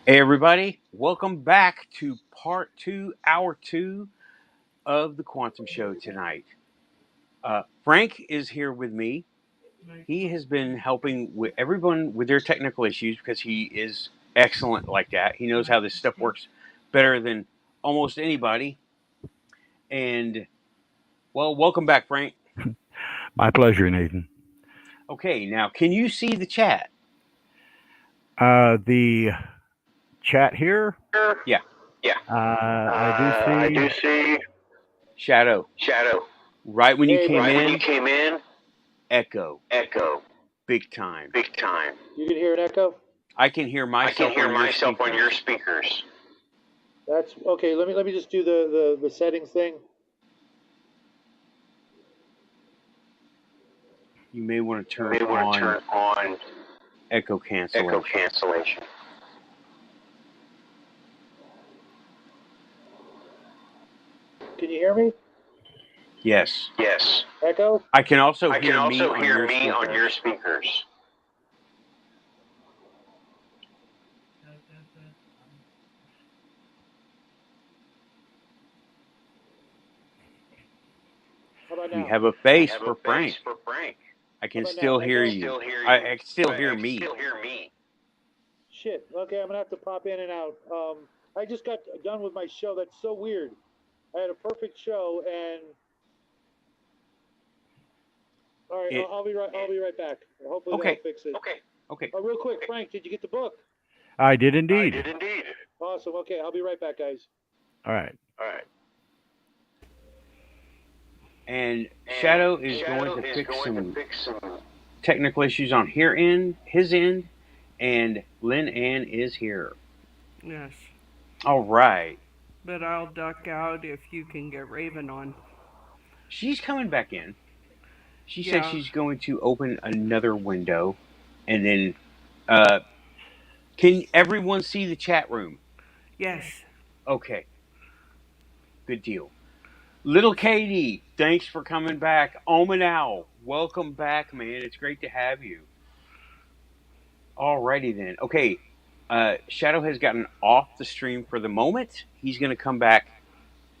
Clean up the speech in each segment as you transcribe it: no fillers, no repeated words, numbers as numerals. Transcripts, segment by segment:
Hey, everybody, welcome back to part two, hour two of the Quantum Show tonight. Frank is here with me. He has been helping with everyone with their technical issues because he is excellent like that. He knows how this stuff works better than almost anybody. And, well, welcome back, Frank. My pleasure, Nathan. Okay, now, can you see the chat? The chat here, Yeah, I do see Shadow. Shadow. Right when you came Right when in, you came in, echo. echo. Big time. Big time. You can hear an echo? I can hear I can myself hear on your myself speakers. on your speakers. That's okay. Let me just do the settings thing. You may want to You turn may want to on turn on echo cancellation. echo cancellation. Can you hear me? Yes. Yes. Echo? I can also I can hear me also on hear your me speakers. on your speakers. How about We now? have a We face have for a Frank. face for Frank. I can How about still now? hear Echo? you. Still hear I you. can still hear I me. still hear me. Shit. Okay, I'm gonna have to pop in and out. I just got done with my show. That's so weird. I had a perfect show, and all right, I'll be right back. Hopefully Okay. that'll fix it. Okay. Oh, real quick, Frank, did you get the book? I did I indeed. did indeed. Awesome. Okay, I'll be right back, guys. All right. All right. And Shadow is going to fix some technical issues on his end, and Lynn Ann is here. Yes, All right. but I'll duck out if you can get Raven on. She's coming back in. She said Yeah. she's going to open another window, and then can everyone see the chat room? Yes. Okay. Good deal. Little Katie, thanks for coming back. Omanau, welcome back, man. It's great to have you. Alrighty then. Okay. Shadow has gotten off the stream for the moment. He's going to come back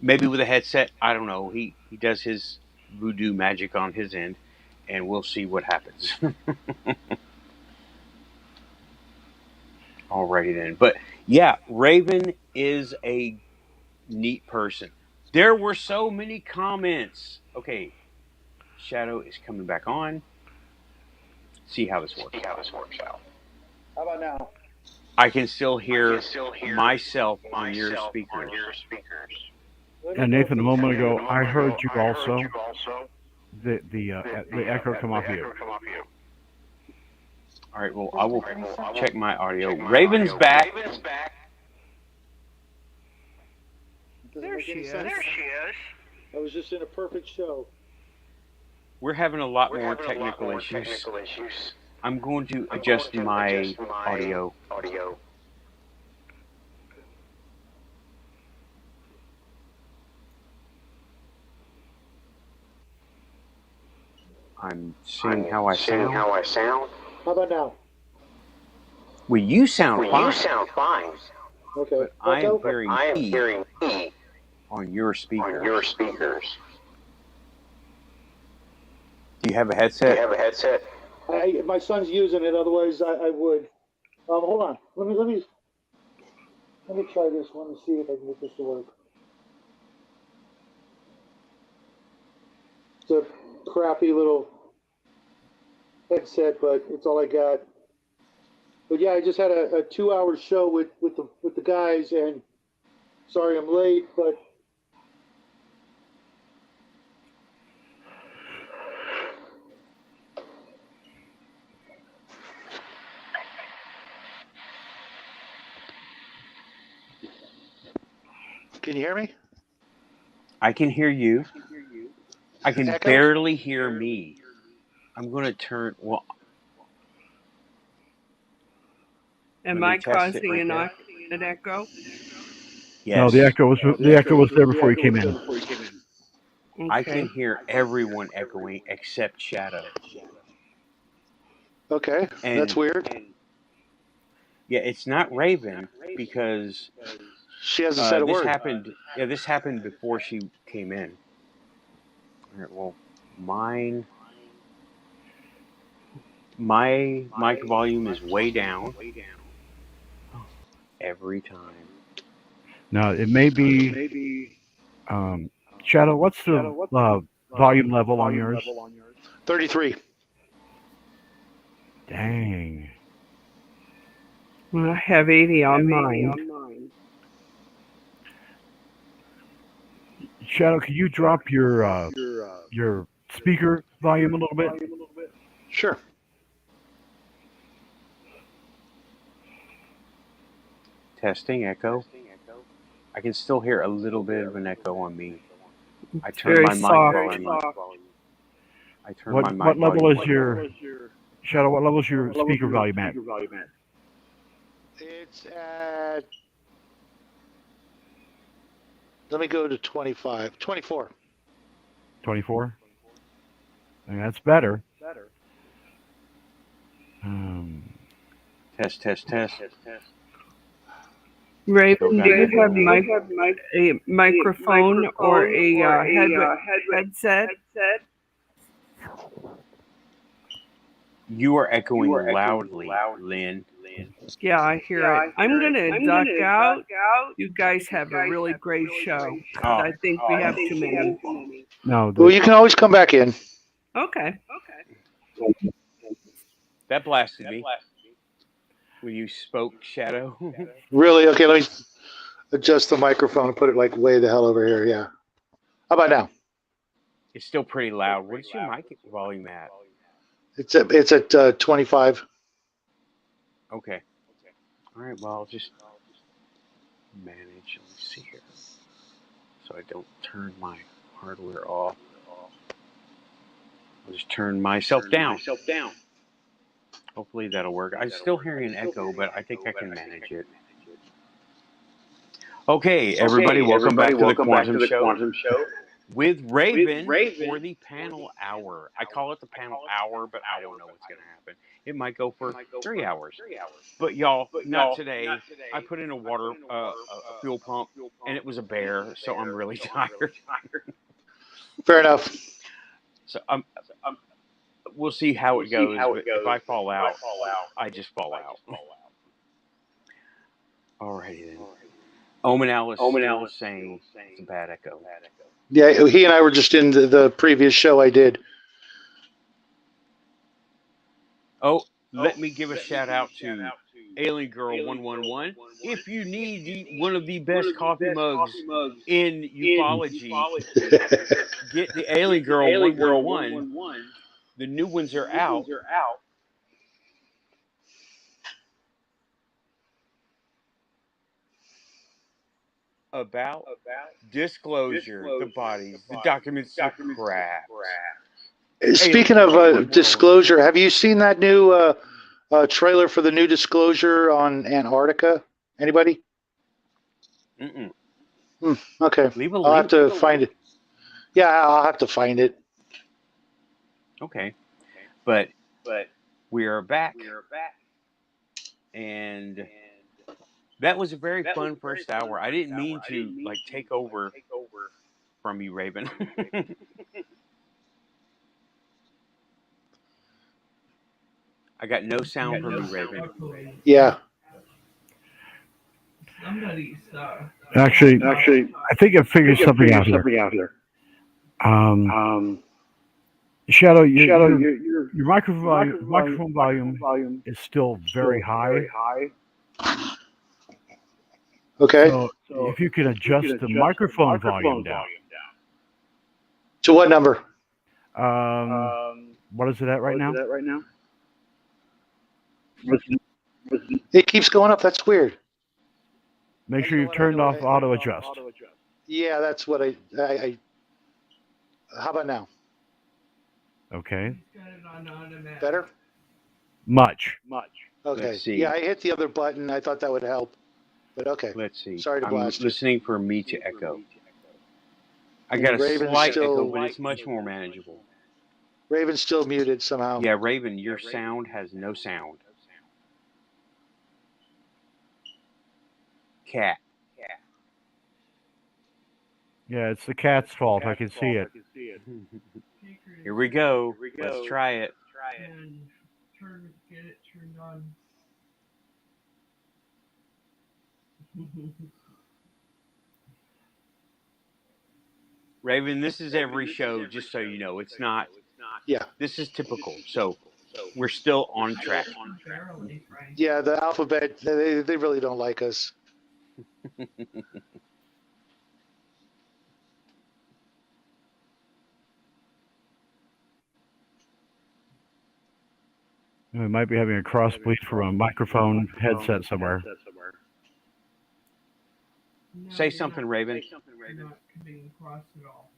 maybe with a headset. I don't know. He does his voodoo magic on his end, and we'll see what happens. Alrighty then. But yeah, Raven is a neat person. There were so many comments. Okay. Shadow is coming back on. See how this works out. How about now? I can still hear myself on your speakers. And Nathan, a moment ago, I heard you also. The echo come off you. All right, well, I will check my audio. Raven's back. There she is. I was just in a perfect show. We're having a lot more technical issues. I'm going to adjust my audio. I'm seeing how I sound. How about now? Well, you sound fine. Okay. But I am Echo? hearing E on your speakers. Do you have a headset? My son's using it. Otherwise, I would. Hold on. Let me try this one and see if I can get this to work. It's a crappy little headset, but it's all I got. But yeah, I just had a 2-hour show with the guys, and sorry I'm late, but can you hear me? I can hear you. I can Echo? barely hear me. I'm going to turn. Well, Am let me I test it causing right there. an echo? Yes. No, the echo was there before you came in. Okay. I can hear everyone echoing except Shadow. Okay, And that's weird. Yeah, it's not Raven because She hasn't said a this word. happened. Yeah, this happened before she came in. All right, well, my mic volume is way down every time. Now it may be Shadow. What's the volume level on yours? 33. Dang. Well, I have 80 on mine. Shadow, can you drop your speaker volume a little bit? Sure. Testing echo. I can still hear a little bit of an echo on me. I turned Very my mic soft. volume. I turned my mic What level volume. is your Shadow? What level is your speaker volume at? It's at. Let me go to 24. 24. And that's better. Test. Raven, do you have a microphone or a headset? You are echoing loudly, Lynn. Yeah, I hear it. I'm going to duck out. You guys have a really great show. Oh, I think we have too many. No, Well, you can always come back in. Okay. that blasted me when you spoke, Shadow. Really? Okay, let me adjust the microphone and put it like way the hell over here. Yeah. How about now? It's still pretty loud. What's your mic volume at? It's at 25. Okay. All right. Well, I'll just manage. Let me see here, so I don't turn my hardware off. I'll just turn myself down. Hopefully that'll work. I'm still hearing an echo, but I think I can manage it. Okay, everybody, welcome back to the Quantum Show with Raven for the panel hour. I call it the panel hour, but I don't know what's going to happen. It might go for 3 hours. But y'all, not today. I put in a water, a fuel pump, and it was a bear, so I'm really tired. Fair enough. So we'll see how it goes. But if I fall out, I just fall out. Alrighty then. Omen Alice still saying it's a bad echo. Yeah, he and I were just in the previous show I did. Oh, let me give a shout out to Alien Girl 111. If you need one of the best coffee mugs in ufology, get the Alien Girl 111. The new ones are out. About disclosure, the bodies, the documents, the crap. Speaking of disclosure, have you seen that new trailer for the new Disclosure on Antarctica? Anybody? Mm-mm. Okay. Leave a I'll link. have to find it. Yeah, I'll have to find it. Okay. But we are back. And that was a very fun first hour. I didn't mean to take over from you, Raven. I got no sound from you, Raven. Yeah. Actually, I think I figured something out here. Shadow, your microphone volume is still very high. Okay. So if you can adjust the microphone volume down. To what number? What is it at right now? It keeps going up. That's weird. Make sure you've turned off auto adjust. Yeah, that's what I how about now? Okay. Better? Much. Okay. Let's see. Yeah, I hit the other button. I thought that would help. But okay. Let's see. Sorry to I'm blast you. listening for me to echo. I And got a Raven's slight still- echo, but it's much more manageable. Raven's still muted somehow. Yeah, Raven, your sound has no sound. cat. Yeah, it's the cat's fault. I can see it. Here we go. Let's try it. And get it turned on. Raven, this is every show, just so you know. It's not. Yeah. This is typical. So we're still on track. Barely, Frank. Yeah, the alphabet, they really don't like us. We might be having a crossbleed from a microphone headset somewhere. No, Say you're something, not- Raven. You're not coming across at all.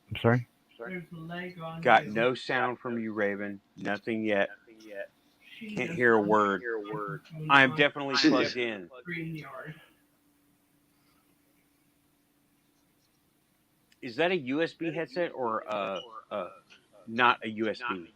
I'm sorry? There's a leg on Got you. no sound from you, Raven. Nothing yet. She Can't just hear a wants word. your microphone I am on definitely plugged in. StreamYard. Is that a USB headset or not a USB?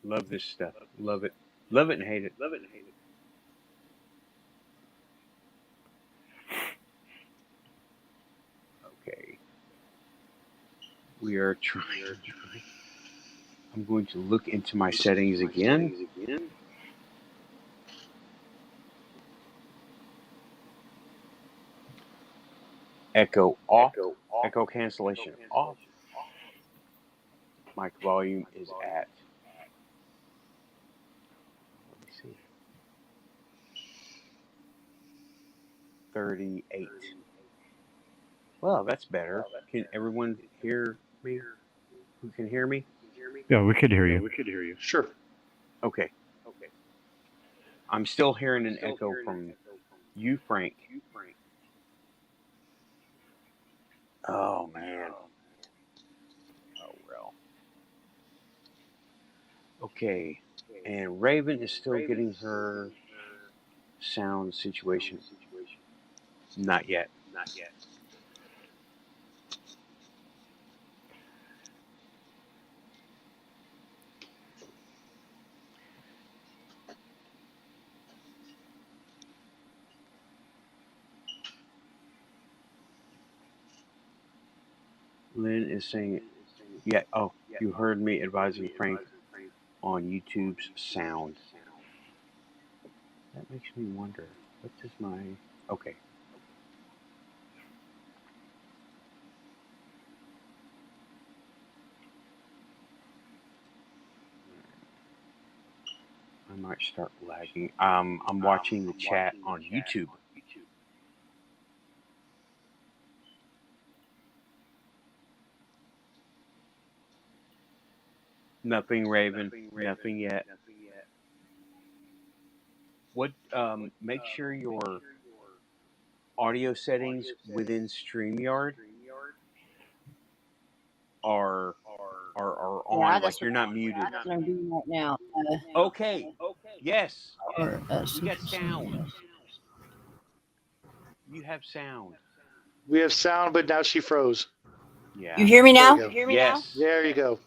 Love this stuff. Love it. Love it and hate it. Love it and hate it. Okay. We are trying. I'm going to look into my settings again. Echo off. Echo cancellation off. Mic volume is at. Let me see. 38. Well, that's better. Can everyone hear me? Who can hear me? Yeah, we could hear you. Sure. Okay. I'm still hearing an echo from you, Frank. Oh, man. Oh, well. Okay. And Raven is still getting her sound situation. Not yet. Lynn is saying, yeah, oh, you heard me advising Frank on YouTube's sound. That makes me wonder, what does my, okay. I might start lagging. I'm watching the chat on YouTube. Nothing, Raven. Nothing yet. What? Make sure your audio settings within StreamYard are on. Yeah, Like that's you're not muted. what I'm doing right now. Okay. Yes. Or, You got sound. You have sound. We have sound, but now she froze. Yeah. You hear me now? There you go. Yes. There you go.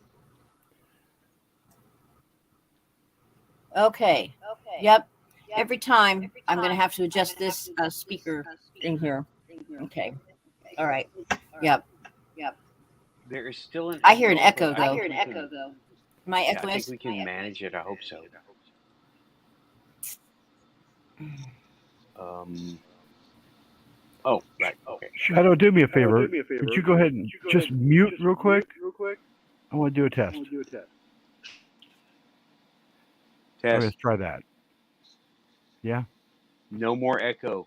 Okay. Yep. Every time I'm going to have to adjust this speaker in here. Okay. All right. Yep. There is still an. I hear an echo, but I though. think we can- My Yeah, echo I think is. we can manage it. I hope so. Oh, right. Okay. Shadow, do me a favor. Could you go ahead and just mute real quick? I want to do a test. Test. Let's try that. Yeah. No more echo.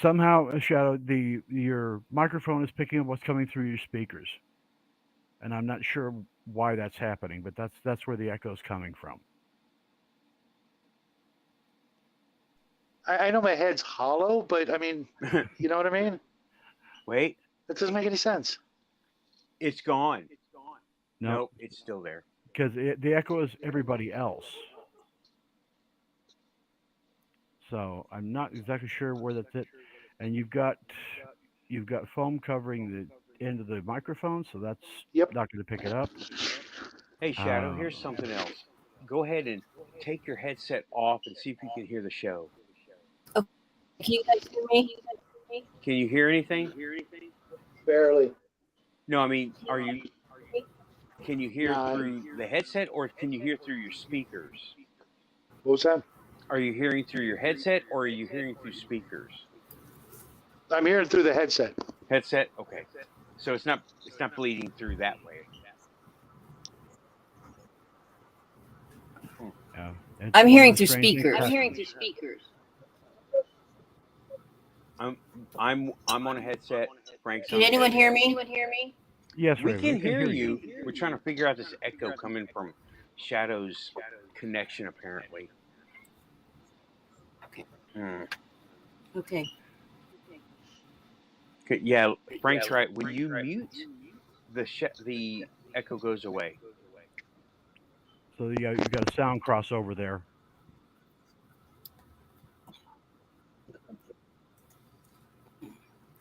Somehow, Shadow, your microphone is picking up what's coming through your speakers, and I'm not sure why that's happening, but that's where the echo is coming from. I know my head's hollow, but I mean, you know what I mean? Wait. That doesn't make any sense. It's gone. No, Nope. It's still there. because the echo is everybody else. So I'm not exactly sure where that's it. And you've got foam covering the end of the microphone, so that's Yep. not going to pick it up. Hey, Shadow, here's something else. Go ahead and take your headset off and see if you can hear the show. Can you guys hear me? Can you hear anything? Barely. No, I mean, can you hear No. through the headset or can you hear through your speakers? What was that? Are you hearing through your headset or are you hearing through speakers? I'm hearing through the headset. Headset? Okay. So it's not bleeding through that way. Yeah. I'm hearing through Strange thing speakers. happens. I'm on a headset. Frank's on Can a anyone headset. hear me? Yes, We Raven, can hear you. We're trying to figure out this echo coming from Shadow's connection, apparently. Okay. Okay, Okay. yeah, Frank's right. When you mute, the echo goes away. So you've got a sound crossover there.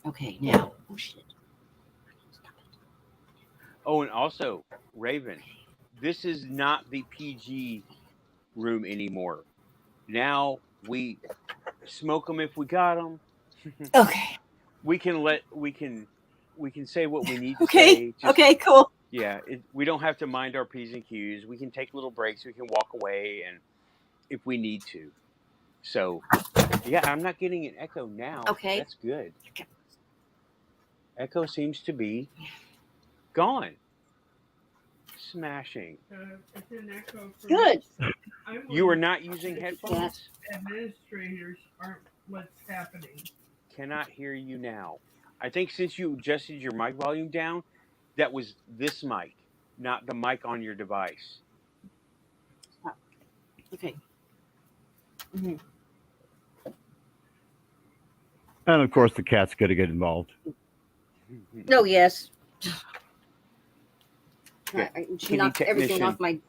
Okay, now. Oh, shit. Oh, and also, Raven, this is not the PG room anymore. Now we smoke them if we got them. Okay. We can say what we need to Okay. say. Okay, cool. Yeah, we don't have to mind our P's and Q's. We can take little breaks. We can walk away, and if we need to. So, yeah, I'm not getting an echo now. Okay. That's good. Echo seems to be gone. Smashing. It's an echo from Good. You are not using headphones? administrators aren't what's happening. Cannot hear you now. I think since you adjusted your mic volume down, that was this mic, not the mic on your device. Okay. Mhm. And of course, the cat's going to get involved. No, yes. Yeah. She Kitty knocked everything technician. off my.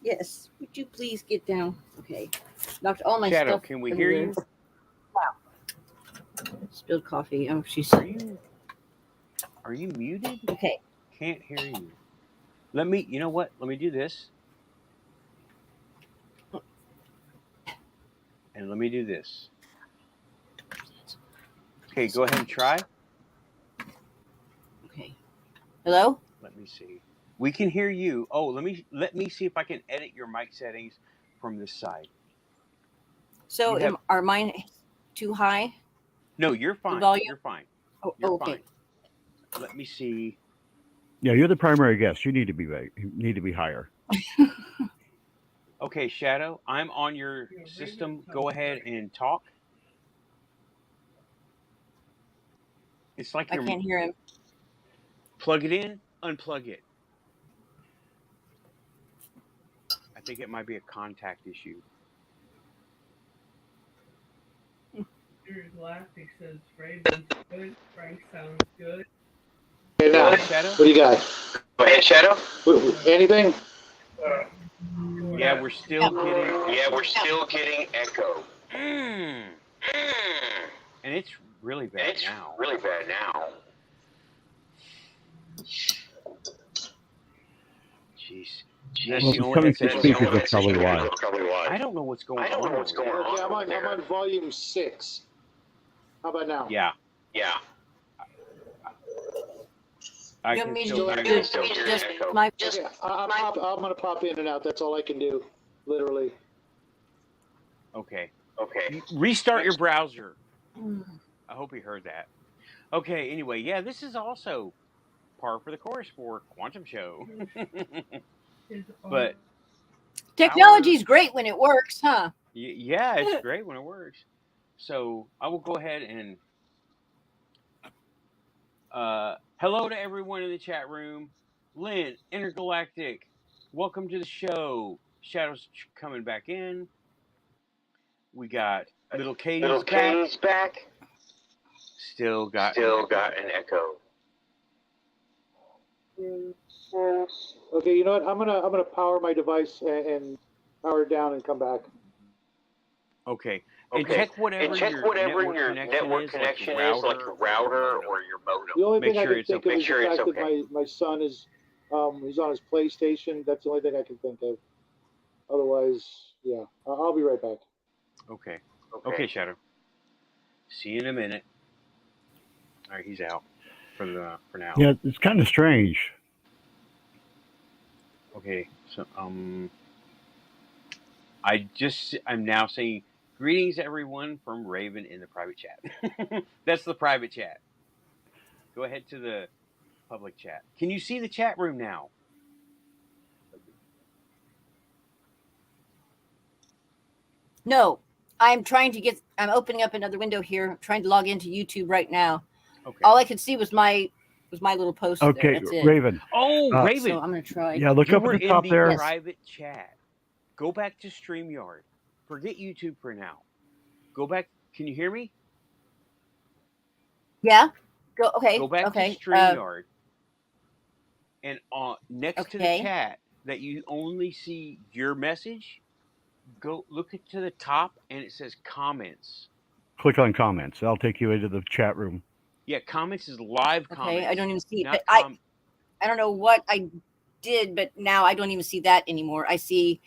Yes. Would you please get down? Okay. Knocked all my Shadow, stuff. can we from hear the- you? Spilled coffee. Oh, she's. Are you muted? Okay. Can't hear you. You know what? Let me do this. And let me do this. Okay, go ahead and try. Okay. Hello? Let me see. We can hear you. Oh, let me see if I can edit your mic settings from this side. So You have- are mine too high? No, you're fine. volume? You're fine. Oh, You're okay. fine. Let me see. Yeah, you're the primary guest. You need to be higher. Okay, Shadow, I'm on your system. Go ahead and talk. It's like I you're can't hear him. plug it in, unplug it. I think it might be a contact issue. Your Galactic says Raven's good. Frank sounds good. Okay, now, Go ahead, Shadow. what do you got? Go ahead, Shadow. Anything? Yeah, we're still getting. Yeah, we're still getting echo. And it's really bad It's now. really bad now. Jeez. Well, That's if the it's only coming headset. from speakers, that's probably why. That's probably why. I don't know what's going I don't on. know what's going on. Okay, I'm over on there. volume 6. How about now? Yeah. Yeah. I You can want me to still I hear can you. still hear just echo. my Okay, I'm going to pop in and out. That's all I can do, literally. Okay. Okay. Restart your browser. I hope you heard that. Okay, anyway, yeah, this is also par for the course for Quantum Show. But technology's great when it works, huh? yeah, it's great when it works. So I will go ahead and hello to everyone in the chat room. Lynn, Intergalactic, welcome to the show. Shadow's coming back in. We got Little Katie's Little back. Katie's back. Still got an echo. Okay, you know what? I'm gonna power my device and power it down and come back. Okay. And check whatever your network connection is, like your router or your modem. The only Make thing I sure can it's think okay. of is the fact that my son is he's on his PlayStation. That's the only thing I can think of. Otherwise, yeah. I'll be right back. Okay. Okay, Shadow. See you in a minute. All right, he's out for now. Yeah, it's kind of strange. Okay, so I'm now saying greetings everyone from Raven in the private chat. That's the private chat. Go ahead to the public chat. Can you see the chat room now? No, I'm opening up another window here. I'm trying to log into YouTube right now. Okay. All I could see was my little post. Okay, there. That's it. Raven. Raven. So I'm gonna try. Yeah, look You up were at the top in there. the private chat. Go back to StreamYard. Forget YouTube for now. Go back. Can you hear me? Yeah. Go. Okay. Go back okay. to StreamYard. And next to the Okay. chat that you only see your message, go look to the top and it says comments. Click on comments. That'll take you into the chat room. Yeah, comments is live comments. Okay. I don't even see it. Not But I don't know what I did, but now I don't even see that anymore. I see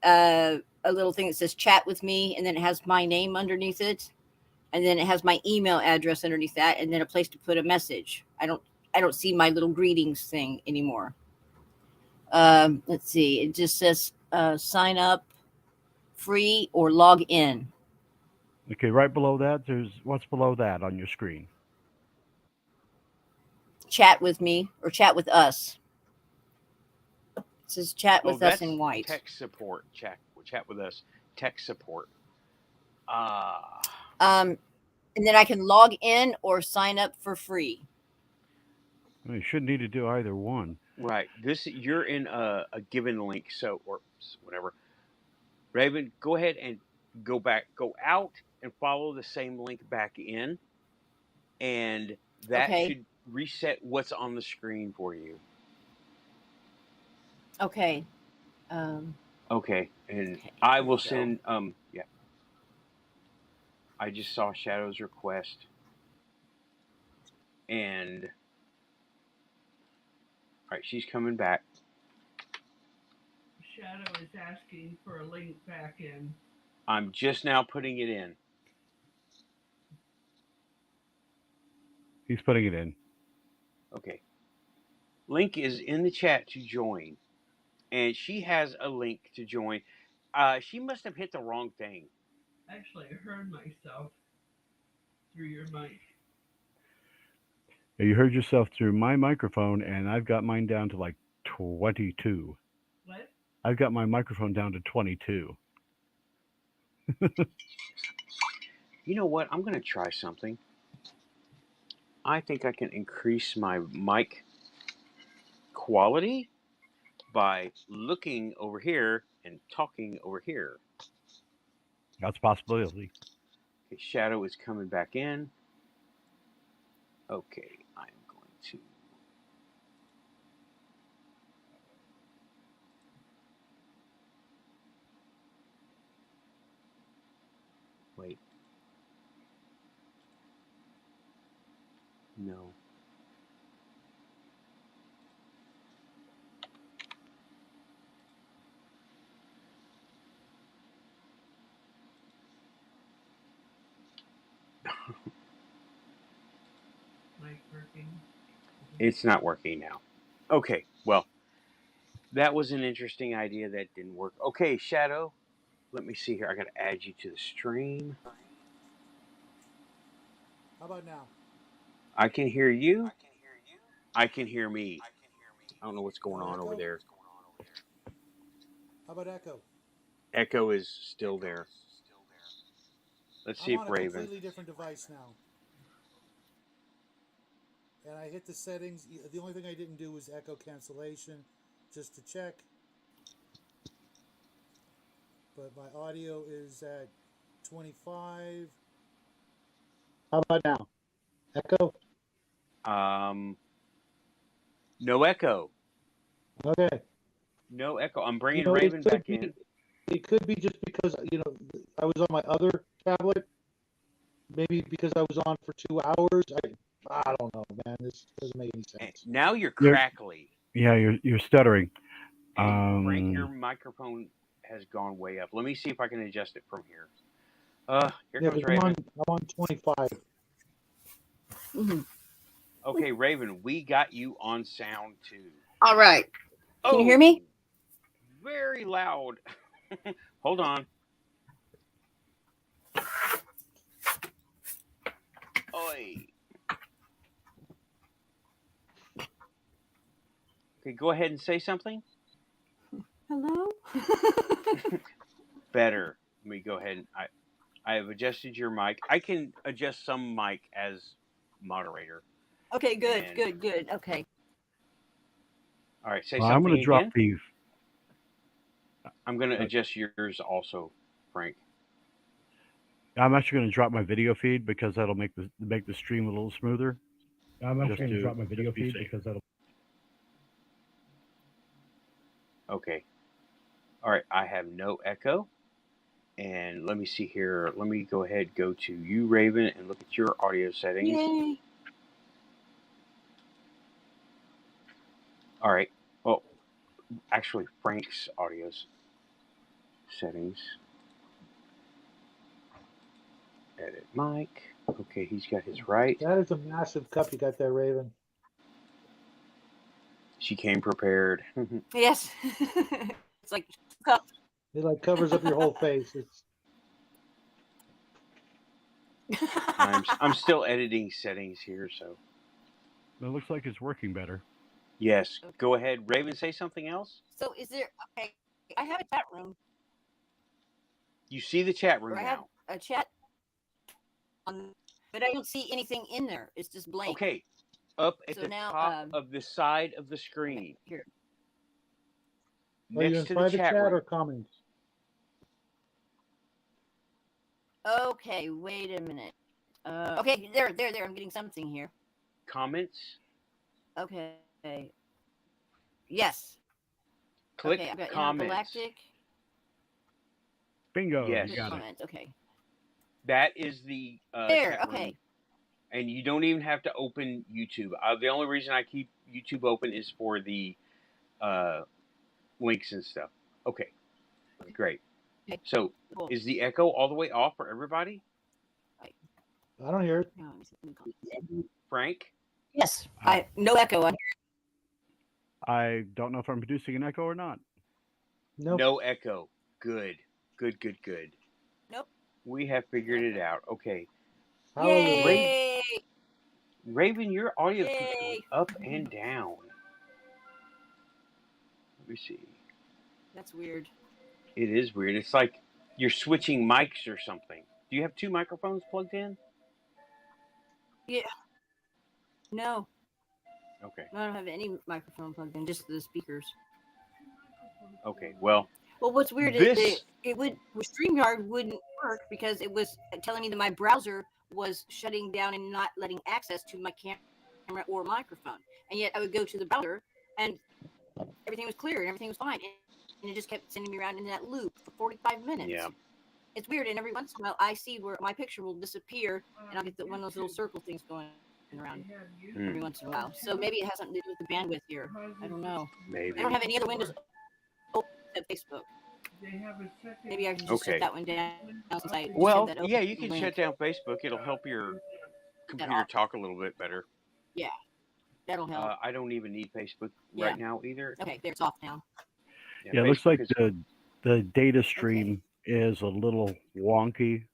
a little thing that says chat with me, and then it has my name underneath it, and then it has my email address underneath that, and then a place to put a message. I don't see my little greetings thing anymore. Let's see. It just says sign up free or log in. Okay, right below that, what's below that on your screen? Chat with me or chat with us. It says chat with us that's in white. Tech support. Chat with us. Tech support. And then I can log in or sign up for free. Well, you shouldn't need to do either one. Right. You're in a given link, or whatever. Raven, go ahead and go out and follow the same link back in, and that should reset what's on the screen for you. Okay. Okay, and I will send. Yeah. I just saw Shadow's request, and all right, she's coming back. Shadow is asking for a link back in. I'm just now putting it in. He's putting it in. Okay. Link is in the chat to join, and she has a link to join. She must have hit the wrong thing. Actually, I heard myself through your mic. You heard yourself through my microphone, and I've got mine down to like 22. What? I've got my microphone down to 22. You know what? I'm going to try something. I think I can increase my mic quality by looking over here and talking over here. That's a possibility. Okay, Shadow is coming back in. Okay, I'm going to... Wait. No. Mic working? It's not working now. Okay, well, that was an interesting idea that didn't work. Okay, Shadow, let me see here. I got to add you to the stream. How about now? I can hear you. I can hear me. I don't know what's going on over there. How about echo? Echo is still there. Let's see I'm if on a Raven. completely different device now. And I hit the settings. The only thing I didn't do was echo cancellation, just to check. But my audio is at 25. How about now? Echo? No echo. Okay. No echo. I'm bringing Raven back in. It could be just because, I was on my other tablet. Maybe because I was on for 2 hours. I don't know, man. This doesn't make any And sense. now you're You're- crackly. Yeah, you're stuttering. And Frank, Um, your microphone has gone way up. Let me see if I can adjust it from here. Here Yeah, comes because Raven. I'm on 25. Mhm. Okay, Raven, we got you on sound too. All right. Can you hear Oh, me? very loud. Hold on. Oi. Okay, go ahead and say something. Hello? Better. Let me go ahead and I have adjusted your mic. I can adjust some mic as moderator. Okay, good, And- good, good. Okay. All right, say well, I'm something going to drop again. the. I'm going to adjust yours also, Frank. I'm actually going to drop my video feed because that'll make the stream a little smoother. I'm actually going to drop my video feed safe. because that'll. Okay. All right, I have no echo. And let me see here. Let me go ahead, go to you, Raven, and look at your audio settings. Yay. All right. Well, actually, Frank's audio settings. Edit mic. Okay, he's got his right. That is a massive cup you got there, Raven. She came prepared. Yes. It's like cup. It like covers up your whole face. It's I'm still editing settings here, so It looks like it's working better. yes. Go ahead, Raven. Say something else. So is there okay? I have a chat room. You see the chat room Or I have now. a chat on, but I don't see anything in there. It's just blank. Okay. Up at So the now, top of the side of the screen, Here. are you next in to the private chat chat room. or comments? Okay, wait a minute. Okay, there. I'm getting something here. Comments. Okay. Yes. Click Okay, I've got comments. Intergalactic. Bingo. Yes. You got it. Comments. Okay. That is the There. chat room. Okay. And you don't even have to open YouTube. The only reason I keep YouTube open is for the links and stuff. Okay, great. Okay. So, Cool. is the echo all the way off for everybody? I don't hear it. Frank? Yes. I no echo. I don't know if I'm producing an echo or not. Nope. No echo. Good. Good. Nope. We have figured it out. Okay. Hallelujah. Yay! Raven, your audio keeps Yay. going up and down. Let me see. That's weird. It is weird. It's like you're switching mics or something. Do you have two microphones plugged in? Yeah. No, Okay. I don't have any microphone plugged in. Just the speakers. Okay. Well, Well, what's weird This- is it would StreamYard wouldn't work because it was telling me that my browser was shutting down and not letting access to my camera or microphone. And yet I would go to the browser and everything was clear and everything was fine. And it just kept sending me around in that loop for 45 minutes. yeah. It's weird. And every once in a while I see where my picture will disappear and I'll get one of those little circle things going around every once in a while. So maybe it has something to do with the bandwidth here. I don't know. Maybe. I don't have any other windows open except Facebook. Maybe I can just Okay. shut that one down since I just Well, had that open yeah, you can link. shut down Facebook. It'll help your computer off. talk a little bit better. That'll help. I don't even need Facebook Yeah. right now either. Okay, there, it's off now. Yeah, it looks Facebook like is- the data stream is a little wonky.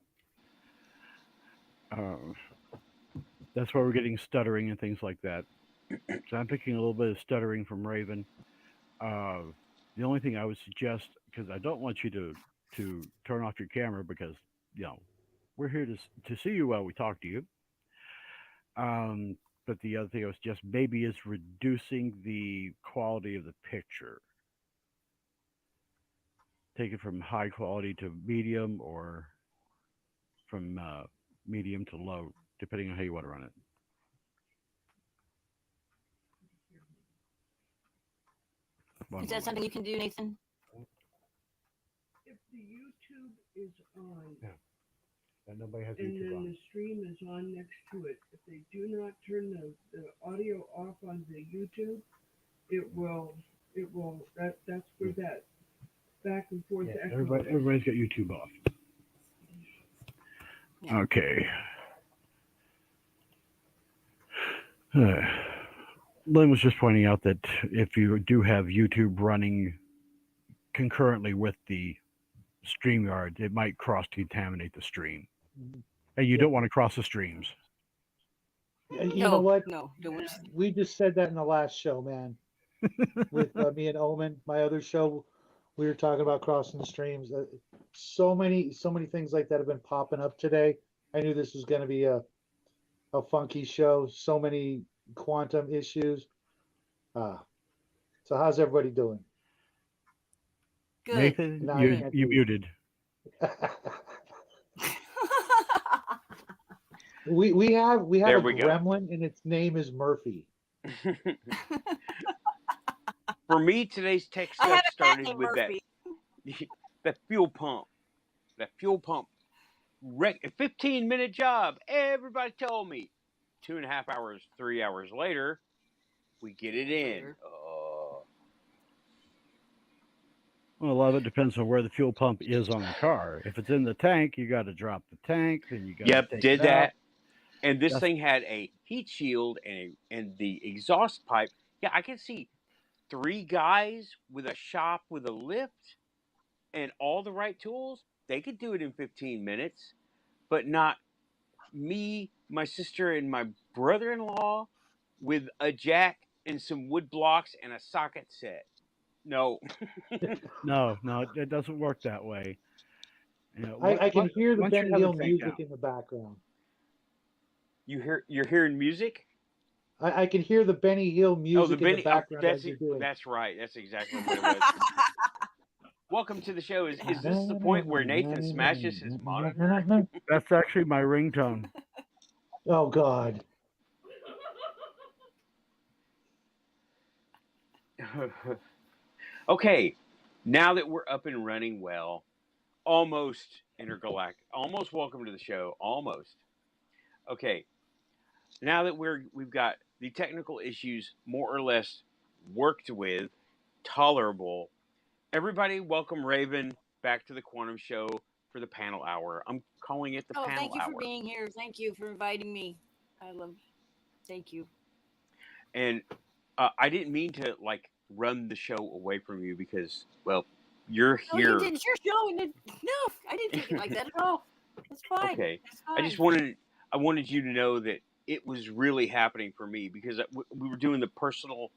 That's why we're getting stuttering and things like that. So I'm picking a little bit of stuttering from Raven. The only thing I would suggest, because I don't want you to turn off your camera, because we're here to see you while we talk to you. But the other thing I would suggest maybe is reducing the quality of the picture. Take it from high quality to medium, or from medium to low, depending on how you want to run it. One Is that moment. something you can do, Nathan? And nobody has and YouTube then on. the stream is on next to it. If they do not turn the audio off on the YouTube, that's where that back and forth Yeah, echo. everybody's got YouTube off. Yeah. Okay. Lynn was just pointing out that if you do have YouTube running concurrently with the StreamYard, it might cross-contaminate the stream. And you don't want to cross the streams. You know what? No, don't want to. We just said that in the last show, man. With me and Omen, my other show, we were talking about crossing the streams. So many things like that have been popping up today. I knew this was going to be a funky show. So many quantum issues. So how's everybody doing? Good. Nathan, Now I can't you do it. muted. we have There a we go. gremlin, and its name is Murphy. For me, today's tech I stuff have a cat started named with Murphy. that fuel pump. That fuel pump. A 15-minute job. Everybody told me. 2.5 hours, 3 hours later, we get it in. Well, a lot of it depends on where the fuel pump is on the car. If it's in the tank, you got to drop the tank. Then you got to Yep, take did it that. out. And this That's- thing had a heat shield and the exhaust pipe. Yeah, I can see 3 guys with a shop with a lift and all the right tools. They could do it in 15 minutes, but not me, my sister, and my brother-in-law with a jack and some wood blocks and a socket set. No. No, it doesn't work that way. You know, I can hear the once you Benny have a Hill tank music down. in the background. You're hearing music? I can hear the Benny Hill music in the background as you're doing. That's right. That's exactly what it was. Welcome to the show. Is this the point where Nathan smashes his monitor? That's actually my ringtone. Oh God. Okay, now that we're up and running well, almost intergalactic, almost welcome to the show, almost. Okay, now that we've got the technical issues more or less worked with, tolerable, everybody welcome Raven back to the Quantum Show for the panel hour. I'm calling it the panel hour. Thank you for being here. Thank you for inviting me. Thank you. And I didn't mean to run the show away from you because, well, you're here. No, you did. It's your show. No, I didn't take it like that at all. It's fine. Okay. It's fine. I wanted you to know that it was really happening for me because we were doing the personal,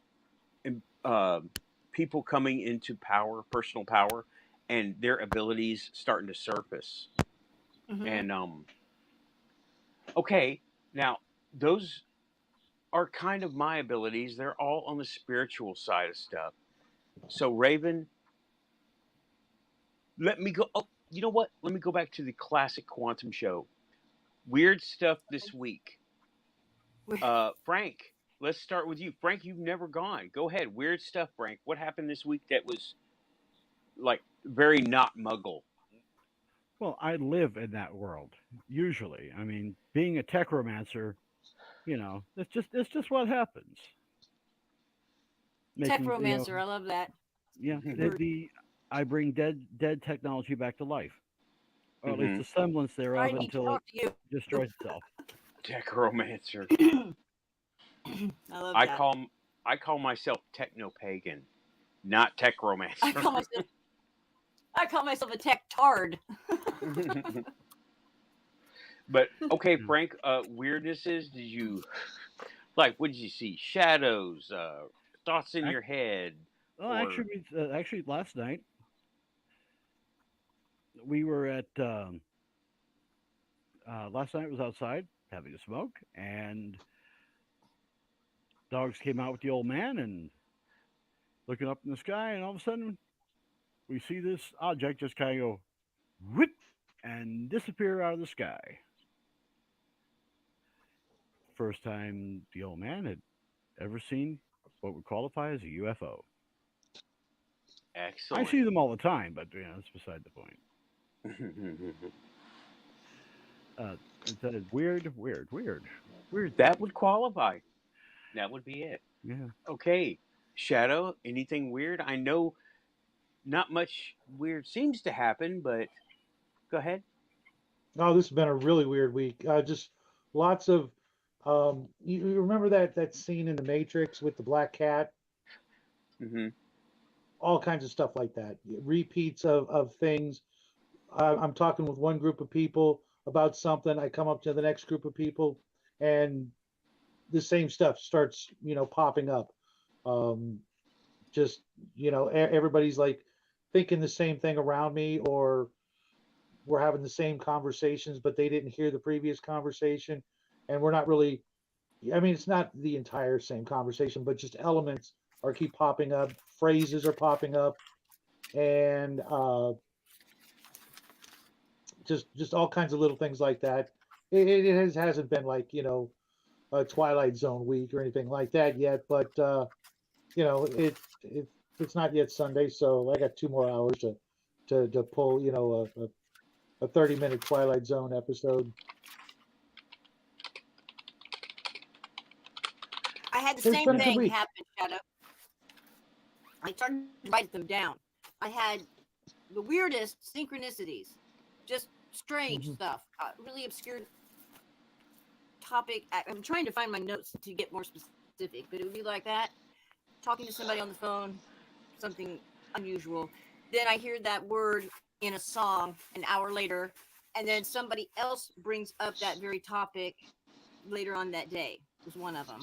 people coming into power, personal power, and their abilities starting to surface. Mhm. And okay, now those are kind of my abilities. They're all on the spiritual side of stuff. So Raven, let me go. Oh, you know what? Let me go back to the classic Quantum Show. Weird stuff this week. Frank, let's start with you. Frank, you've never gone. Go ahead. Weird stuff, Frank. What happened this week that was very not Muggle? Well, I live in that world usually. I mean, being a techromancer, it's just what happens. Techromancer, I love that. Yeah, I bring dead technology back to life, or at least a semblance thereof I need to until it talk to you. destroys itself. Techromancer. I love I that. call myself techno-pagan, not techromancer. I call myself a tech tard. But okay, Frank, weirdnesses, did you what did you see? Shadows, thoughts in your head? Well, actually, last night we were at. Last night was outside having a smoke, and dogs came out with the old man and looking up in the sky, and all of a sudden we see this object just kind of go whoop and disappear out of the sky. First time the old man had ever seen what would qualify as a UFO. Excellent. I see them all the time, but that's beside the point. It said weird, weird, weird. That would qualify. That would be it. Yeah. Okay. Shadow, anything weird? I know not much weird seems to happen, but go ahead. Oh, this has been a really weird week. Just lots of you remember that scene in the Matrix with the black cat? Hmm. All kinds of stuff like that. Repeats of things. I'm talking with one group of people about something. I come up to the next group of people, and the same stuff starts, popping up. Um, just, everybody's like thinking the same thing around me, or we're having the same conversations, but they didn't hear the previous conversation, and we're not really. I mean, it's not the entire same conversation, but just elements are keep popping up. Phrases are popping up, and just all kinds of little things like that. Hasn't been like a Twilight Zone week or anything like that yet, but it's not yet Sunday, so I got 2 more hours to pull a 30-minute Twilight Zone episode. I had the It's same been a good thing week. happen, Shadow. I started to write them down. I had the weirdest synchronicities, just strange Mhm. stuff, really obscure topic. I'm trying to find my notes to get more specific, but it would be like that. Talking to somebody on the phone, something unusual. Then I hear that word in a song an hour later, and then somebody else brings up that very topic later on that day. Was one of them.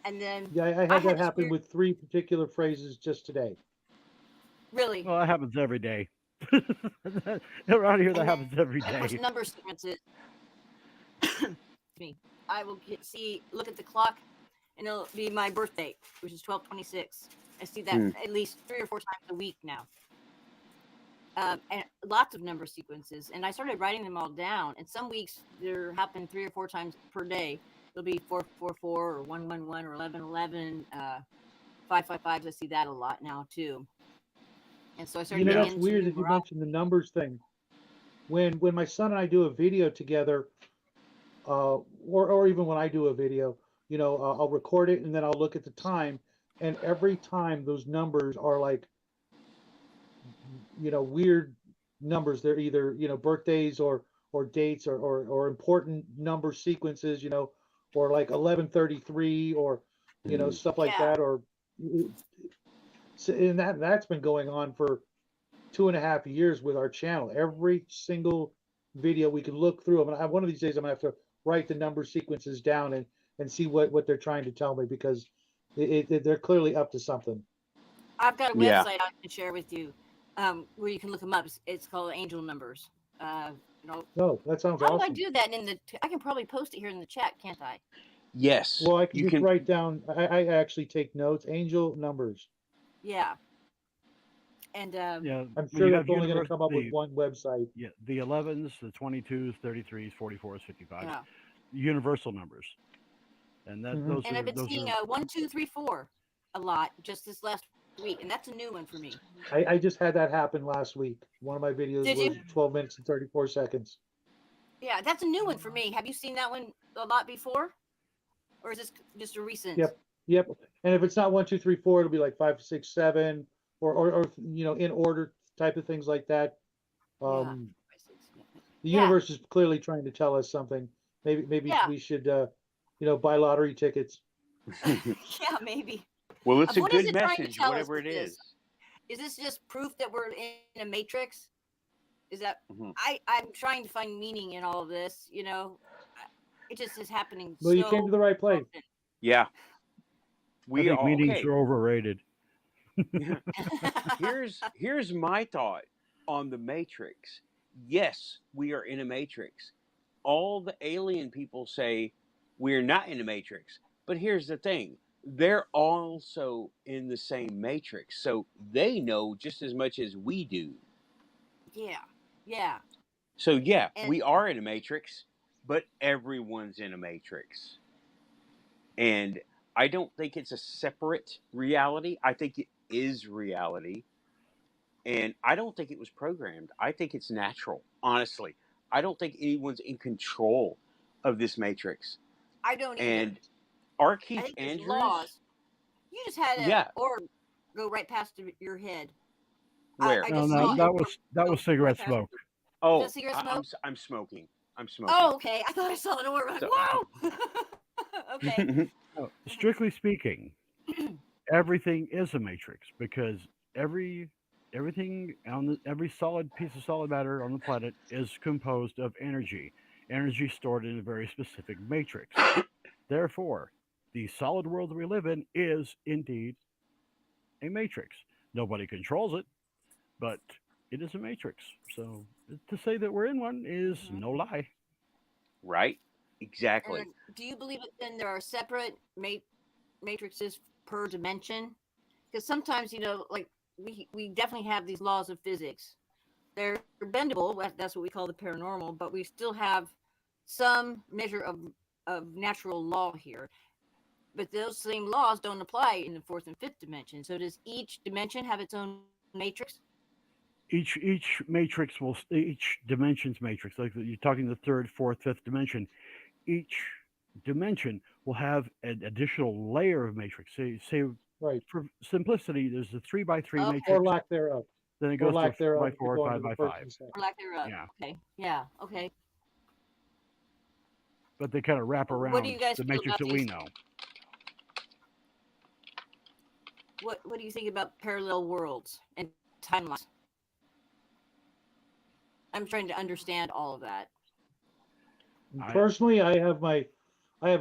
And then Yeah, I I had that had this happen weird, with 3 particular phrases just today. really, Well, that happens every day. Around here, that and then happens every of course day. number sequences. Me, I will look at the clock, and it'll be my birthday, which is 12/26. I see that Hmm. at least 3 or 4 times a week now. And lots of number sequences, and I started writing them all down. And some weeks there happen 3 or 4 times per day. It'll be 444 or 111 or 1111, 555. I see that a lot now too. And so I started getting That's into weird that you numerology. mentioned the numbers thing. When my son and I do a video together, or even when I do a video, I'll record it and then I'll look at the time, and every time those numbers are like, weird numbers. They're either birthdays or dates or important number sequences, or like 1133 or stuff like Yeah. that, or and that's been going on for 2.5 years with our channel. Every single video we can look through them. And one of these days I'm gonna have to write the number sequences down and see what they're trying to tell me, because they're clearly up to something. I've got a Yeah. website I can share with you, where you can look them up. It's called Angel Numbers. No, that sounds How do I awesome. do that I can probably post it here in the chat, can't I? Yes. Well, I can You just can. write down. I actually take notes. Angel Numbers. Yeah. And Yeah, I'm when sure you that's have only going to universe, come up with the one website. yeah, the 11s, the 22s, 33s, 44s, 55s, yeah. universal numbers, and that Mhm. those And I've been those seeing are 1, 2, 3, 4 a lot just this last week, and that's a new one for me. I just had that happen last week. One of my videos Did was you? 12 minutes and 34 seconds. Yeah, that's a new one for me. Have you seen that one a lot before, or is this just a recent? Yep. And if it's not 1, 2, 3, 4, it'll be like 5, 6, 7, or in order type of things like that. Yeah. The Yeah. universe is clearly trying to tell us something. Maybe Yeah. we should buy lottery tickets. Yeah, maybe. Well, it's a What is good it trying to message, tell us whatever with it this? is. Is this just proof that we're in a matrix? Is that Mhm. I'm trying to find meaning in all of this, it just is happening Well, you came to the right place. often. Yeah. I We think are meetings okay. are overrated. Here's my thought on the Matrix. Yes, we are in a matrix. All the alien people say we're not in a matrix. But here's the thing. They're also in the same matrix. So they know just as much as we do. Yeah. Yeah. So yeah, And we are in a matrix, but everyone's in a matrix. And I don't think it's a separate reality. I think it is reality. And I don't think it was programmed. I think it's natural. Honestly, I don't think anyone's in control of this matrix. I don't either. And R. I Keith think there's Andrews, laws. You just had an yeah, orb go right past your head. where? I No, just no, saw that it was that go was cigarette right past- smoke. Oh, that cigarette smoke? I'm smoking. I'm smoking. Oh, okay. I thought I saw an orb. I'm like, So- whoa. Okay. No, strictly speaking, everything is a matrix because everything on every solid piece of solid matter on the planet is composed of energy. Energy stored in a very specific matrix. Therefore, the solid world that we live in is indeed a matrix. Nobody controls it, but it is a matrix. So to say that we're in one is no lie. Right? Exactly. And do you believe that then there are separate matrices per dimension? Because sometimes, like we definitely have these laws of physics. They're bendable. That's what we call the paranormal. But we still have some measure of natural law here. But those same laws don't apply in the fourth and fifth dimension. So does each dimension have its own matrix? Each matrix will each dimension's matrix, like you're talking the third, fourth, fifth dimension. Each dimension will have an additional layer of matrix. Say Right. for simplicity, there's a 3x3 Okay. matrix. Or lack thereof. Then it Or goes to lack thereof. 4x4, to go into the first 5x5. and second. Or lack thereof. Yeah. Okay. Yeah. Okay. But they kind of wrap What around do you guys the feel matrix about that we these? know. What do you think about parallel worlds and timelines? I'm trying to understand all of that. Personally, I have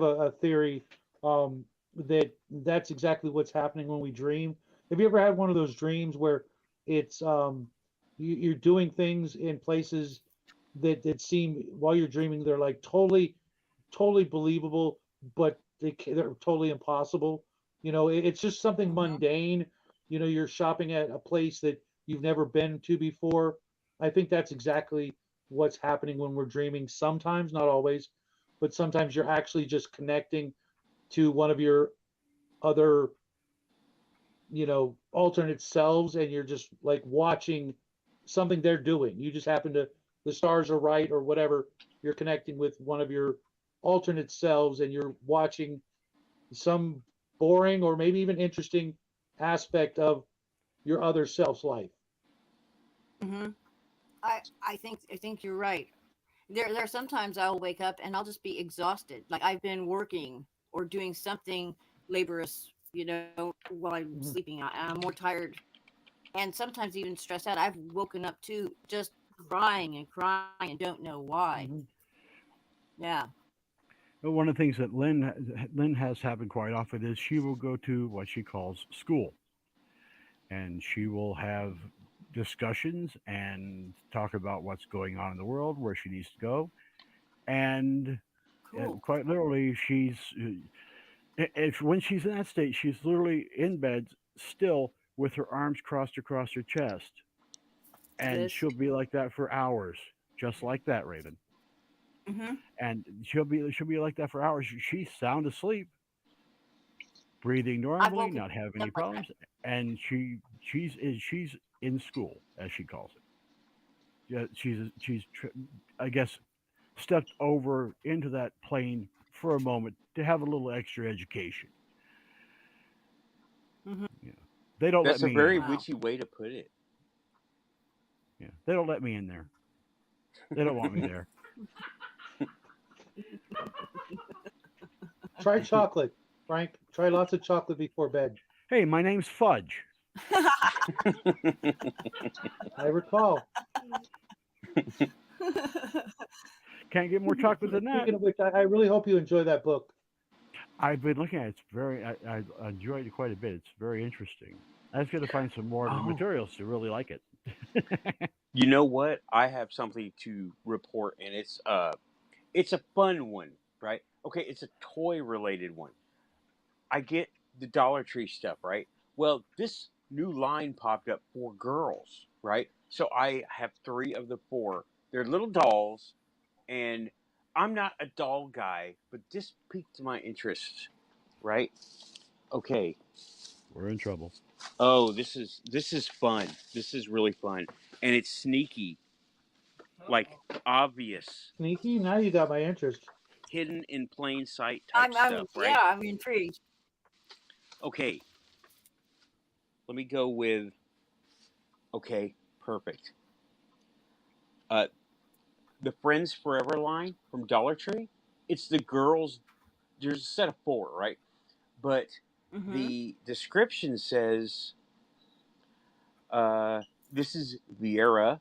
a theory that's exactly what's happening when we dream. Have you ever had one of those dreams where it's you're doing things in places that seem while you're dreaming they're like totally believable, but they're totally impossible. It's just something mundane. You're shopping at a place that you've never been to before. I think that's exactly what's happening when we're dreaming. Sometimes, not always, but sometimes you're actually just connecting to one of your other, alternate selves, and you're just like watching something they're doing. You just happen to, the stars are right or whatever. You're connecting with one of your alternate selves, and you're watching some boring or maybe even interesting aspect of your other self's life. Mm-hmm. I think you're right. There are sometimes I'll wake up and I'll just be exhausted. Like I've been working or doing something laborious, while I'm sleeping. I'm more tired and sometimes even stressed out. I've woken up too, just crying and don't know why. Yeah. But one of the things that Lynn has happened quite often is she will go to what she calls school, and she will have discussions and talk about what's going on in the world, where she needs to go, and Cool. quite literally, when she's in that state, she's literally in bed still with her arms crossed across her chest, and Yes. she'll be like that for hours, just like that, Raven. Mm-hmm. And she'll be like that for hours. She's sound asleep, breathing normally, woken not having any up like that. problems, and she's in school, as she calls it. Yeah, she's I guess stepped over into that plane for a moment to have a little extra education. Mhm. Yeah, they don't That's let a me very in. Wow. witty way to put it. Yeah, they don't let me in there. They don't want me there. Try chocolate, Frank. Try lots of chocolate before bed. Hey, my name's Fudge. I recall. Can't get more chocolate than that. Speaking of which, I really hope you enjoy that book. I've been looking at it. It's very, I enjoyed it quite a bit. It's very interesting. I was going to find some more of the Oh. materials to really like it. You know what? I have something to report, and it's a fun one, right? Okay, it's a toy related one. I get the Dollar Tree stuff, right? Well, this new line popped up for girls, right? So I have 3 of the 4. They're little dolls, and I'm not a doll guy, but this piqued my interest, right? Okay. We're in trouble. Oh, this is fun. This is really fun, and it's sneaky. like obvious, Sneaky. Now you got my interest. hidden in plain sight type stuff, right? Yeah, I'm intrigued. Okay. Let me go with. Okay, perfect. The Friends Forever line from Dollar Tree. It's the girls. There's a set of 4, right? But Mhm. the description says, this is Vieira.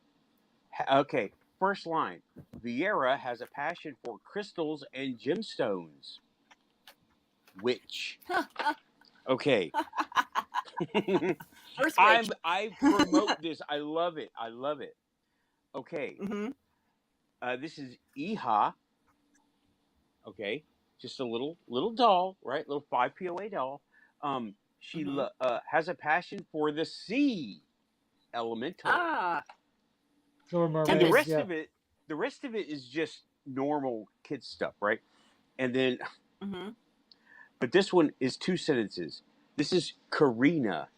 Okay, first line. Vieira has a passion for crystals and gemstones. Witch. Okay. First witch. I promote this. I love it. I love it. Okay. Mhm. This is Iha. Okay. Just a little doll, right? Little 5 POA doll. She Mhm. has a passion for the sea elemental. Ah, Or And mermaid. the rest Yeah. of it is just normal kid stuff, right? And then, mhm. but this one is 2 sentences. This is Karina.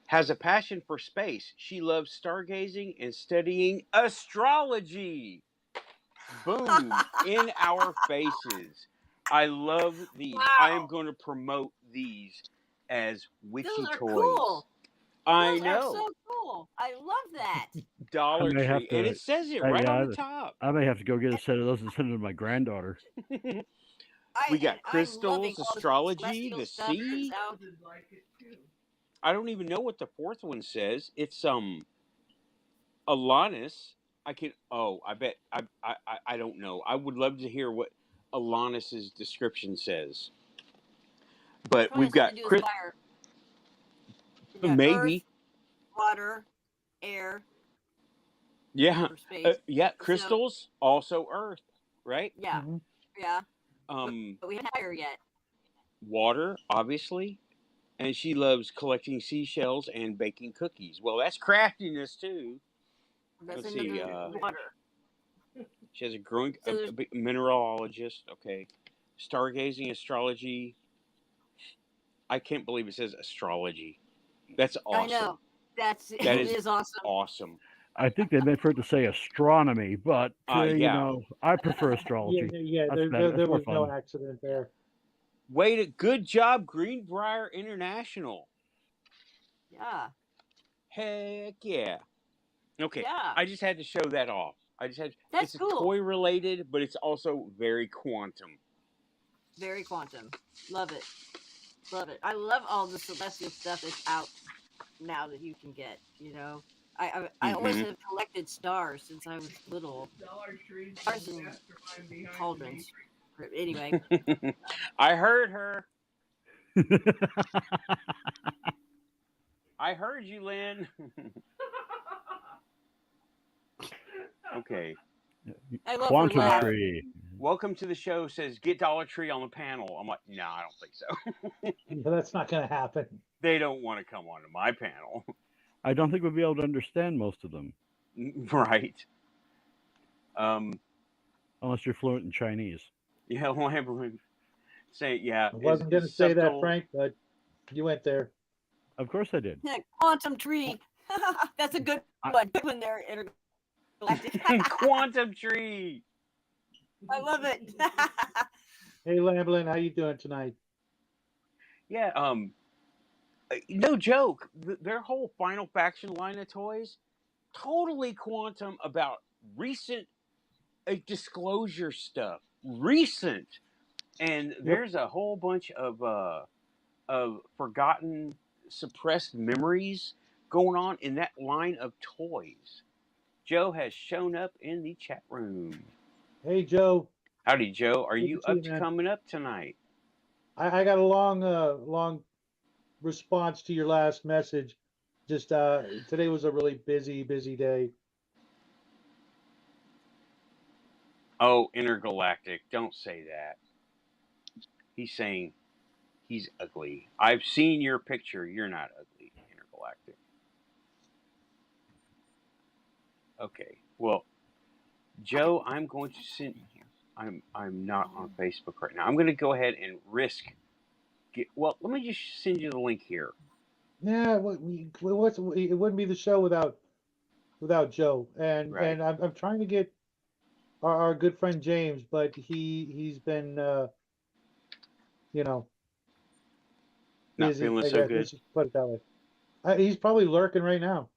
Has a passion for space. She loves stargazing and studying astrology. Boom, in our faces. I love these. I am Wow. going to promote these as witchy Those are toys. cool. I Those are know. so cool. I love that. Dollar I may have Tree. And to. it says it I, right on yeah, the top. I may have to go get a set of those and send them to my granddaughter. We got I'm loving crystals, all the astrology, celestial the stuff sea. that's out. I don't even know what the 4th one says. It's Alanis. I bet I don't know. I would love to hear what Alanis's description says. But Probably we've got something to do with fire. We got maybe. earth, water, air, Yeah. or space. Yeah, So, crystals, also earth, right? yeah, Mhm. yeah. Um But we haven't fire yet. water, obviously. And she loves collecting seashells and baking cookies. Well, that's craftiness too. That's Let's see. another water. She has a growing So there's- mineralogist. Okay. Stargazing, astrology. I can't believe it says astrology. That's awesome. I know. That It is awesome. Awesome. I think they meant for it to say astronomy, but you Yeah. know, I prefer astrology. Yeah. That's There, better. there That's more was no fun. accident there. Good job, Greenbrier International. Yeah. Heck yeah. Okay. Yeah. I just had to show that off. That's it's cool. toy related, but it's also very quantum. Very quantum. Love it. Love it. I love all the celestial stuff that's out now that you can get, you know. I always have collected stars since I was little. Stars and cauldrons. But anyway. I heard her. I heard you, Lynn. Okay. I love Quantum her laugh. Tree. Welcome to the show says get Dollar Tree on the panel. I'm like, no, I don't think so. Yeah, that's not going to happen. They don't want to come onto my panel. I don't think we'll be able to understand most of them. Right. Unless you're fluent in Chinese. Yeah, well, everyone say, yeah. I wasn't going to say that, Frank, but you went there. Of course I did. Quantum Tree. That's a good one. Good one there, Intergalactic. Quantum Tree. I love it. Hey, Lamblin, how you doing tonight? Yeah, no joke. Their whole Final Faction line of toys, totally quantum about recent disclosure stuff. Recent. And there's a whole bunch of forgotten, suppressed memories going on in that line of toys. Joe has shown up in the chat room. Hey, Joe. Howdy, Joe. Are Good you to see up you, to man. coming up tonight? I got a long response to your last message. Just today was a really busy day. Oh, Intergalactic. Don't say that. He's saying he's ugly. I've seen your picture. You're not ugly, Intergalactic. Okay. Well, Joe, I'm going to send. I'm not on Facebook right now. I'm going to go ahead and risk. Well, let me just send you the link here. Yeah, it wouldn't be the show without without Joe. And Right. and I'm trying to get our good friend James, but he's been you know, Not busy. feeling I so guess good. let's just put it that way. He's probably lurking right now.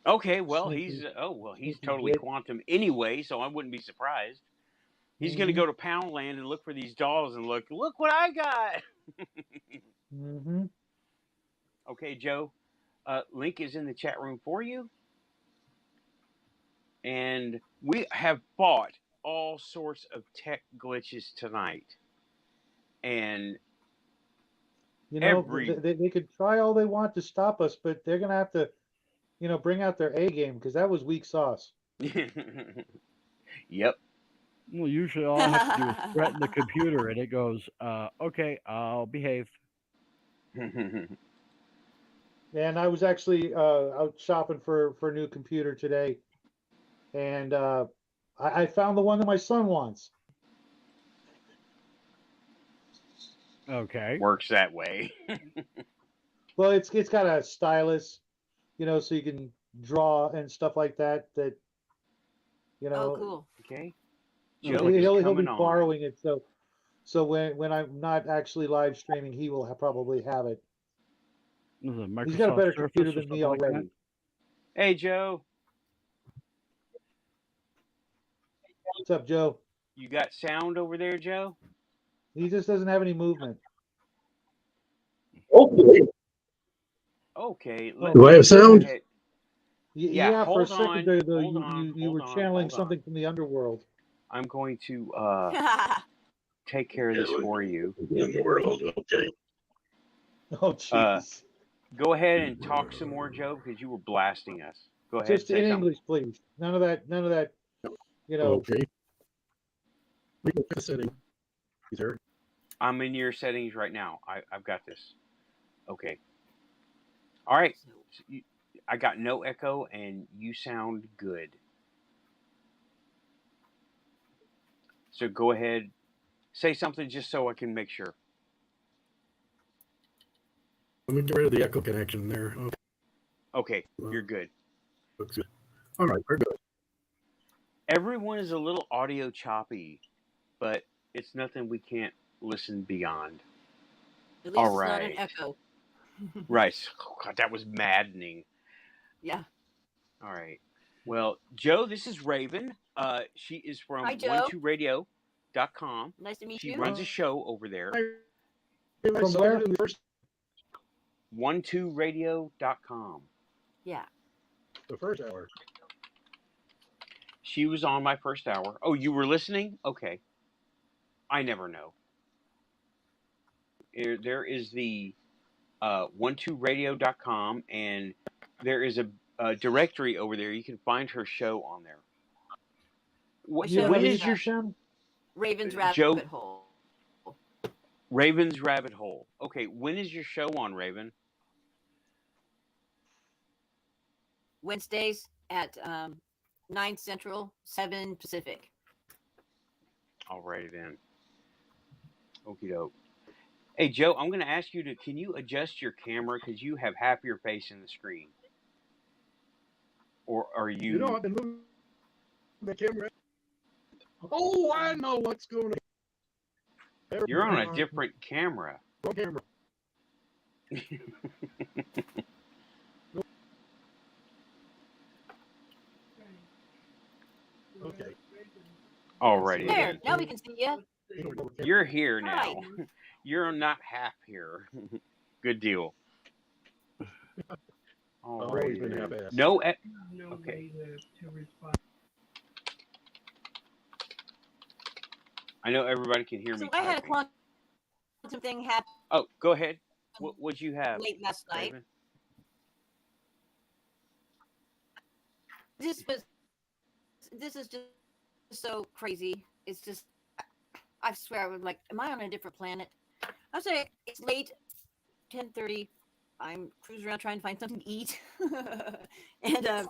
Okay, well, Sneaky, he's sneaky totally git. quantum anyway, so I wouldn't be surprised. He's going to Mm-hmm. go to Poundland and look for these dolls and look what I got. Mm-hmm. Okay, Joe, link is in the chat room for you. And we have fought all sorts of tech glitches tonight. And You know, every they could try all they want to stop us, but they're gonna have to, bring out their A game because that was weak sauce. Yep. Well, usually all I have to do is threaten the computer, and it goes, "Okay, I'll behave." And I was actually out shopping for a new computer today, and I found the one that my son wants. Okay. Works that way. Well, it's got a stylus, so you can draw and stuff like that. That Oh, cool. Okay. Oh, Joe is he'll be coming on. borrowing it. So when I'm not actually live streaming, he will probably have it. Is it a He's got a Microsoft better Surface computer or than me something like that? already. Hey, Joe, What's up, Joe? you got sound over there, Joe? He just doesn't have any movement. Okay. Oh, Do I have sound? ahead. Yeah, Yeah, for a hold second on, there, though, hold you on, you were hold on, channeling hold on. something from the underworld. I'm going to take care of this for you. In the world, okay. Oh, jeez. Go ahead and talk some more, Joe, because you were blasting us. Go ahead. Just Say in something. English, please. None of that. Okay. Legal setting. Is there? I'm in your settings right now. I've got this. Okay. All right. I got no echo, and you sound good. So go ahead. Say something just so I can make sure. Let me get rid of the echo connection there. Okay, Okay, you're good. looks good. All right, we're good. Everyone is a little audio choppy, but it's nothing we can't listen beyond. At least All it's not an right. echo. Right. Oh, God, that was maddening. Yeah. All right. Well, Joe, this is Raven. She is from Hi, Joe. 12radio.com. Nice to meet She you. runs a show over there. I From saw where? it in the first, 12radio.com. Yeah. the first hour. She was on my first hour. Oh, you were listening? Okay. I never know. There is the 12radio.com, and there is a directory over there. You can find her show on there. What You show When is is your that? channel? Raven's Joe- Rabbit Hole. Raven's Rabbit Hole? Okay, when is your show on, Raven? Wednesdays at 9 Central, 7 Pacific. Alrighty then. Okie doke. Hey, Joe, I'm going to ask you can you adjust your camera because you have half your face in the screen? Or are you... You know, I've been moving the camera. Oh, I know what's going on. You're on a different camera. Wrong camera. Okay. Alrighty There, then. now we can see you. You're here now. Hi. You're not half here. Good deal. always been Alrighty then. half-assed. No... Okay. I know everybody can hear So me I had a typing. quantum thing happen Oh, go ahead. What'd you have, late last night. Raven? This is just so crazy. It's just, I swear, I was like, am I on a different planet? I say it's late, 10:30. I'm cruising around trying to find something to eat, and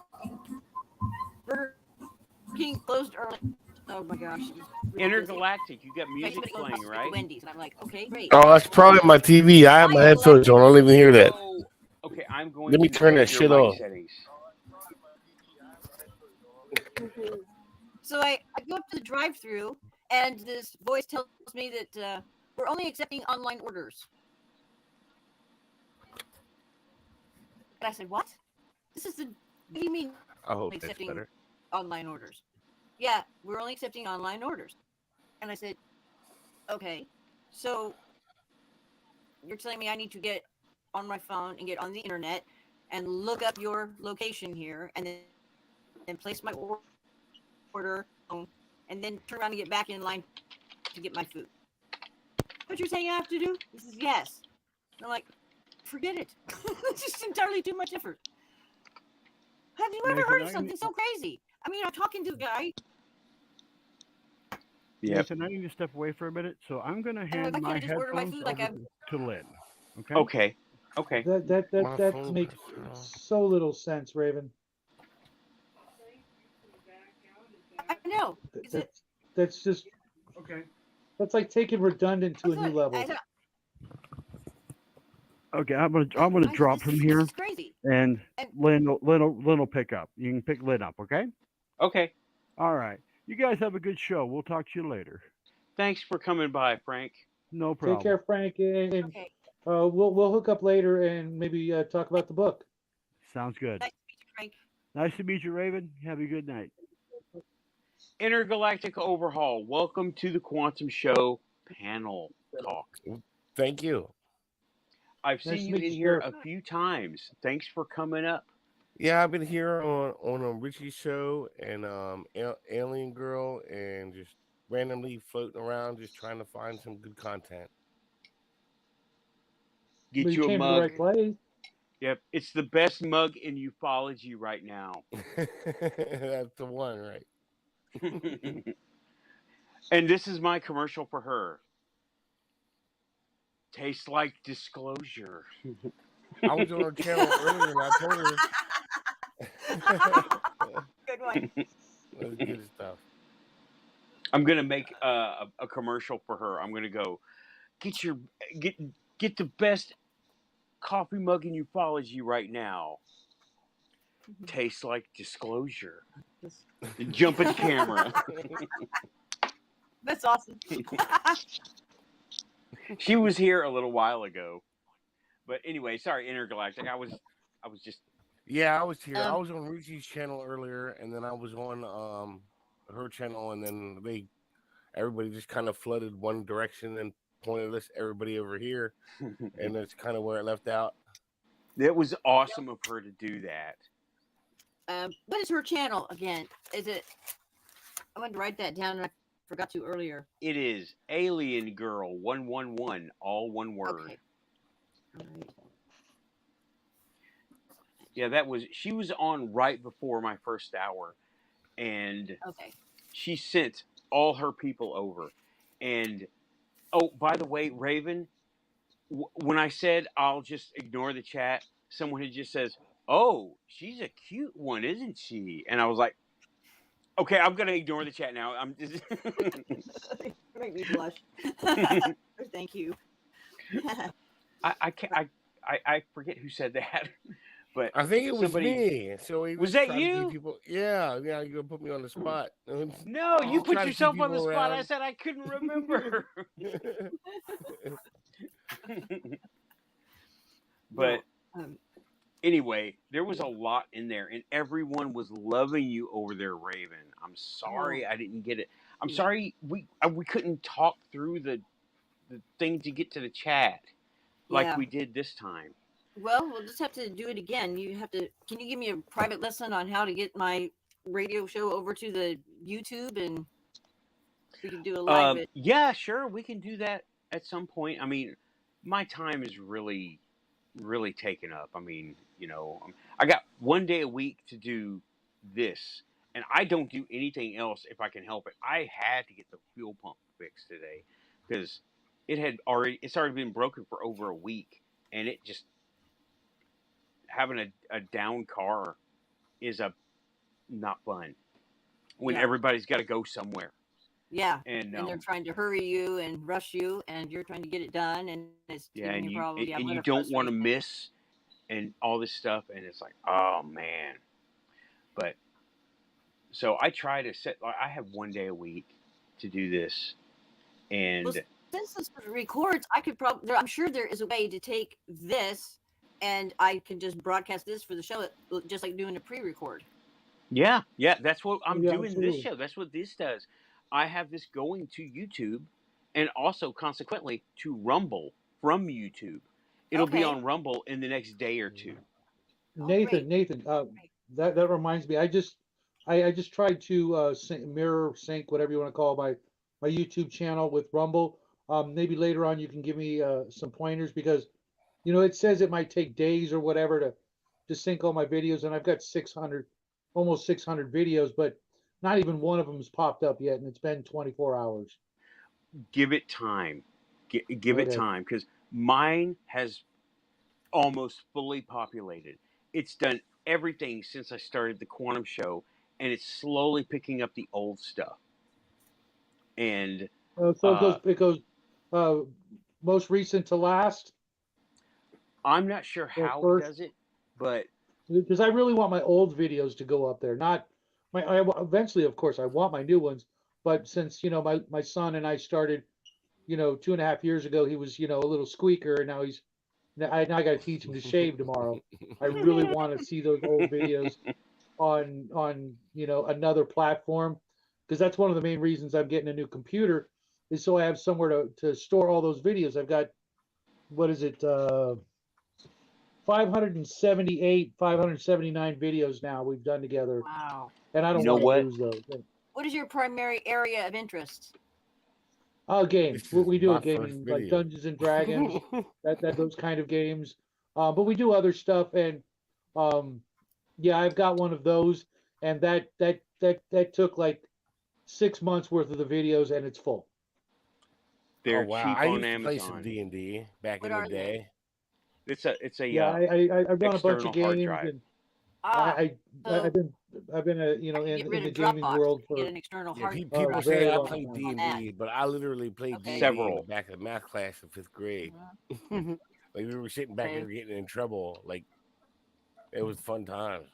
Burger King closed early. Oh my gosh! it was really busy. Intergalactic. You got music Somebody goes, playing, "Must be right? Wendy's, and I'm like, okay, great. Oh, that's probably my TV. I have my headphones on. I don't even hear that. Oh, okay, I'm going Let me to turn check that your shit mic off. settings. So I go up to the drive-through, and this voice tells me that we're only accepting online orders. And I said, "What? What do you mean I hope that's accepting better. online orders?" "Yeah, we're only accepting online orders." And I said, "Okay, so you're telling me I need to get on my phone and get on the internet and look up your location here and then place my order and then turn around and get back in line to get my food? What you're saying I have to do?" He says, "Yes." And I'm like, forget it. It's just entirely too much effort. Have you ever Nathan, heard of something so crazy? I mean, I'm talking to a guy. Yep. Nathan, I need to step away for a minute, so I'm going to hand why can't my I just order my headphones food like over to Lynn. Okay? Okay. Okay. My That phone makes is- so little sense, Raven. I know. Is it? That's just Okay. that's like taking redundant to a new I level. thought- Okay, I'm gonna I- drop this from is- here, This is crazy. and And- Lynn will pick up. You can pick Lynn up, okay? Okay. All right. You guys have a good show. We'll talk to you later. Thanks for coming by, Frank. No problem. Take care, Frank, and Okay. we'll hook up later and maybe talk about the book. Sounds good. Nice to meet you, Frank. Nice to meet you, Raven. Have a good night. Intergalactic Overhaul. Welcome to the Quantum Show panel talk. Thank you. I've Nice seen to you meet in you, here sir. a few times. Thanks for coming up. Yeah, I've been here on Richie's show and Alien Girl and just randomly floating around, just trying to find some good content. Get But you a came to the mug. right place. Yep, it's the best mug in ufology right now. That's the one, right? And this is my commercial for her. Tastes like disclosure. I was on her channel earlier and I told her Good one. that's good stuff. I'm gonna make a commercial for her. I'm gonna go get the best coffee mug in ufology right now. Tastes like disclosure. And jump at the camera. That's awesome. She was here a little while ago, but anyway, sorry, Intergalactic. I was just Yeah, I was here. I Um, was on Richie's channel earlier, and then I was on her channel, and then everybody just kind of flooded one direction and pointed us everybody over here, and that's kind of where it left out. It was awesome of her to do that. What is her channel again? Is it? I wanted to write that down and I forgot to earlier. It is Alien Girl 111, all one word. Okay. All right. Yeah, she was on right before my first hour, and Okay. she sent all her people over. And oh, by the way, Raven, when I said I'll just ignore the chat, someone had just says, "Oh, she's a cute one, isn't she?" And I was like, "Okay, I'm gonna ignore the chat now." I'm just Make me blush. Thank you. I forget who said that, but I think it was somebody- me. So he Was that trying to keep you? People, yeah, you're gonna put me on the spot. No, you I'll put try to keep yourself on the people spot. I around. said I couldn't remember. But Um, anyway, there was a lot in there, and everyone was loving you over there, Raven. I'm sorry I didn't get it. I'm sorry we couldn't talk through the thing to get to the chat like Yeah. we did this time. Well, we'll just have to do it again. Can you give me a private lesson on how to get my radio show over to the YouTube and we can do a live Yeah, sure, we can do that at some point. I mean, my time is really, really taken up. I mean, I got one day a week to do this, and I don't do anything else if I can help it. I had to get the fuel pump fixed today because it's already been broken for over a week, and it just having a down car is not fun when Yeah. everybody's got to go somewhere. Yeah. And And they're trying to hurry you and rush you, and you're trying to get it done, and it's yeah, giving and you problems. and what you a don't want to frustration. miss and all this stuff, and it's like, oh man. But So I try to set. I have one day a week to do this, and Well, since this records, I could probably. I'm sure there is a way to take this, and I can just broadcast this for the show, just like doing a pre-record. yeah, that's what I'm Yeah, doing this absolutely. show. That's what this does. I have this going to YouTube, and also consequently to Rumble from YouTube. It'll be Okay. on Rumble in the next day or two. Nathan, that reminds me. I just tried to mirror sync, whatever you want to call my YouTube channel with Rumble. Maybe later on you can give me some pointers, because it says it might take days or whatever to sync all my videos, and I've got 600, almost 600 videos, but not even one of them has popped up yet, and it's been 24 hours. Give it time. Give it Okay. time, because mine has almost fully populated. It's done everything since I started the Quantum Show, and it's slowly picking up the old stuff. And So it goes most recent to last. I'm not sure Or how it first? does it, but Because I really want my old videos to go up there. Not eventually, of course, I want my new ones. But since my son and I started, 2.5 years ago, he was a little squeaker, and now I got to teach him to shave tomorrow. I really want to see those old videos on another platform, because that's one of the main reasons I'm getting a new computer, is so I have somewhere to store all those videos. I've got, what is it, 578, 579 videos now we've done together, Wow. and I don't You know want to what? lose those. What is your primary area of interest? Games. This is We do my a gaming first like video. Dungeons and Dragons, that those kind of games. But we do other stuff, and yeah, I've got one of those, and that took like 6 months worth of the videos, and it's full. they're Oh wow! cheap I on used to play some Amazon. D&D back What in the are they? day. It's a Yeah, I run a bunch external of hard games, drive. and Ah, I've been I can in get rid the of gaming Dropbox world and for get an external Yeah, hard people drive. say very I long play time. D&D, but I literally played Okay. D&D in the Several. back of math class in 5th grade. Like we were sitting back there Okay. getting in trouble. Like it was fun times.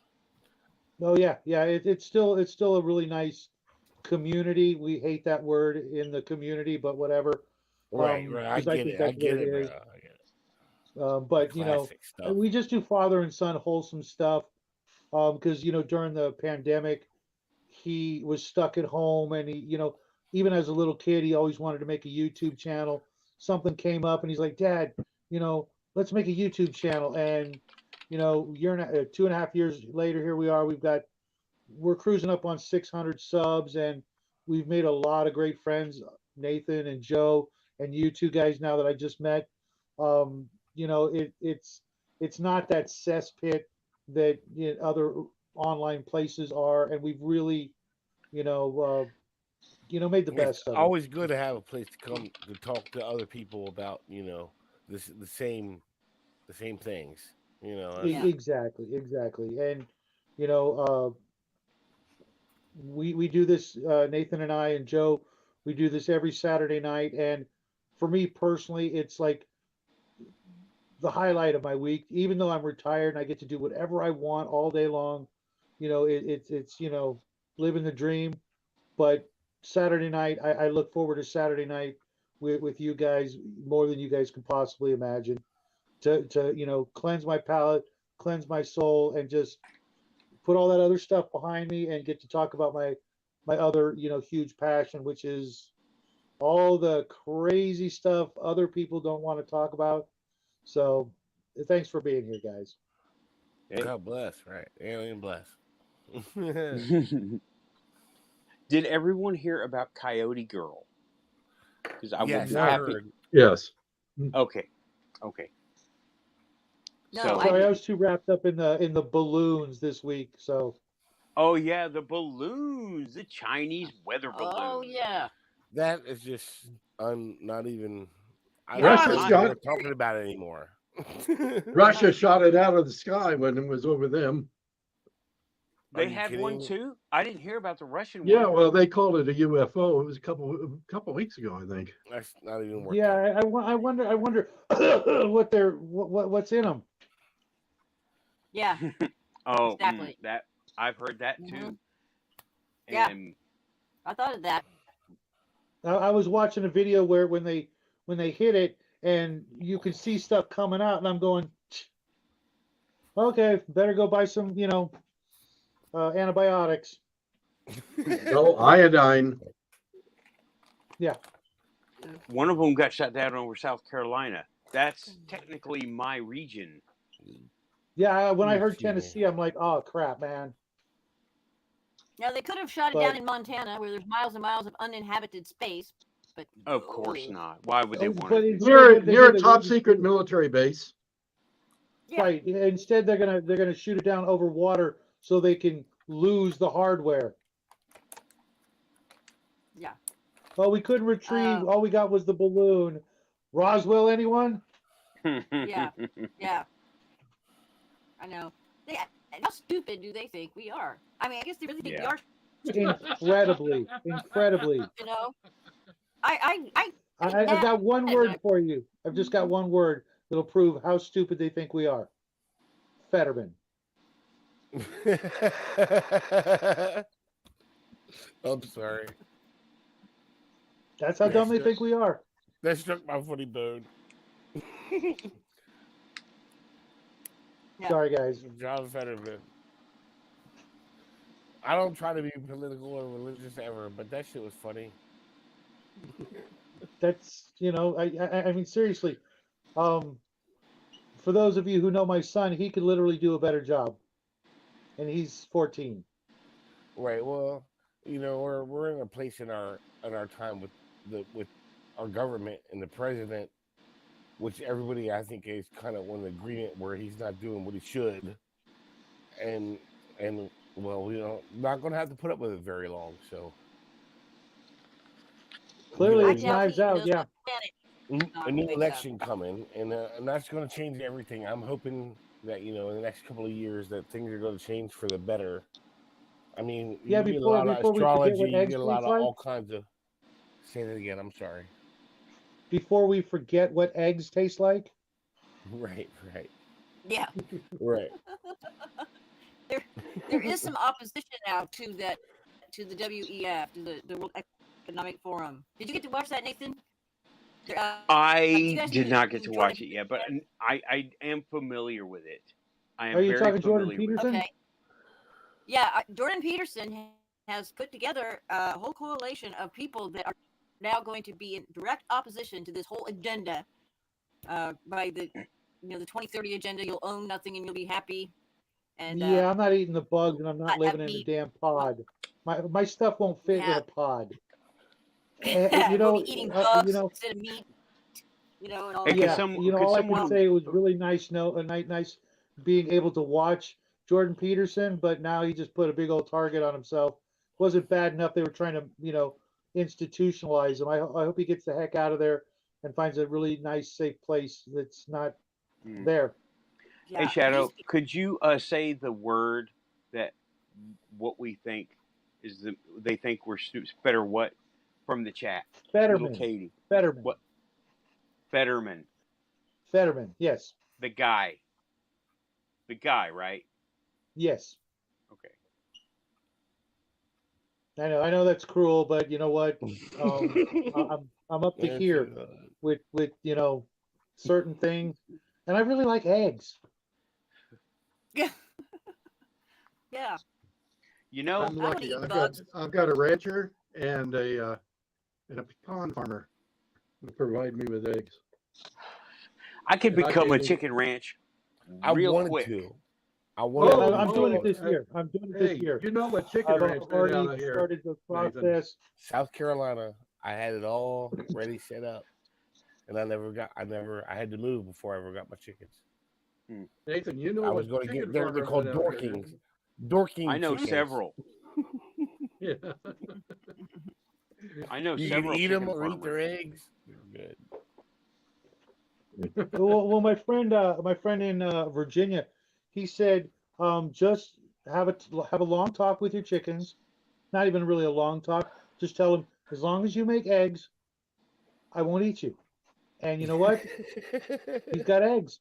Oh yeah, it's still a really nice community. We hate that word in the community, but whatever. Right. I Because I get think it. I that's what get it it, bro. is. I get it. But Classic stuff. we just do father and son wholesome stuff. Because during the pandemic, he was stuck at home, and he, even as a little kid, he always wanted to make a YouTube channel. Something came up, and he's like, Dad, let's make a YouTube channel. And year and 2.5 years later, here we are. We're cruising up on 600 subs, and we've made a lot of great friends, Nathan and Joe, and you two guys now that I just met. It's not that cesspit that other online places are, and we've really, made the It's best of it. always good to have a place to come to talk to other people about, the same things. Yeah. Exactly, and we do this, Nathan and I and Joe, we do this every Saturday night, and for me personally, it's like the highlight of my week. Even though I'm retired and I get to do whatever I want all day long, it's living the dream. But Saturday night, I look forward to Saturday night with you guys more than you guys can possibly imagine. To cleanse my palate, cleanse my soul, and just put all that other stuff behind me, and get to talk about my other huge passion, which is all the crazy stuff other people don't want to talk about. So thanks for being here, guys. Hey. God bless, right? Alien bless. Did everyone hear about Coyote Girl? Because I Yes, would I happy. heard. Yes. Okay. No, So- Sorry, I was too wrapped up in the balloons this week. So Oh yeah, the balloons, the Chinese weather balloons. Oh yeah. That is just not even. I'm Russia's not got- even talking about it anymore. Russia shot it out of the sky when it was over them. Are They you had one kidding? too. I didn't hear about the Russian Yeah, one. well, they called it a UFO. It was a couple weeks ago, I think. That's not even worth. yeah, I wonder what's in them. Yeah. Oh, Exactly. that I've heard that too. Mhm. Yeah. And I thought of that. I was watching a video where when they hit it and you can see stuff coming out, and I'm going, okay, better go buy some, antibiotics. No, iodine. one of them got shot down over South Carolina. That's technically my region. Yeah, when I heard Excuse me. Tennessee, I'm like, oh crap, man. Now they could have shot it But- down in Montana, where there's miles and miles of uninhabited space. But Of course not. Why would they Oh, want but to? instead Near they near did a it top right secret before- military base. Yeah. Right. Instead, they're gonna shoot it down over water so they can lose the hardware. Yeah. Oh, we couldn't retrieve. All we got was the balloon. Roswell, anyone? Yeah. Yeah. I know. How stupid do they think we are? I mean, I guess they really think we Yeah. are. Incredibly, incredibly. You know. I I've got one word for you. I've just got one word that'll prove how stupid they think we are. Fetterman. I'm sorry. That's how dumb they Yes, think we are. That struck my funny bone. Yeah. Sorry, guys. John Fetterman. I don't try to be political or religious ever, but that shit was funny. That's I mean seriously. For those of you who know my son, he could literally do a better job, and he's 14. Right. Well, we're in a place in our time with our government and the president, which everybody I think is kind of in agreement where he's not doing what he should, and well, not going to have to put up with it very long. So Clearly, I it's doubt knives he out. knows Yeah. what planet. a new think so. election coming, and that's going to change everything. I'm hoping that in the next couple of years that things are going to change for the better. I mean, Yeah, you get a before- lot of before we forget astrology, what you eggs get a lot of taste like. all kinds of. Say that again. I'm sorry. Before we forget what eggs taste like. Right. Yeah. Right. There is some opposition now to the WEF, to the World Economic Forum. Did you get to watch that, Nathan? You I guys did need not to get to join watch the- it yet, but I am familiar with it. I am Are you very talking Jordan familiar with it. Peterson? Okay. Yeah, Jordan Peterson has put together a whole coalition of people that are now going to be in direct opposition to this whole agenda. By the the 2030 agenda, you'll own nothing and you'll be happy. And Yeah, I'm not eating the bugs, and I'm not not living have in a meat. damn pod. My stuff won't fit in Yeah. a pod. we'll be eating bugs you know, instead of meat. And all Hey, that. could yeah. some- All could I someone- can say it was really nice. Nice being able to watch Jordan Peterson, but now he just put a big old target on himself. Wasn't bad enough they were trying to institutionalize him. I hope he gets the heck out of there and finds a really nice, safe place that's not Mm. there. Yeah, Hey, Shadow, these- could you say the word that what we think is they think we're better what from the chat? Little Fetterman. Katie. Fetterman. What? Fetterman. Fetterman. Yes. The guy. The guy, right? Yes. Okay. I know that's cruel, but you know what? I'm up to Yes, here with certain things, and I really like eggs. yeah. You know, I'm wanna lucky. eat I've bugs. got a rancher and a pecan farmer who provide me with eggs. I could And I become a gave- chicken ranch I real wanted quick. to. I Yeah, wanted. I'm to doing it do this year. I'm doing it this Hey, year. you know what chicken I've ranch did out already of here? started the process. South Carolina. I had it all ready, set up, and I had to move before I ever got my chickens. Nathan, you know I what was going to chicken get. They're farmer called did out here, Dorkings. Dorking. I know chickens. several. didn't you? Yeah. I know You several. can eat them chicken or eat their farmers. eggs. They're good. Well, my friend in Virginia, he said, just have a long talk with your chickens. Not even really a long talk. Just tell them, as long as you make eggs, I won't eat you. And you know what? He's got eggs.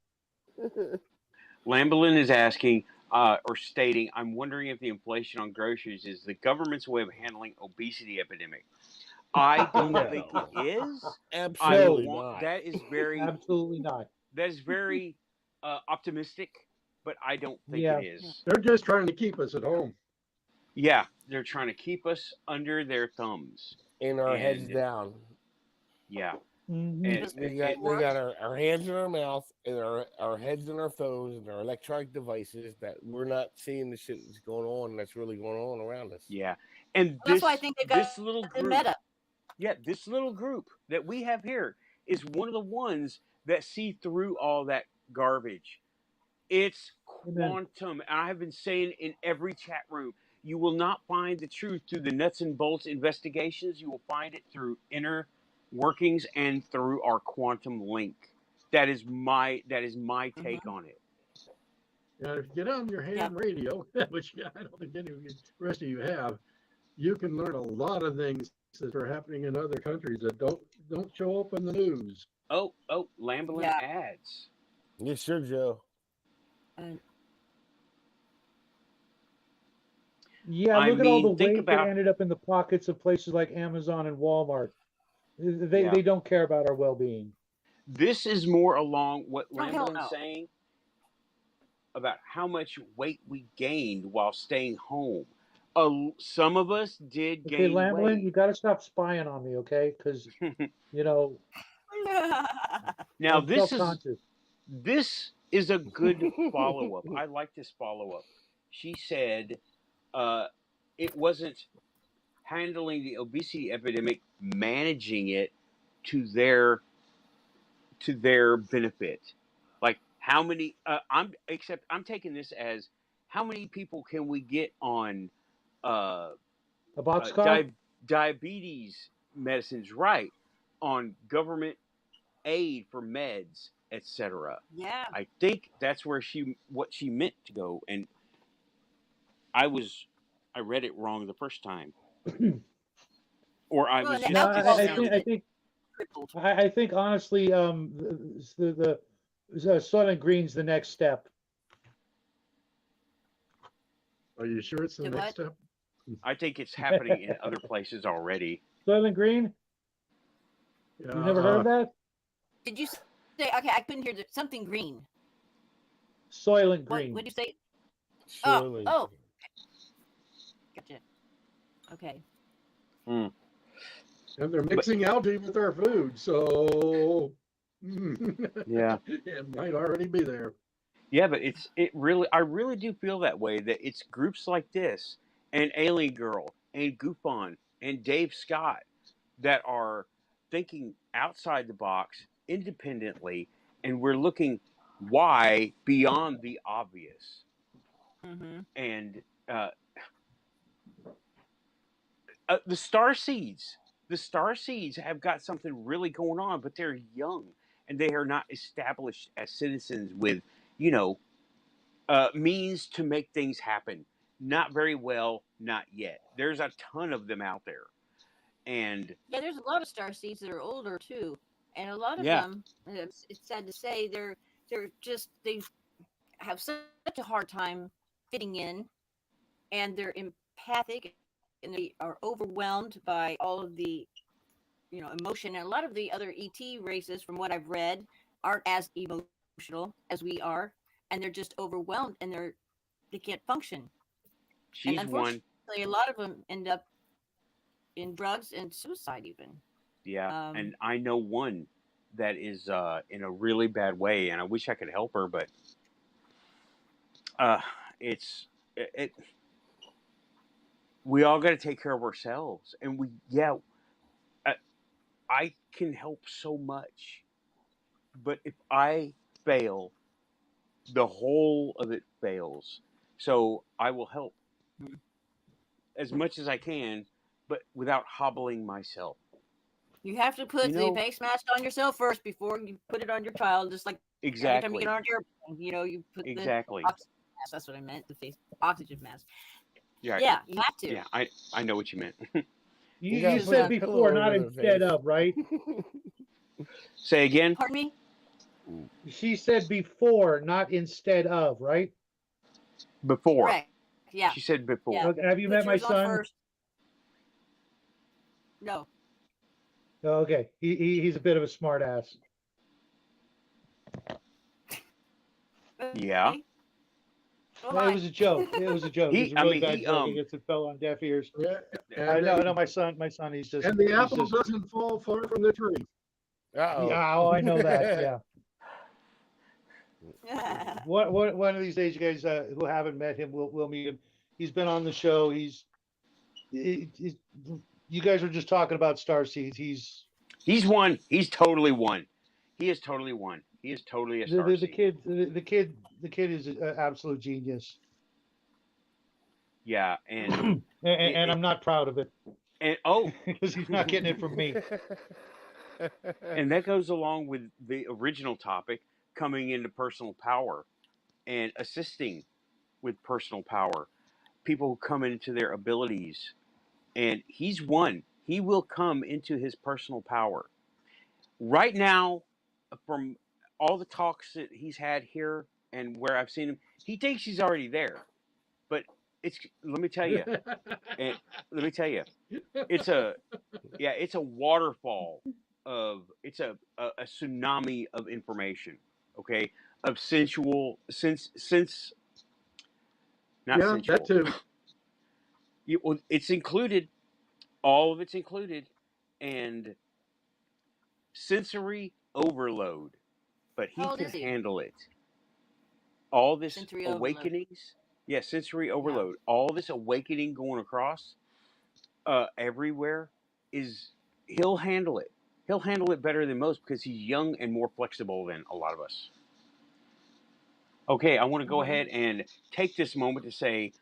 Lamberlin is asking, or stating, "I'm wondering if the inflation on groceries is the government's way of handling obesity epidemic." I don't No. think it is. Absolutely not. That is very Absolutely not. optimistic, but I don't think Yeah. it is. They're just trying to keep us at home. Yeah, they're trying to keep us under their thumbs. In our heads And- down. Yeah, Mhm. and We got our hands in our mouth and our heads in our phones and our electronic devices that we're not seeing the shit that's going on that's really going on around us. yeah, and Well, this that's why I think they got this little the group, meta. yeah, this little group that we have here is one of the ones that see through all that garbage. It's Amen. quantum, and I have been saying in every chat room, you will not find the truth through the nuts and bolts investigations. You will find it through inner workings and through our quantum link. That is my take on it. And if you get on your ham radio, which I don't think any of the rest of you have, you can learn a lot of things that are happening in other countries that don't show up in the news. Oh, Lamberlin Yeah. ads. Yes, sure, Joe. Yeah, I look at all the mean, think weight about- that ended up in the pockets of places like Amazon and Walmart. They Yeah. they don't care about our well-being. This is more along what Oh, hell Lamberlin's no. saying about how much weight we gained while staying home. Some of us did Okay, gain Lamblin, you weight. got to stop spying on me, okay? Because you know Now I'm this is a good follow-up. I like this follow-up. She said it wasn't handling the obesity epidemic, managing it to their benefit. Like how many I'm taking this as how many people can we get on a boxcar. diabetes medicines, right, on government aid for meds, etc. Yeah. I think that's where what she meant to go, and I read it wrong the first time, or I Well, was and just the No, alcohol crippled. I think honestly, the Soylent Green's the next step. Are you sure it's the The next what? step? I think it's happening in other places already. Soylent Green? Yeah, You never heard of that? Did you say? Okay, I couldn't hear something green. Soylent What Green. would you say? Surely. Oh. Gotcha. Okay. And they're mixing algae with our food, so Yeah. it might already be there. Yeah, but I really do feel that way, that it's groups like this and Alien Girl and Goofon and Dave Scott that are thinking outside the box independently, and we're looking why beyond the obvious. Mm-hmm. And the Star Seeds have got something really going on, but they're young and they are not established as citizens with, means to make things happen. Not very well, not yet. There's a ton of them out there. And Yeah, there's a lot of star seeds that are older too, and a lot of Yeah. them. It's sad to say they have such a hard time fitting in, and they're empathic, and they are overwhelmed by all of the, emotion. And a lot of the other ET races, from what I've read, aren't as emotional as we are, and they're just overwhelmed, and they can't function. she's and one. unfortunately, a lot of them end up in drugs and suicide even. Yeah. And I know one that is in a really bad way, and I wish I could help her, but we all got to take care of ourselves. And I can help so much, but if I fail, the whole of it fails. So I will help as much as I can, but without hobbling myself. You have to put the face mask on yourself first before you put it on your child, just like every time you Exactly. get on your airplane, you put Exactly. the oxygen mask. That's what I meant, the face oxygen mask. Yeah. Yeah, you have to. Yeah, I know what you meant. You gotta said put a pillow before, not over the instead face. of, right? Say again? Pardon me? She said before, not instead of, right? Before. Correct. Yeah. She said before. Yeah. Okay, have you met She my was on son? first. No. Oh, okay, he's a bit of a smart ass. Yeah. Okay. So am No, I. it was a joke. It was a joke. It was a I really mean, bad he, joke. I guess it fell on deaf ears. Yeah, I and, know, they- my son, he's just. and the he's apple just- doesn't fall far from the tree. Uh-oh. Yeah, oh, I know that. Yeah. One of these days, you guys who haven't met him, will meet him. He's been on the show. You guys were just talking about Starseeds. He's won. He's totally won. He is totally won. He is totally a star. The kid is an absolute genius, Yeah, and and I'm not proud of it oh, because he's not getting it from me. and that goes along with the original topic, coming into personal power and assisting with personal power. People who come into their abilities, and he's won. He will come into his personal power. Right now, from all the talks that he's had here and where I've seen him, he thinks he's already there. But let me tell you, it's a waterfall it's a tsunami of information, okay, of sensual not Yeah, sensual. that too. Well, it's included, all of it's included, and sensory overload, but he How old can is he? handle it. All this Sensory overload. awakenings, yeah, sensory overload. All this awakening going across everywhere he'll handle it. He'll handle it better than most because he's young and more flexible than a lot of us. Okay, I want to go ahead and take this moment to say,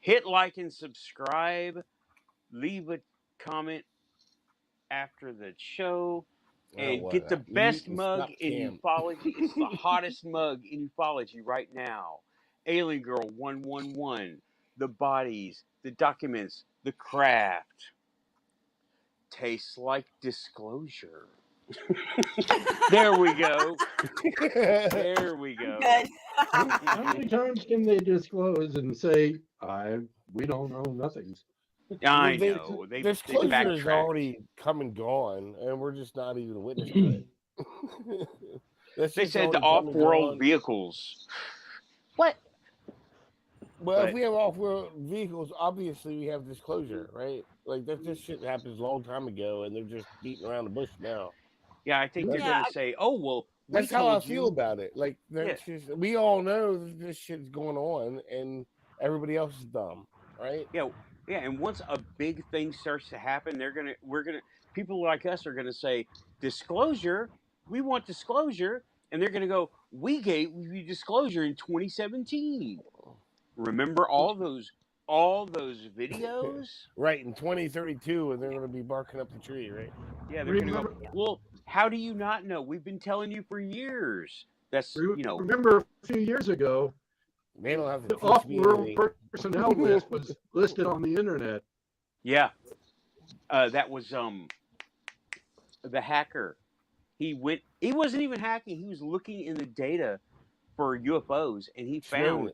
hit like and subscribe, leave a comment after the show, and get the best mug in ufology. It's the hottest mug in ufology right now. Alien Girl 111, the bodies, the documents, the craft. Tastes like disclosure. There we go. There we go. Good. How many times can they disclose and say, we don't know nothing? I know. They Disclosure is backtracked. already come and gone, and we're just not even a witness to it. They said the off-world vehicles. What? Well, if we have off-world vehicles, obviously we have disclosure, right? Like this shit happened a long time ago, and they're just beating around the bush now. Yeah, I think they're going to say, "Oh, well." That's how I feel about it. Like, just, we all know that this shit's going on, and everybody else is dumb, right? Yeah, yeah. And once a big thing starts to happen, people like us are gonna say, "Disclosure. We want disclosure," and they're gonna go, "We gave you disclosure in 2017. Remember all those videos?" Right, in 2032, and they're gonna be barking up the tree, right? Yeah, they're gonna go, "Well, how do you not know? We've been telling you for years." That's Remember a few years ago, they don't have to the teach me off-world anything. personnel list was listed on the internet. Yeah, that was the hacker. He wasn't even hacking. He was looking in the data for UFOs, and he found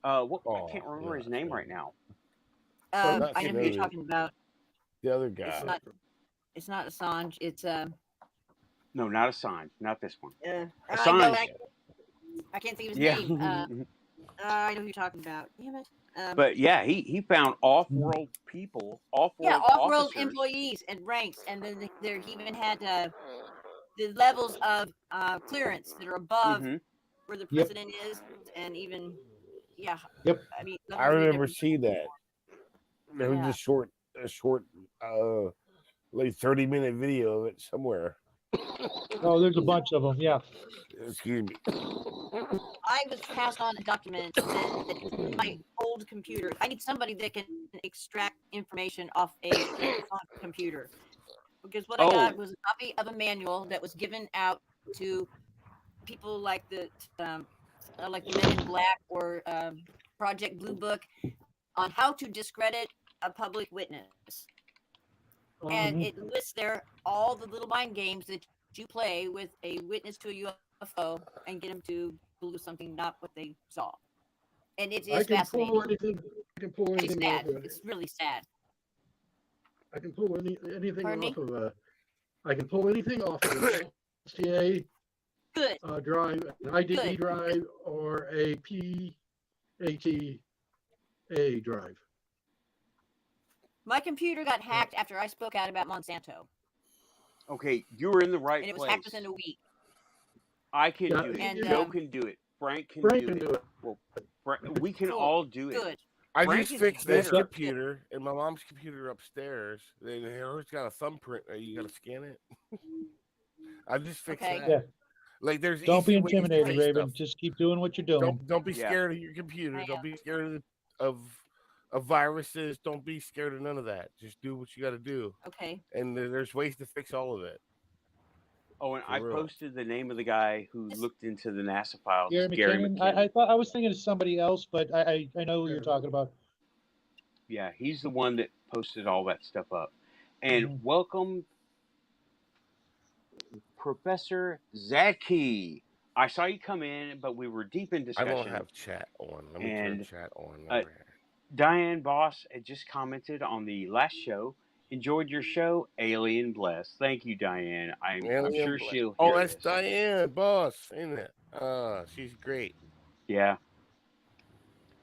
I can't remember his name right now. I know who you're talking about. The other guy. It's not Assange. It's No, not Assange. Not this one. Assange. I can't think of his name. Yeah. I know who you're talking about. Damn it. But yeah, he found off-world people, off-world officers. Employees and ranks, and then he even had the levels of clearance that are above where the president is, and even I mean, I remember seeing that. There was a short, like 30-minute video of it somewhere. Oh, there's a bunch of them. Yeah. Excuse me. I was passed on a document and my old computer. I need somebody that can extract information off a computer. Because what I got was a copy of a manual that was given out to people like the Men in Black or Project Blue Book on how to discredit a public witness. And it lists there all the little mind games that you play with a witness to a UFO and get them to believe something not what they saw. and it I is can fascinating. pull anything. I can pull It's anything sad. off of. It's really sad. I can pull anything Pardon me? off of. I can pull anything off of an STA Good. drive, an IDE Good. drive, or a PATA drive. My computer got hacked after I spoke out about Monsanto, Okay, you were in the right and it was place. hacked within a week. I can Yeah, do it. and, Joe can do it. Frank can Frank do can it. do it. Well, we can Cool. all do it. Good. I Frank just is fixed this better. computer and my mom's computer upstairs. Hers got a thumbprint. You got to scan it. I just fixed Okay. that. Yeah. Like there's Don't be easy ways to intimidated, fix Raven. stuff. Just keep doing what you're doing. Don't be Yeah. scared of your computer. I Don't am. be scared of viruses. Don't be scared of none of that. Just do what you got to do. Okay. And there's ways to fix all of it. Oh, and For I real. posted the name of the guy who looked into the NASA files. Gary McKinnon. I thought I was thinking of somebody else, but I know who you're talking about. Yeah, he's the one that posted all that stuff up. And Mhm. welcome, Professor Zadke. I saw you come in, but we were deep in I discussion. don't have chat on. Let me turn And, chat on. Diane Boss had just commented on the last show. Enjoyed your show, Alien Bless. Thank you, Diane. I'm sure she'll hear that's this. Diane Boss, ain't it? She's great. Yeah.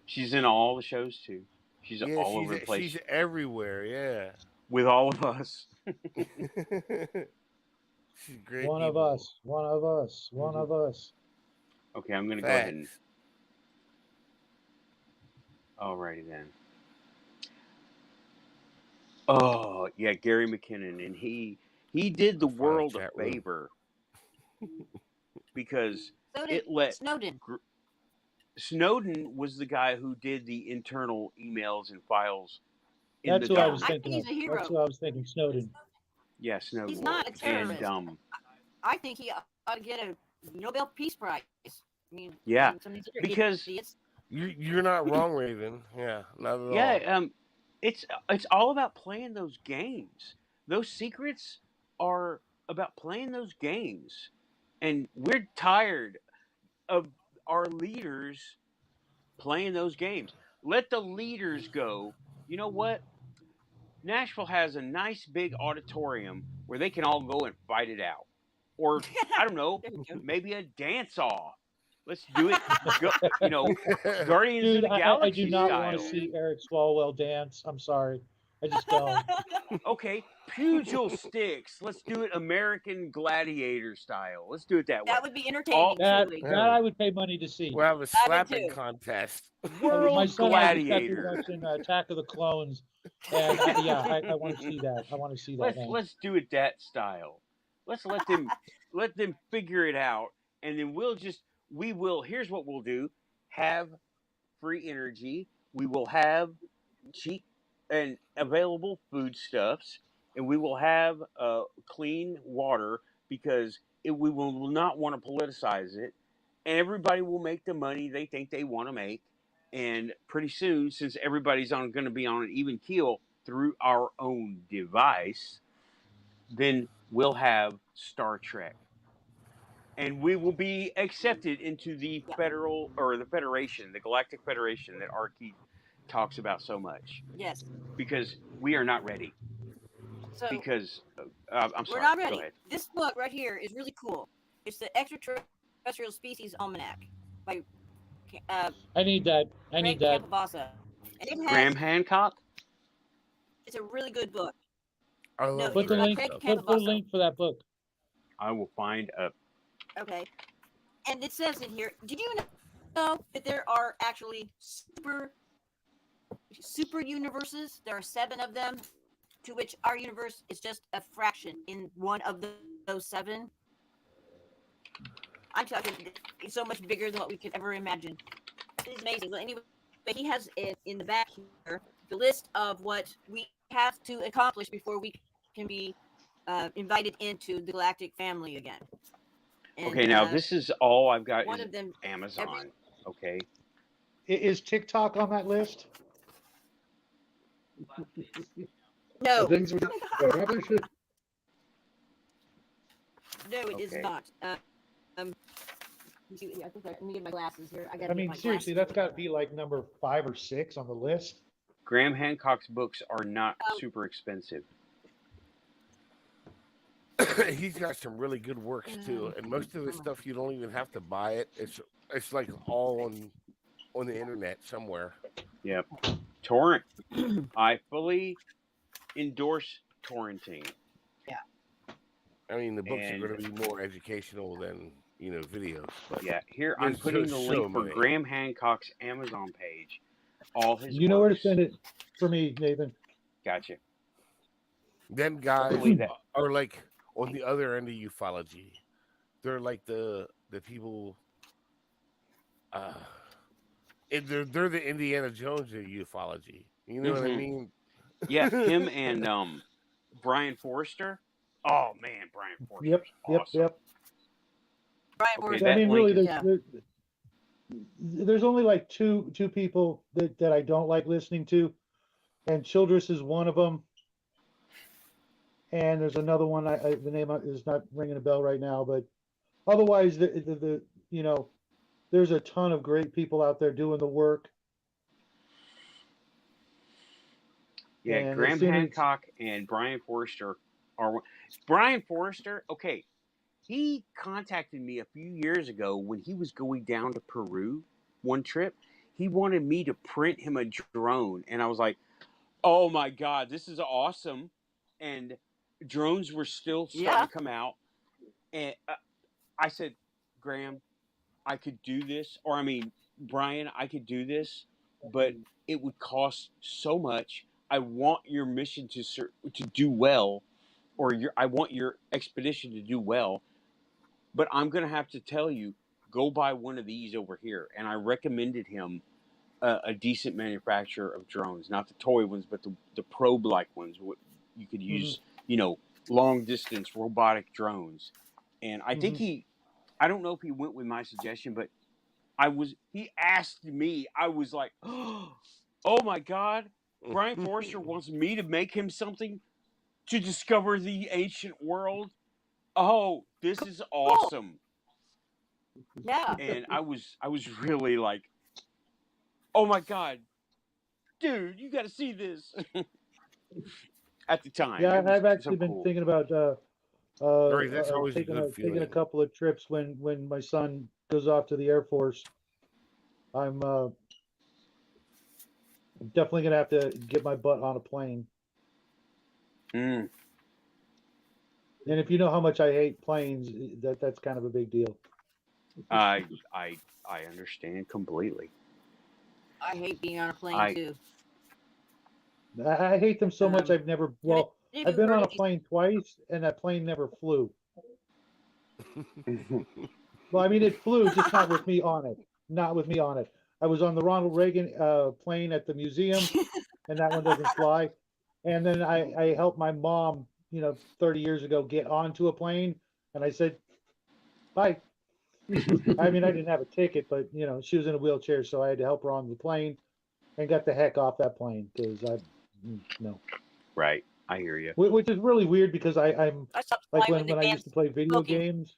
She's in all the shows, too. She's Yeah, all over the place she's everywhere. Yeah. with all of us. She's great. One of people. us. One of us. One of us. Okay, I'm going to go ahead and... Facts. Alrighty then. Oh, yeah, Gary McKinnon. And he did the world a chat room. favor because So did it let... Snowden. Snowden was the guy who did the internal emails and files in That's the who I was document. I think thinking of. he's a hero. That's who I was thinking. Snowden. Yeah, Snowden. He's not a terrorist. And I think he ought to get a Nobel Peace Prize. I mean, Yeah, some of these other because- idiots. You're not wrong, Raven. Yeah, not at all. yeah, it's all about playing those games. Those secrets are about playing those games, and we're tired of our leaders playing those games. Let the leaders go. You know what? Nashville has a nice big auditorium where they can all go and fight it out. Or, I don't know, There you go. maybe a dance-off. Let's do it, Guardians Dude, of the I Galaxy do not style. want to see Eric Swalwell dance. I'm sorry. I just don't. Okay, pugil sticks. Let's do it American Gladiator style. Let's do it that way. That would be entertaining. That, truly. that I would pay money to see. We'll have a would slapping too. contest. My World son has got through Gladiator. watching Attack of the Clones, and I want to see that. I want to see that. man. Let's do it that style. Let's let them figure it out, and then we will. Here's what we'll do: have free energy. We will have cheap and available foodstuffs, and we will have clean water because we will not want to politicize it, and everybody will make the money they think they want to make. And pretty soon, since everybody's going to be on an even keel through our own device, then we'll have Star Trek. And we will be accepted into the Federation, the Galactic Federation that Archie talks about so much. Yes. Because we are not ready. So Because, I'm sorry. we're not Go ready. ahead. This book right here is really cool. It's the Extraterrestrial Species Almanac by I need that. I need that. Campabassa. And it has, Graham Hancock? it's a really good book. I love Put the it's by link. Craig Put a Campabassa. link for that book. I will find a... Okay. And it says in here, did you know that there are actually super universes? There are 7 of them, to which our universe is just a fraction in one of those 7. I'm talking, it's so much bigger than what we could ever imagine. It is amazing. But anyway, he has it in the back here, the list of what we have to accomplish before we can be invited into the galactic family again. And, Okay, now this is all I've got one is of them. Amazon. Okay. Is TikTok on that list? No, The things we probably should. no, it is Okay. not. I think let me get my glasses here. I got. I mean, seriously, that's got to be like number 5 or 6 on the list. Graham Hancock's books are not super expensive. He's got some really good works too, and most of the stuff you don't even have to buy it. It's like all on the internet somewhere. Yep. Torrent. I fully endorse torrenting. I mean, the books And- are going to be more educational than videos. But Yeah, here I'm there's putting so the link for many. Graham Hancock's Amazon page. All his You know where to works. send it for me, Nathan. Gotcha. Then guys Believe that. are like on the other end of ufology. They're like the people. They're the Indiana Jones of ufology. You know what I Mhm. mean? Yeah, him and Brian Forrester. Oh man, Brian Forrester. Yep, awesome. yep. Brian Okay, Forrester. that I mean, link really, is- there's only like two people that I don't like listening to, and Childress is one of them. And there's another one. The name is not ringing a bell right now, but otherwise, the there's a ton of great people out there doing the work. Yeah, And Graham as soon as- Hancock and Brian Forrester are. Brian Forrester, okay, he contacted me a few years ago when he was going down to Peru one trip. He wanted me to print him a drone, and I was like, "Oh my God, this is awesome!" And drones were still starting to come out, and I said, "Graham, I could do this," or I mean, Brian, I could do this, but it would cost so much. I want your mission to do well, or I want your expedition to do well, but I'm going to have to tell you, go buy one of these over here. And I recommended him a decent manufacturer of drones, not the toy ones, but the probe-like ones. You could use, long distance robotic drones. And I think I don't know if he went with my suggestion, but he asked me, I was like, oh my God, Brian Forrester wants me to make him something to discover the ancient world. Oh, this is awesome. Yeah. And I was really like, oh my God, dude, you got to see this. At the time. Yeah, It was I've actually so been cool. thinking about That's always a taking good taking a feeling. couple of trips when my son goes off to the Air Force. I'm definitely gonna have to get my butt on a plane. Mm. And if you know how much I hate planes, that's kind of a big deal. I understand completely. I hate being on a plane too. I hate them so much. I've never. Well, have I've you been heard on a of these- plane twice, and that plane never flew. Well, I mean, it flew, just not with me on it. Not with me on it. I was on the Ronald Reagan plane at the museum, and that one doesn't fly. And then I helped my mom, 30 years ago, get onto a plane, and I said, bye. I mean, I didn't have a ticket, but she was in a wheelchair, so I had to help her on the plane, and got the heck off that plane because no. Right, I hear you. Which is really weird because I'm I stopped like flying when I used to play video smoking. games.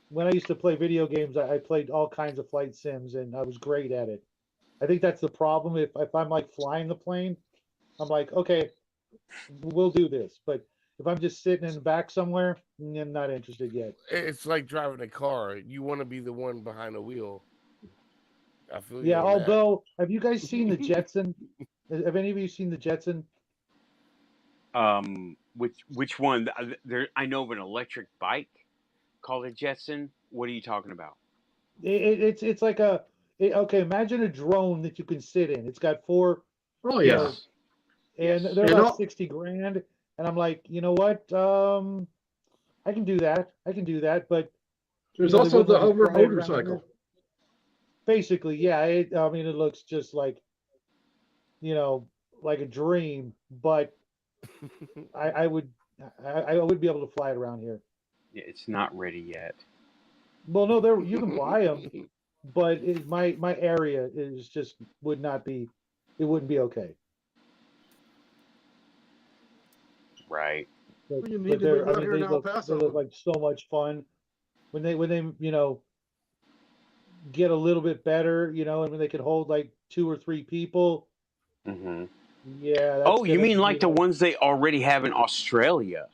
When I used to play video games, I played all kinds of flight sims, and I was great at it. I think that's the problem. If I'm like flying the plane, I'm like, okay, we'll do this. But if I'm just sitting in the back somewhere, I'm not interested yet. It's like driving a car. You want to be the one behind the wheel. I feel you Yeah. on that. Although, have you guys seen the Jetson? Have any of you seen the Jetson? Which one? I know of an electric bike called a Jetson. What are you talking about? It's like okay. Imagine a drone that you can sit in. It's got 4. Oh you yeah. know, and Yes. they're You about know- 60 grand. And I'm like, you know what? I can do that. But There's they also wouldn't the let me hover fly around motorcycle. here. Basically, yeah. I mean, it looks just like, like a dream. But I would be able to fly it around here. Yeah, it's not ready yet. Well, no, you can buy them, but my area is just wouldn't be okay. Right. But, Well, you need but to they're, move out here in El they Paso. look like so much fun. when they get a little bit better, and when they can hold like 2 or 3 people. Hmm. Yeah, that's Oh, you gonna, mean like the ones they already have in Australia?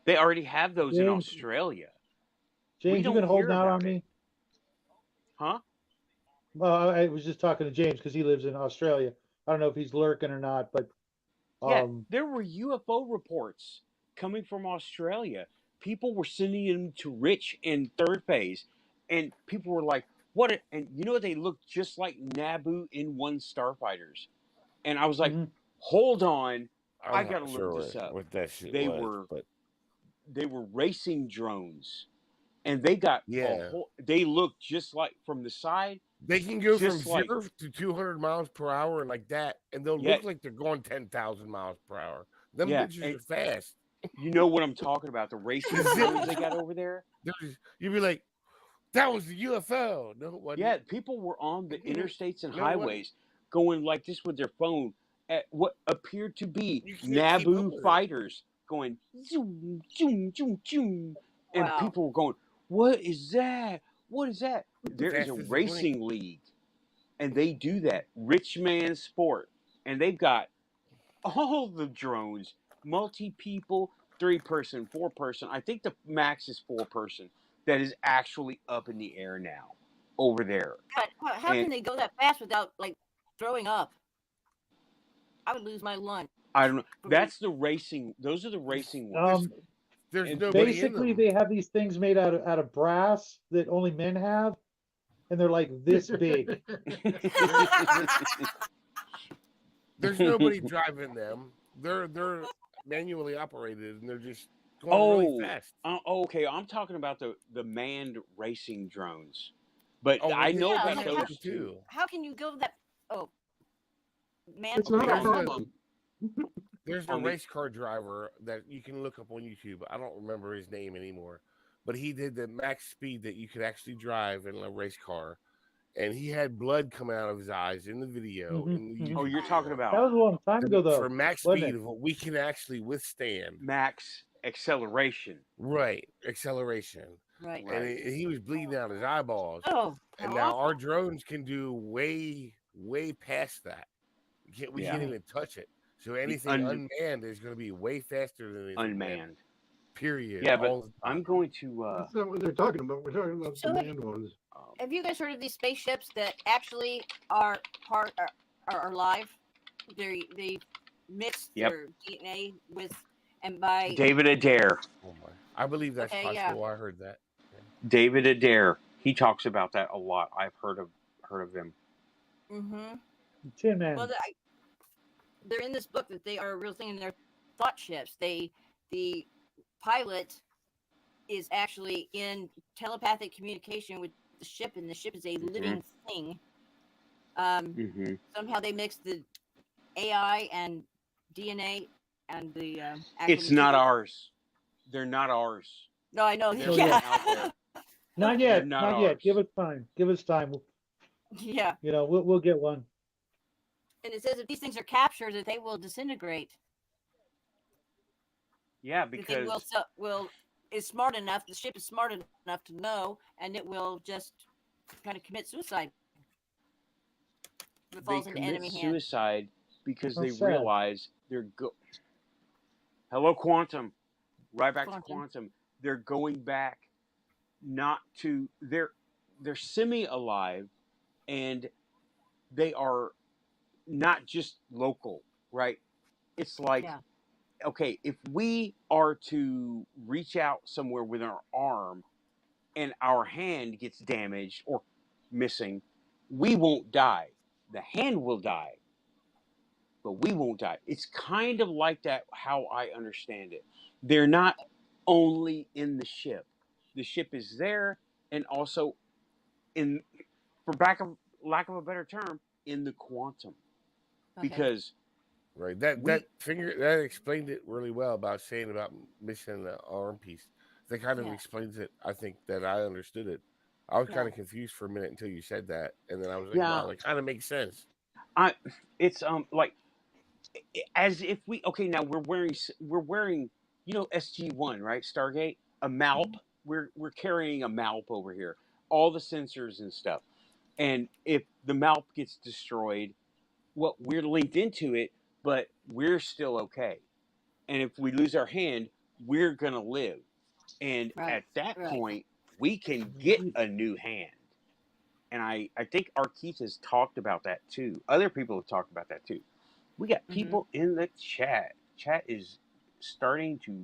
They already have those in James, Australia. James, you've been holding out on about it. me. Huh? Well, I was just talking to James because he lives in Australia. I don't know if he's lurking or not, but Yeah, there were UFO reports coming from Australia. People were sending them to Rich in third phase, and people were like, "What?" And they looked just like Naboo N1 starfighters. And I was like, mhm. "Hold on, I I'm gotta not look sure this up." what that shit They was, were but they were racing drones, and they got yeah, They looked just like from the side, they can go from just like 0 to 200 miles per hour and like that, and they'll yeah, look like they're going 10,000 miles per hour. Them yeah. bitches And are fast. you know what I'm talking about? The racing drones they got over there. You'd be like, that was the UFO. No, it wasn't. Yeah, people were on the interstates and No, it wasn't. highways going like this with their phone at what appeared to be You can't keep up Naboo with it. fighters going zoom, zoom, zoom, zoom. And Wow. people were going, "What is that? What is that?" There is a Fast as a blink. racing league, and they do that. Rich Man Sport. And they've got all the drones, multi people, 3-person, 4-person. I think the max is 4-person that is actually up in the air now over there. God, how can they go that fast without like throwing up? I would lose my lunch. I don't know. That's the racing. Those are the racing ones. There's And nobody in Basically, them. they have these things made out of brass that only men have, and they're like this big. There's nobody driving them. They're manually operated, and they're just going really fast. Okay. I'm talking about the manned racing drones. But Oh, I they know have about those those too. too. How can you go that? Oh, man. It's not a There's problem. There's a On the- race car driver that you can look up on YouTube. I don't remember his name anymore, but he did the max speed that you could actually drive in a race car, and he had blood coming out of his eyes in the video. Mhm, In the mhm. Oh, YouTube you're talking video. about That was a long time ago, though. For max wasn't speed it? of what we can actually withstand. max acceleration. Right, acceleration. Right. And he was bleeding out his eyeballs. Oh, And how now awful. our drones can do way past that. We can't Yeah. even touch it. So anything unmanned is going to be way faster than anything Unmanned. period. Yeah, all but the time. I'm going to. That's not what they're talking about. We're talking about So the have- manned ones. Have you guys heard of these spaceships that actually are are live? They mix Yep. their DNA with and by David Adair. Oh my! I believe that's Okay, possible. yeah. I heard that. David Adair. He talks about that a lot. I've heard of him. Mm-hmm. Tin Man. Well, they're in this book that they are a real thing in their thought ships. The pilot is actually in telepathic communication with the ship, and the ship is a living thing. Mm-hmm. Somehow they mix the AI and DNA and the. Actual It's not material. ours. They're not ours. No, I know. They're Yeah. out there. Not They're yet. not Not yet. ours. Give us time. Give us time. Yeah. We'll get one. And it says if these things are captured, that they will disintegrate. Yeah, That they because will is smart enough. The ship is smart enough to know, and it will just kind of commit suicide. If it they falls into commit enemy hands. suicide because How they sad. realize they're Hello, Quantum. Right back to Quantum. Quantum. They're going back not to they're semi-alive, and they are not just local, right? It's like Yeah. okay, if we are to reach out somewhere with our arm and our hand gets damaged or missing, we won't die. The hand will die, but we won't die. It's kind of like that, how I understand it. They're not only in the ship. The ship is there, and also in, for lack of a better term, in the quantum. Okay. Because Right. That explained it really well about saying about missing the arm piece. That kind of Yeah. explains it. I think that I understood it. I was Yeah. kind of confused for a minute until you said that, and then I was like, Yeah. "Wow, it kind of makes sense." it's like as if now we're wearing SG-1, right? Stargate, a MALP, we're carrying a MALP over here, all the sensors and stuff. And if the MALP gets destroyed, well, we're linked into it, but we're still okay. And if we lose our hand, we're going to live. And Right, at that right. point, we can get a new hand. And I think our Keith has talked about that too. Other people have talked about that too. We got people in the chat. Chat is starting to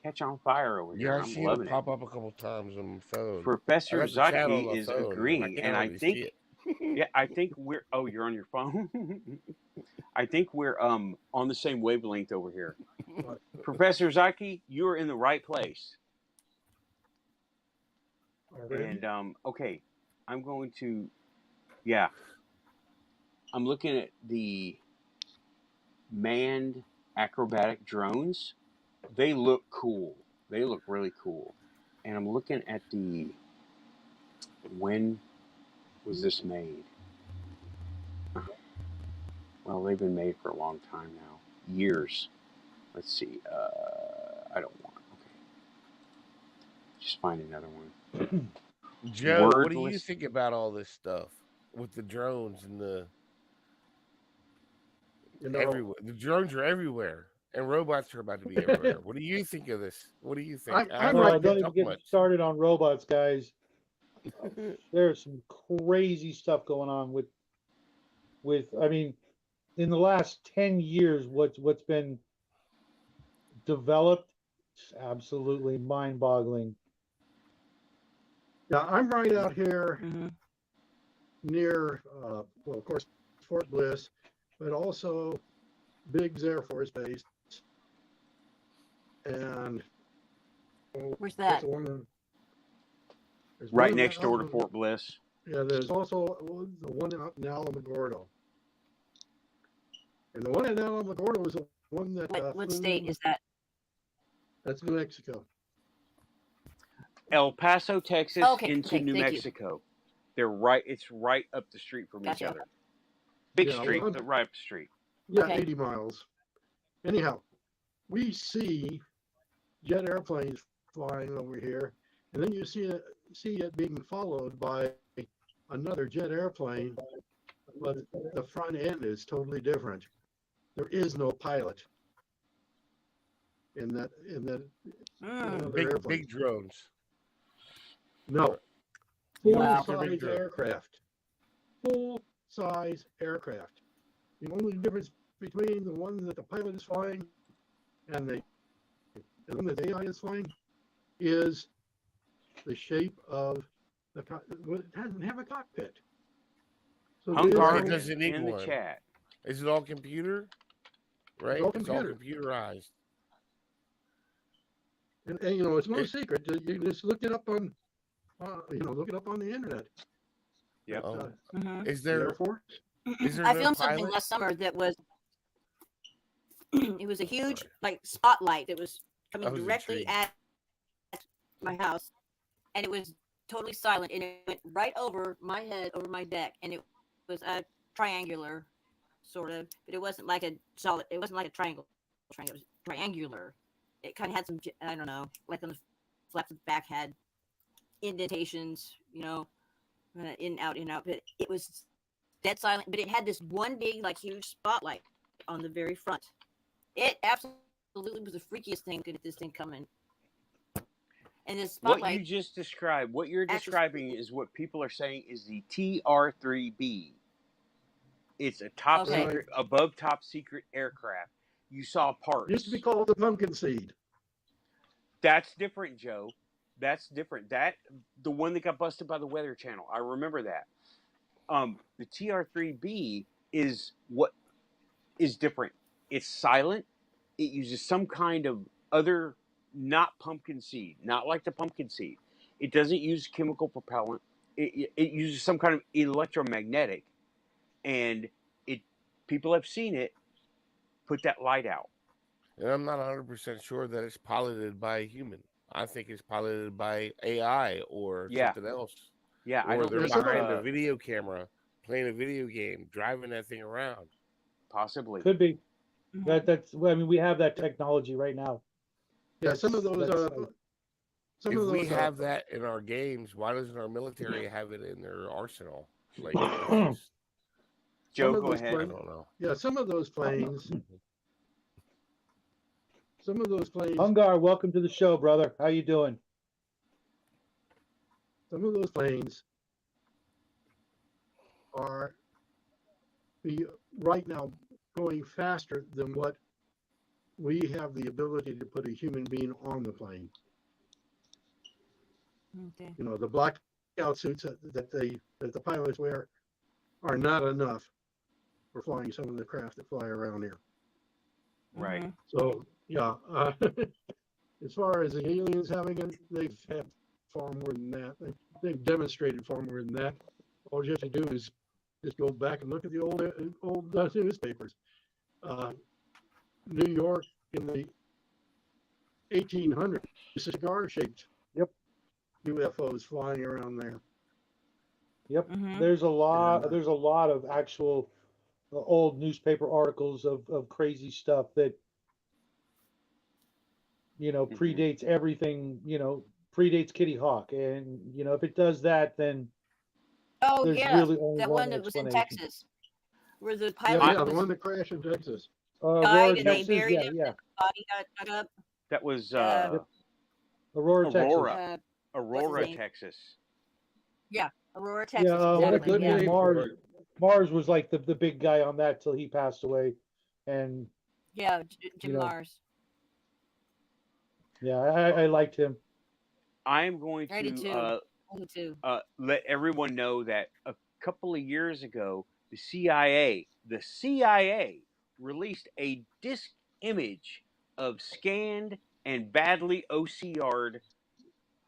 catch on fire over here. Yeah, I've I'm seen loving it it. pop up a couple times on my phone. Professor I got the chat on Zaki my is phone, and I agreeing, can't and I hardly think see it. yeah, I think we're. Oh, you're on your phone. I think we're on the same wavelength over here. Professor Zaki, you're in the right place. Already? And okay, I'm going to. Yeah, I'm looking at the manned acrobatic drones. They look cool. They look really cool. And I'm looking at the. When was this made? Well, they've been made for a long time now. Years. Let's see. I don't want. Okay. Just find another one. Joe, what do you Wordless. think about all this stuff with the drones and the You know, everywhere? The drones are everywhere, and robots are about to be everywhere. What do you think of this? What do you think? I'm I right Well, don't don't even talk get much. started on robots, guys. There's some crazy stuff going on with. I mean, in the last 10 years, what's been developed, is absolutely mind-boggling. yeah, I'm right out here Mhm. near, well, of course, Fort Bliss, but also Biggs Air Force Base. And Where's what's that? the one? There's Right one next door to out in- Fort Bliss. Yeah, there's also the one out in Alamogordo. And the one in Alamogordo is the one that. What state is that? That's New Mexico. El Paso, Texas, Okay, into okay, New thank you. Mexico. They're right. It's right up the street from each Gotcha. other. Big Yeah, street, well, but right up the street. Yeah, Okay. 80 miles. Anyhow, we see jet airplanes flying over here, and then you see it being followed by another jet airplane, but the front end is totally different. There is no pilot in that Mm. other Big airplane. drones. No, Wow. full-size aircraft. Full-size aircraft. The only difference between the one that the pilot is flying and the one that the AI is flying is the shape of the it doesn't have a cockpit. So It Hungarian doesn't need in the one. chat. Is it all computer? Right? all It's all computer. computerized. And you know, it's no It- secret. You just look it up on, look it up on the internet. Yep. Oh. Mhm. Is The there? Air Force. Is there I no filmed something pilot? last summer that was it was a huge like spotlight that was coming I was directly intrigued. at my house, and it was totally silent, and it went right over my head, over my deck, and it was a triangular, sort of, but it wasn't like a solid. It wasn't like a triangle. It was triangular. It kind of had some, I don't know, like on the flaps of the back had indentations, in and out, but it was dead silent. But it had this one big, like, huge spotlight on the very front. It absolutely was the freakiest thing. Good at this thing coming. And this What spotlight. you just described, what you're Actually- describing is what people are saying is the TR-3B. It's a top Okay. secret, above top secret aircraft. You saw parts. Used to be called the pumpkin seed. That's different, Joe. That's different. The one that got busted by the Weather Channel. I remember that. The TR-3B is what is different. It's silent. It uses some kind of other, not pumpkin seed, not like the pumpkin seed. It doesn't use chemical propellant. It uses some kind of electromagnetic, and people have seen it put that light out. And I'm not 100% sure that it's piloted by a human. I think it's piloted by AI or Yeah. something else. Yeah, I Or don't they're think behind a video camera, playing a video game, driving that thing around. possibly. Could be. Mhm. That's. I mean, we have that technology right now. Yeah, some of those That's- Some If of we those have that in our games, why doesn't our military have it in their arsenal? Like, Joe, of go those ahead. I planes- don't know. yeah, some of those planes. Some of those planes. Hungar, welcome to the show, brother. How you doing? Some of those planes are right now going faster than what we have the ability to put a human being on the plane. Okay. You know, the blackout suits that the pilots wear are not enough for flying some of the craft that fly around here. Right. Mhm. So yeah, as far as the aliens having it, they've had far more than that. They've demonstrated far more than that. All you have to do is just go back and look at the old newspapers. New York in the 1800s, cigar-shaped Yep. UFOs flying around there. Yep. Mhm. There's a lot. And, There's a lot of actual old newspaper articles of crazy stuff that Mhm. predates everything. Predates Kitty Hawk, and if it does that, then Oh there's yeah, really only that one one that was in explanation. Texas, where the Yeah, pilot the was one that crashed in Texas. Aurora, died and they Texas. buried Yeah, him. yeah. The body got dug up. That was Aurora, Texas. Aurora. Aurora, name? Texas. Aurora, Texas. Yeah, What a exactly. good Yeah. name for Mars. it. Mars was like the big guy on that till he passed away, and Yeah, Jim You know, Mars. yeah, I liked him. I am going I did too. to Me too. let everyone know that a couple of years ago, the CIA released a disk image of scanned and badly OCR'd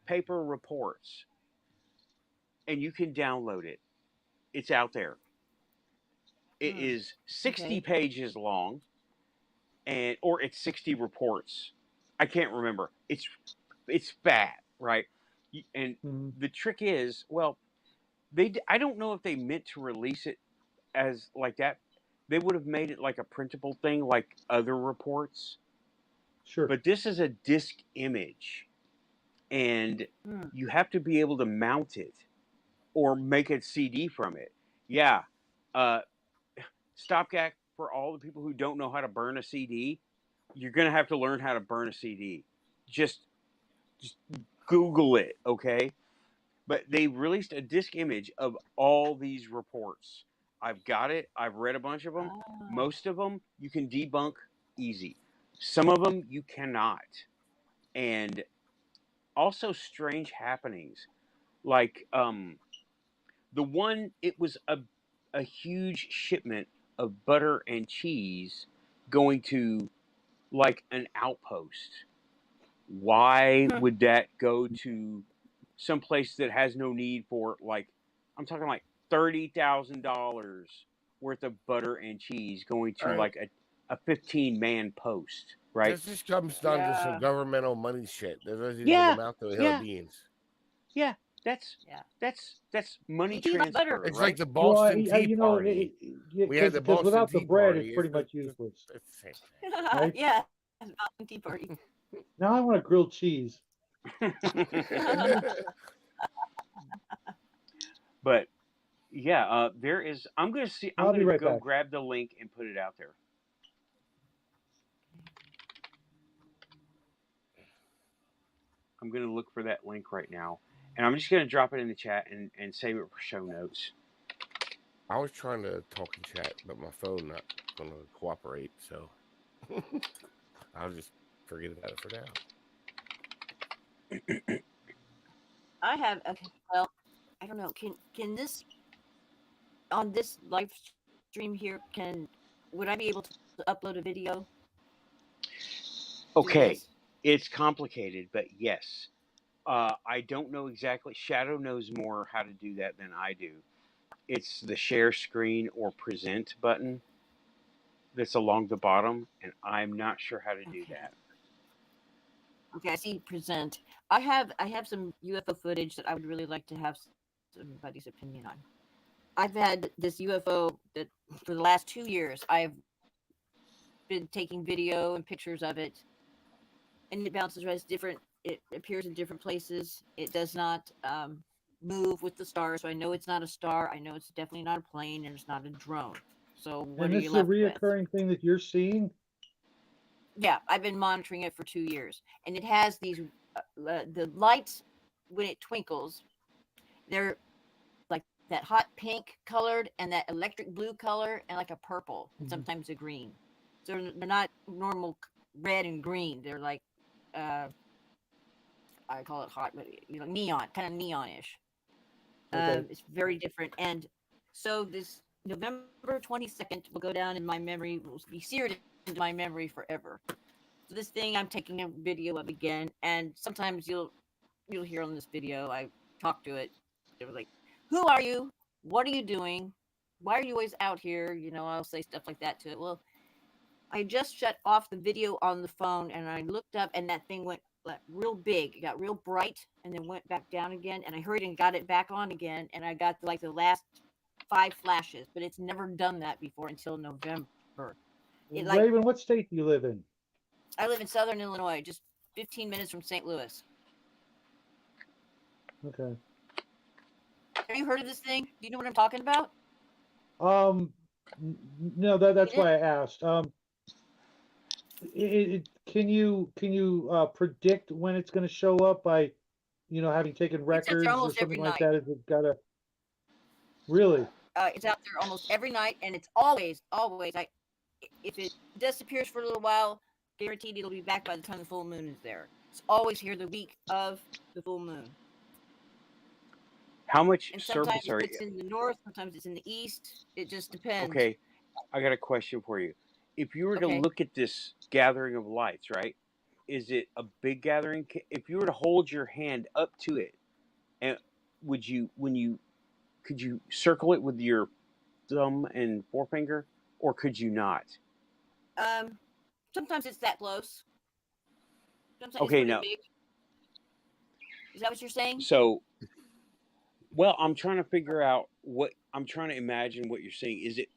paper reports, and you can download it. It's out there. It Hmm. is 60 Okay. pages long, or it's 60 reports. I can't remember. It's fat, right? And Mhm. the trick is, well, I don't know if they meant to release it as like that. They would have made it like a printable thing, like other reports. Sure. But this is a disk image, and Hmm. you have to be able to mount it or make a CD from it. Yeah. Stopgap for all the people who don't know how to burn a CD. You're gonna have to learn how to burn a CD. Just Google it, okay? But they released a disk image of all these reports. I've got it. I've read a bunch of them. Ah. Most of them you can debunk easy. Some of them you cannot. And also strange happenings. Like the one, it was a huge shipment of butter and cheese going to like an outpost. Why would that go to some place that has no need for, like, I'm talking like $30,000 worth of butter and cheese going to Right. like a 15-man post, right? This just comes down to Yeah. some governmental money shit. That doesn't Yeah, even amount to yeah. hill beans. Yeah, that's money It's peanut butter. transfer, It's right? like the Boston Well, Tea Party. We had the because Boston without the Tea bread, Party. it's pretty It's much the- useless. It's the same thing. Right? Yeah. Boston Tea Party. Now I want a grilled cheese. But yeah, there is. I'm gonna see. I'm I'll be gonna right go back. grab the link and put it out there. I'm gonna look for that link right now, and I'm just gonna drop it in the chat and save it for show notes. I was trying to talk in chat, but my phone not going to cooperate, so I'll just forget about it for now. I have. Okay. Well, I don't know. Can this on this live stream here? Would I be able to upload a video? Okay, this? it's complicated, but yes. I don't know exactly. Shadow knows more how to do that than I do. It's the share screen or present button that's along the bottom, and I'm not sure how to do Okay. that. Okay, I see present. I have some UFO footage that I would really like to have somebody's opinion on. I've had this UFO that for the last 2 years I've been taking video and pictures of it, and it bounces around different It appears in different places. It does not move with the stars, so I know it's not a star. I know it's definitely not a plane, and it's not a drone. So what And are this you is a left with? reoccurring thing that you're seeing? Yeah, I've been monitoring it for 2 years, and it has these the lights when it twinkles. They're like that hot pink colored and that electric blue color and like a purple and Mhm. sometimes a green. So they're not normal red and green. They're like I call it hot, but neon, kind of neonish. Okay. It's very different. And so this November 22nd will go down in my memory, will be seared into my memory forever. So this thing I'm taking a video of again, and sometimes you'll hear on this video, I talk to it. They were like, "Who are you? What are you doing? Why are you always out here?" I'll say stuff like that to it. Well, I just shut off the video on the phone, and I looked up, and that thing went like real big. It got real bright, and then went back down again. And I hurried and got it back on again, and I got like the last 5 flashes. But it's never done that before until November. It like Raven, what state do you live in? I live in Southern Illinois, just 15 minutes from St. Louis. Okay. Have you heard of this thing? Do you know what I'm talking about? No, that's You why I asked. Can you predict when it's going to show up by, having taken It's out there records or almost every something like night. that? Is it gotta really? It's out there almost every night, and it's always. If it disappears for a little while, guaranteed it'll be back by the time the full moon is there. It's always here the week of the full moon. How much And sometimes service are it's in the north, sometimes it's in the east. It just depends. Okay, I got a question for you. If you were to Okay. look at this gathering of lights, right? Is it a big gathering? If you were to hold your hand up to it, and could you circle it with your thumb and forefinger, or could you not? Sometimes it's that close. Sometimes Okay, it's now, really big. Is that what you're saying? so, well, I'm trying to figure out I'm trying to imagine what you're saying. Is it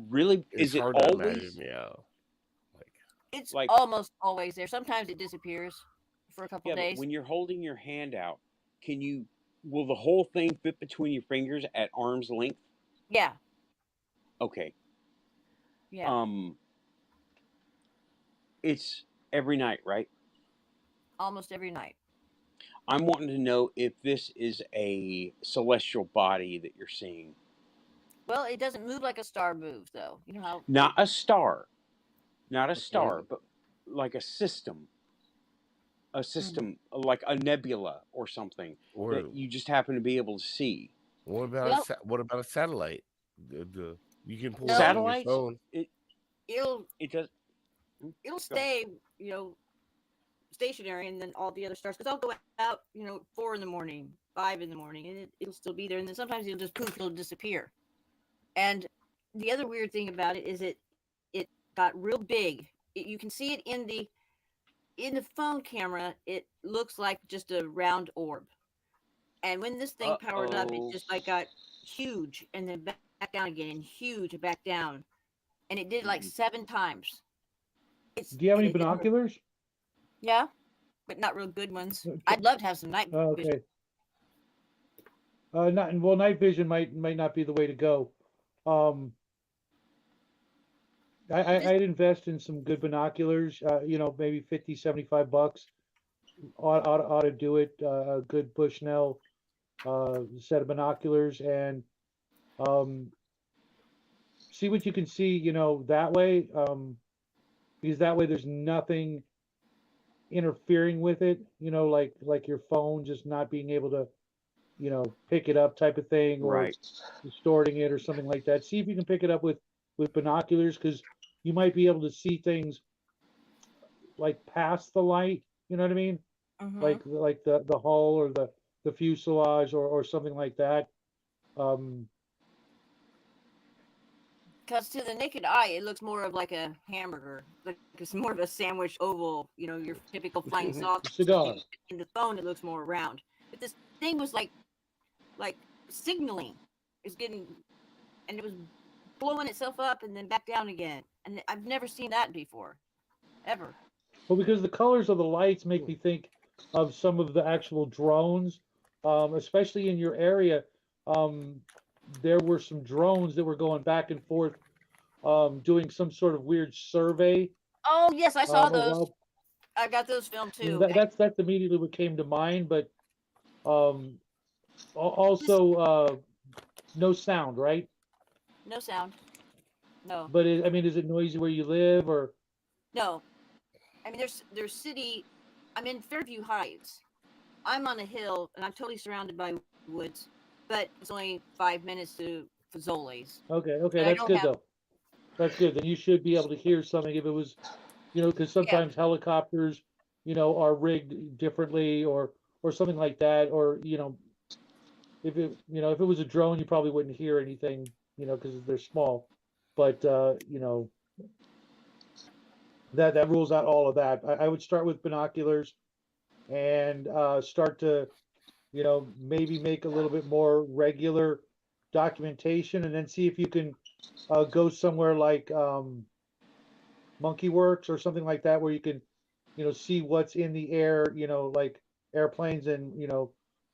really? It's Is it hard to always? imagine, yeah. Like, It's Like, almost always there. Sometimes it disappears for a couple yeah, but days. when you're holding your hand out, will the whole thing fit between your fingers at arm's length? Yeah, Okay. yeah. It's every night, right? Almost every night. I'm wanting to know if this is a celestial body that you're seeing. Well, it doesn't move like a star moves, though. You know how? Not a star, Okay. but like a system, Mhm. like a nebula or something or that you just happen to be able to see. what about Well, what about a satellite? You can pull no, it up on your Satellites, phone. it'll it does. it'll Go ahead. stay, stationary, and then all the other stars, because I'll go out, 4 in the morning, 5 in the morning, and it'll still be there. And then sometimes it'll just poof, it'll disappear. And the other weird thing about it is it got real big. You can see it in the phone camera. It looks like just a round orb. And when this thing powered up, it Uh-oh. just like got huge and then back down again, and huge and back down. And it did like 7 times. Do you have and any it did- binoculars? Yeah, but not real good ones. Okay. I'd love to have some night vision. Okay. Night vision might not be the way to go. I'd invest in some good binoculars. Maybe 50, $75 ought to do it. A good Bushnell set of binoculars, and see what you can see. That way, because that way there's nothing interfering with it. Like your phone just not being able to, pick it up, type of thing, or Right. distorting it or something like that. See if you can pick it up with binoculars, because you might be able to see things like past the light. You know what I mean? Mhm. Like the hull or the fuselage or something like that. Because to the naked eye, it looks more of like a hamburger. Like it's more of a sandwich oval, your typical flying sausage. Cigar. In the phone, it looks more round. But this thing was like signaling. It's getting, and it was blowing itself up and then back down again. And I've never seen that before, ever. Well, because the colors of the lights make me think of some of the actual drones, especially in your area. Um, there were some drones that were going back and forth, doing some sort of weird survey. Oh yes, I saw A those. while, I got those filmed too. that's immediately what came to mind. But um, Just also no sound, right? no sound. No, But I mean, is it noisy where you live, or no. I mean, there's city. I'm in Fairview Heights. I'm on a hill and I'm totally surrounded by woods, but it's only 5 minutes to Fazoli's. okay? And I That's don't good have. though. That's good. Then you should be able to hear something if it was, because Yeah, sometimes helicopters, are rigged differently, or something like that, or if it was a drone, you probably wouldn't hear anything, because they're small. But that rules out all of that. I would start with binoculars and start to, maybe make a little bit more regular documentation, and then see if you can go somewhere like Monkey Works or something like that, where you can, see what's in the air, like airplanes and,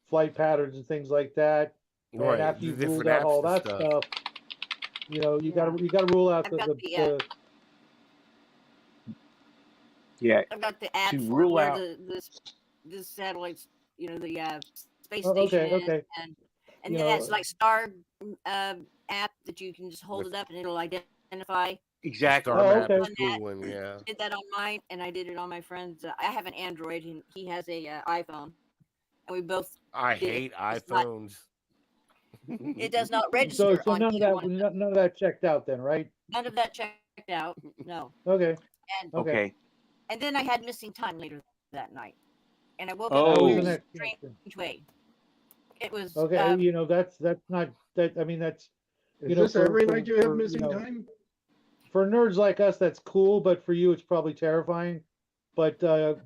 flight patterns and things like that. And Right, after the you've ruled different out apps all and that stuff. stuff, you yeah. gotta rule out I've got the Yeah, I've got the ad to for it rule where out. the satellites, the space Oh, station okay, is, okay. and You then that's know, like Star app that you can just hold With it up and it'll identify. the Exactly. Star oh, Map okay. On blue that, one, yeah. did that on mine, and I did it on my friend's. I have an Android, and he has a iPhone, and we both I did it. hate It's not. iPhones. It does not So register on none of either that, one of them. none of that checked out then, right? None of that checked out. No. Okay, And okay. Okay. and then I had missing time later that night, and I woke up That in a was Oh, the very next strange question. way. It was Okay, that's not that. I mean, that's Is this for every night you have for missing time? for nerds like us, that's cool, but for you, it's probably terrifying. But get I don't.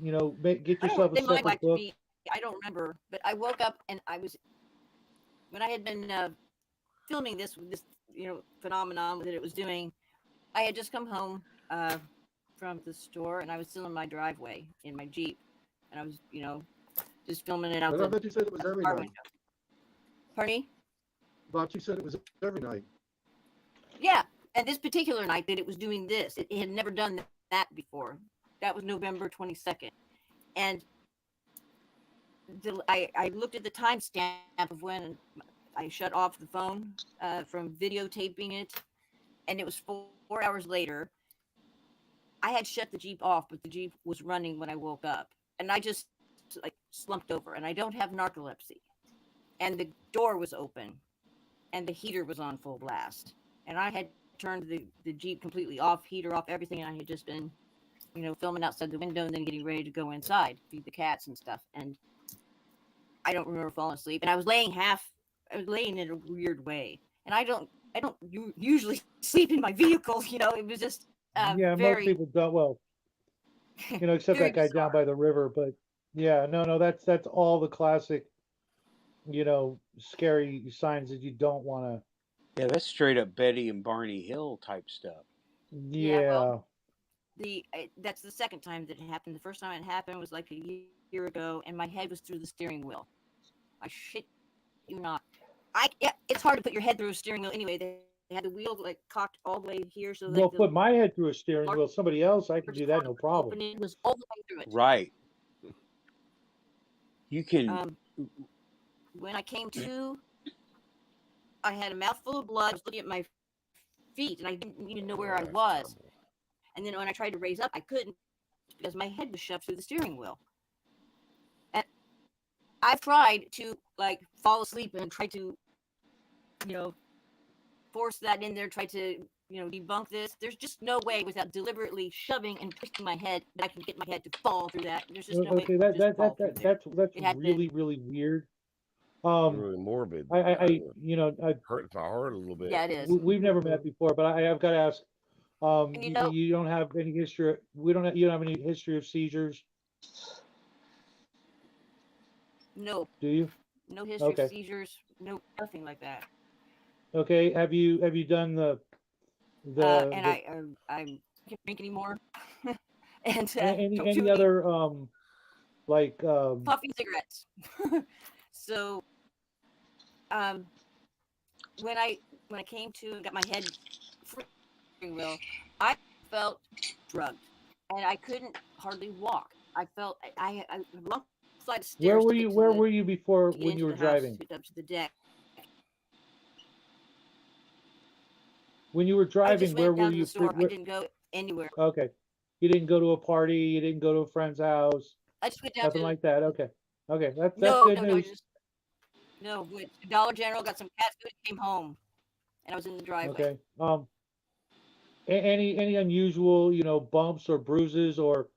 yourself a They might separate like to book. be. I don't remember, but I woke up and I was when I had been filming this phenomenon that it was doing. I had just come home from the store and I was still in my driveway in my Jeep, and I was just filming it out But I the thought you said it was every car night. window. Pardon me? Thought you said it was every night. Yeah, and this particular night that it was doing this, it had never done that before. That was November 22nd, and I looked at the timestamp of when I shut off the phone from videotaping it, and it was 4 hours later. I had shut the Jeep off, but the Jeep was running when I woke up, and I just like slumped over. And I don't have narcolepsy, and the door was open, and the heater was on full blast, and I had turned the Jeep completely off, heater off, everything, and I had just been, filming outside the window and then getting ready to go inside, feed the cats and stuff, and I don't remember falling asleep, and I was laying in a weird way, and I don't usually sleep in my vehicle, it was just Yeah, most very, people don't. Well, except very that guy down bizarre. by the river. But yeah, no, that's all the classic, scary signs that you don't want to. yeah, that's straight up Betty and Barney Hill type stuff. Yeah, well, Yeah. that's the second time that it happened. The first time it happened was like a year ago, and my head was through the steering wheel. I shit you not. It's hard to put your head through a steering wheel anyway. They had the wheel like cocked all the way here, so Well, that put the my head through a steering wheel. Somebody else, I can large do that, part no of the problem. opening was all the way through it. Right. You can. When I came to, I had a mouthful of blood. I was looking at my feet, and I didn't even know where I That's was. terrible. And then when I tried to raise up, I couldn't because my head was shoved through the steering wheel. And I've tried to like fall asleep and try to, force that in there, try to, debunk this. There's just no way without deliberately shoving and twisting my head that I can get my head to fall through that. There's just no way Okay, it could just fall through there. that's It had to, really really weird. Really morbid. I Hurts my heart a little bit. yeah, it is. we've never met before, but I've got to ask. And You don't have any history. You don't have any history of seizures, no, do you? no history Okay. of seizures, no, nothing like that. Okay. Have you done the And the I can't drink anymore. And don't do any any. other like coffee and cigarettes. So when I came to and got my head free steering wheel, I felt drugged, and I couldn't hardly walk. I felt I walked a flight of where stairs were to you? get to Where the were you before to get when into you were the house, driving? to get up to the deck. When you were I driving, just where went were down to you? the store. I didn't go anywhere. Okay, you didn't go to a party. You didn't go to a friend's house. I just went down Nothing to like that. Okay, okay, that's no, good no, no. I news. just went to Dollar General, got some cat food, came home, and I was in the driveway. Okay. Any unusual, bumps or bruises or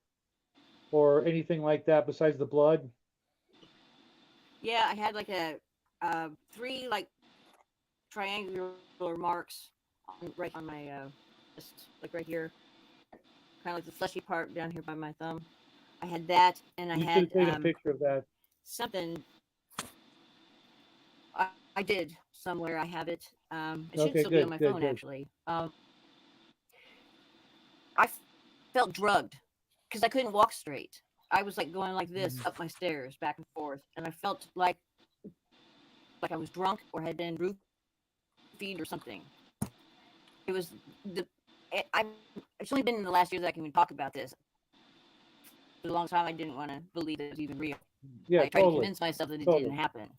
anything like that besides the blood? Yeah, I had like a 3 like triangular marks right on my wrist, like right here, kind of like the fleshy part down here by my thumb. I had that, and I You should had have taken a picture of that. something. I did somewhere. I have it. It should Okay, still be on good, my good, phone good. actually. I felt drugged because I couldn't walk straight. I was like going like this up my stairs, back and forth, and I felt like I was drunk or had been roofied or something. It was it's only been in the last year that I can even talk about this. For a long time, I didn't want to believe it was even real. Yeah, I tried to totally. convince myself that it Totally. didn't happen.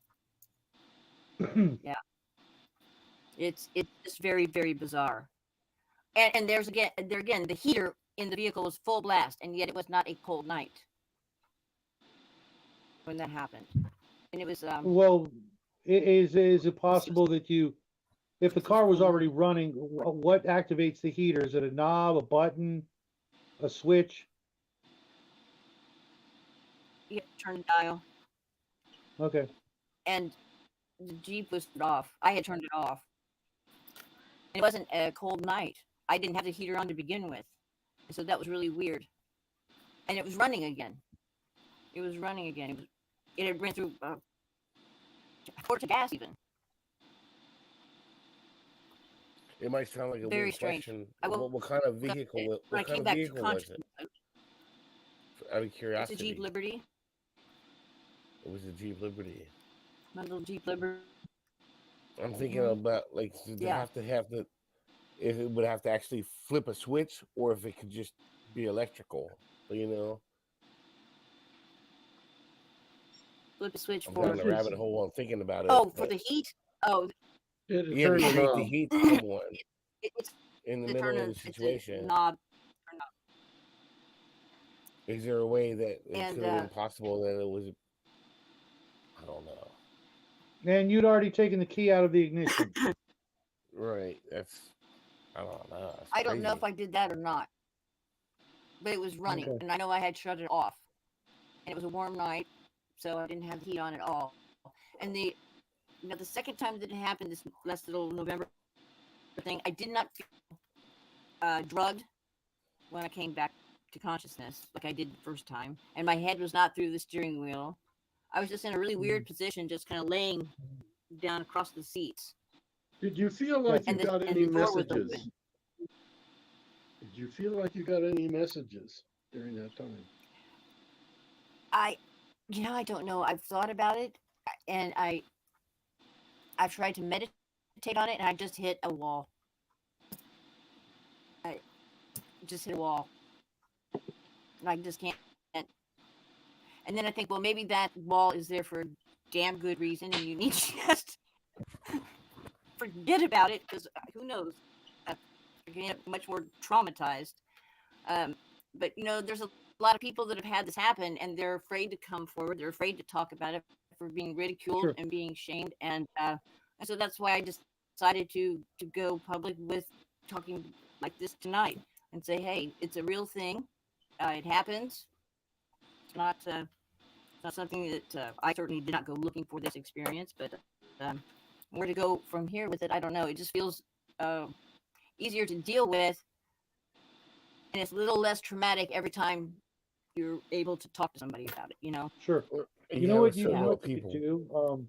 Yeah, it's just very, very bizarre. And there's again the heater in the vehicle was full blast, and yet it was not a cold night when that happened. And it was Well, is it possible that if the this was car was full already moon. running, what activates the heater? Is it a knob, a button, a switch? You have to turn the dial, Okay. and the Jeep was off. I had turned it off. And it wasn't a cold night. I didn't have the heater on to begin with, and so that was really weird. And it was running again. It had ran through 4 quarts of gas even. It might sound like a Very weird strange. question. I will. What kind of vehicle? When I What kind came of back to vehicle was consciousness, it? Out of it's a curiosity. Jeep Liberty. It was a Jeep Liberty. My little Jeep Liberty. I'm thinking about like to Yeah. have the if it would have to actually flip a switch or if it could just be electrical. You know, Flip a switch I'm for. down the rabbit hole while I'm thinking about it. Oh, for but the heat. Oh, Did it you have turn to the create the knob? heat to someone it's in the the middle turn of the it's a situation. knob. Is there a way that it And, could have been possible that it was? I don't know. And you'd already taken the key out of the ignition. Right. That's. I don't know. That's I don't know crazy. if I did that or not, but it was running, Okay. and I know I had shut it off. And it was a warm night, so I didn't have the heat on at all. And the second time that it happened, this last little November thing, I did not feel drugged when I came back to consciousness like I did the first time, and my head was not through the steering wheel. I was just in a really weird position, just kind of laying down across the seats. Did you feel like you And the- got and any the door was messages? open. Did you feel like you got any messages during that time? I don't know. I've thought about it, and I've tried to meditate on it, and I just hit a wall. I just hit a wall. And I just can't. And then I think, well, maybe that wall is there for a damn good reason, and you need to just forget about it, because who knows? You're going to get much more traumatized. But, there's a lot of people that have had this happen, and they're afraid to come forward. They're afraid to talk about it for being ridiculed Sure. and being shamed. And so that's why I decided to go public with talking like this tonight and say, hey, it's a real thing. It happens. It's not something that I certainly did not go looking for this experience, but where to go from here with it, I don't know. It just feels easier to deal with, and it's a little less traumatic every time you're able to talk to somebody about it. Sure. And You know have what a you certain know amount what of you could do?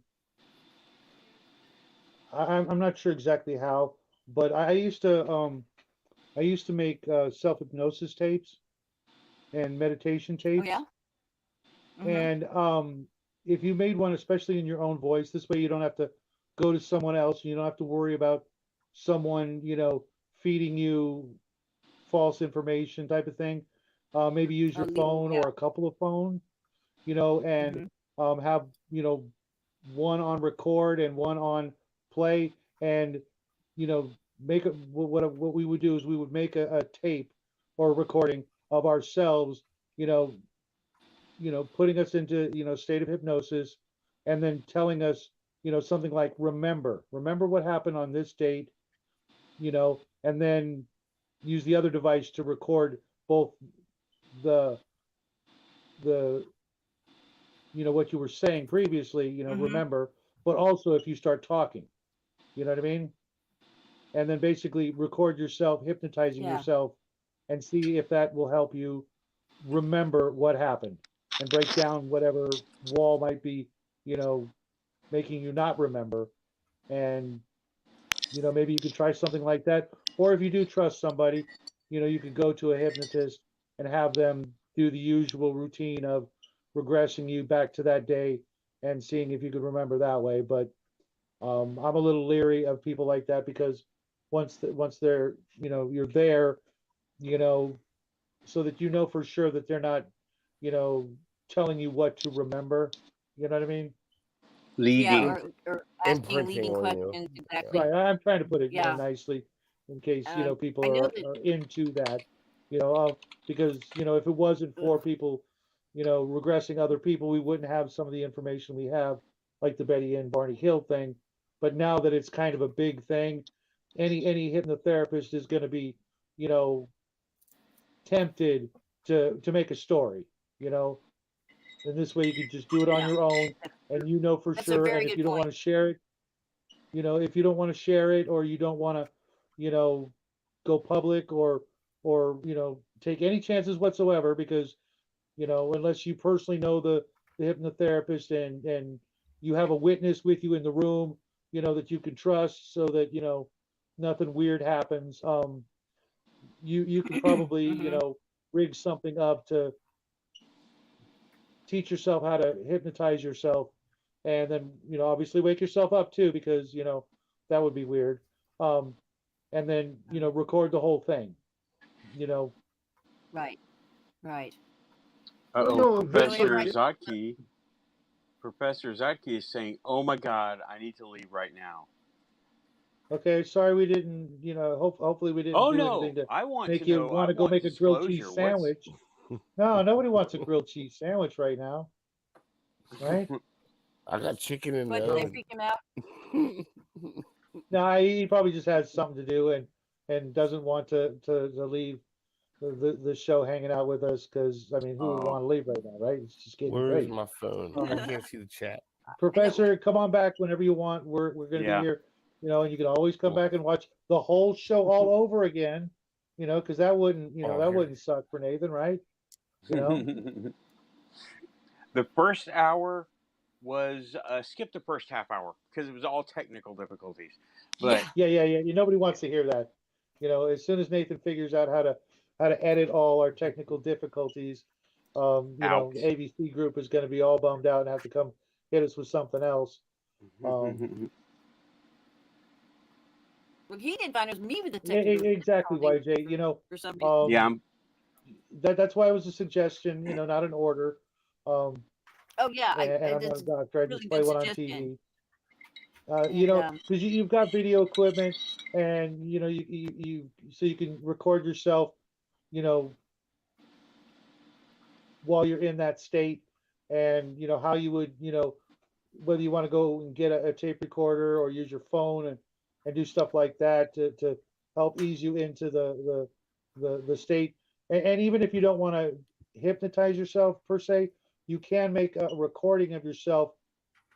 I'm not sure exactly how, but I used to make self-hypnosis tapes and meditation Oh tapes. yeah. Mhm. And if you made one, especially in your own voice, this way you don't have to go to someone else. You don't have to worry about someone, feeding you false information type of thing. Maybe use your phone Yeah. or a couple of phones, and Mhm. have, one on record and one on play, and make it. What we would do is we would make a tape or a recording of ourselves, you know, putting us into, state of hypnosis, and then telling us, something like, remember what happened on this date, and then use the other device to record both the the what you were saying previously, Mhm. remember, but also if you start talking, you know what I mean? And then basically record yourself hypnotizing Yeah. yourself and see if that will help you remember what happened and break down whatever wall might be, you know, making you not remember. And, maybe you could try something like that. Or if you do trust somebody, you could go to a hypnotist and have them do the usual routine of regressing you back to that day and seeing if you could remember that way. But I'm a little leery of people like that because once they're, you're there, you know, so that for sure that they're not, you know, telling you what to remember. You know what I mean? Yeah. Leading. Or asking Imprinting leading on you. questions. Yeah. Exactly. Right. I'm trying to put it, Yeah. nicely in case, people I know are into that, because, if it wasn't that. for people, regressing other people, we wouldn't have some of the information we have, like the Betty and Barney Hill thing. But now that it's kind of a big thing, any hypnotherapist is going to be, you know, tempted to make a story, you know, and this way you could just do it on Yeah. your own, and for That's a sure. very And if good you don't point. want to share it, if you don't want to share it, or you don't want to, you know, go public, or take any chances whatsoever, because unless you personally know the hypnotherapist, and you have a witness with you in the room, that you can trust, so that nothing weird happens. You can probably Mhm. rig something up to teach yourself how to hypnotize yourself, and then obviously wake yourself up too, because that would be weird. um and then record the whole thing, you know Right. Right. Well, Uh-oh, no, So Vincent, Professor anyway, Zotke. Professor Zotke is saying, "Oh my God, I need to leave right now." Okay, sorry we didn't, hopefully we didn't Oh do anything no, to I want make to you know. I want to go want make a grilled disclosure. cheese What's sandwich. No, nobody wants a grilled cheese sandwich right now, right? I got chicken in what the did they oh, oven. freak him out? No, he probably just has something to do, and doesn't want to leave the show hanging out with us, because I mean, who would Oh, want to leave right now, right? It's just getting where's great. my phone? I Um, can't see the chat. I know. Professor, come on back whenever you want. We're going to be yeah. here, and you can always come Cool. back and watch the whole show all over again, because that wouldn't, Oh, that here it wouldn't is. suck for Nathan, right? You know? The first hour was skip the first half hour because it was all technical difficulties. But Yeah. Yeah. Nobody wants to hear that. As soon as Nathan figures out how to edit all our technical difficulties, out. the ABC group is going to be all bummed out and have to come hit us with something else. Um, Well, he didn't find it was me with the exactly, difficulty YJ. for some reason. Yeah, Um, that's why it was a suggestion, not an order. Um, Oh yeah, and I'm not it's a doctor. I really just play good one on suggestion. TV. And Because you've got video equipment, and so you can record yourself, you know, while you're in that state, and how you would, whether you want to go and get a tape recorder or use your phone, and do stuff like that to help ease you into the state. And even if you don't want to hypnotize yourself per se, you can make a recording of yourself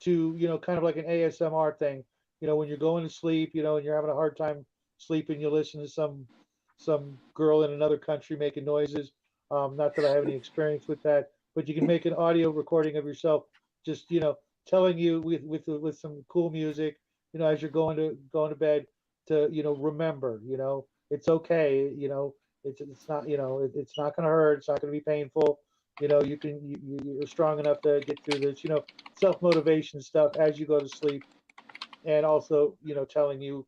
to, kind of like an ASMR thing. When you're going to sleep, and you're having a hard time sleeping, you listen to some girl in another country making noises. Not that I have any experience with that, but you can make an audio recording of yourself, just telling you with some cool music, as you're going to bed, to remember, it's okay, it's not, it's not going to hurt, it's not going to be painful, you're strong enough to get through this. Self-motivation stuff as you go to sleep, and also telling you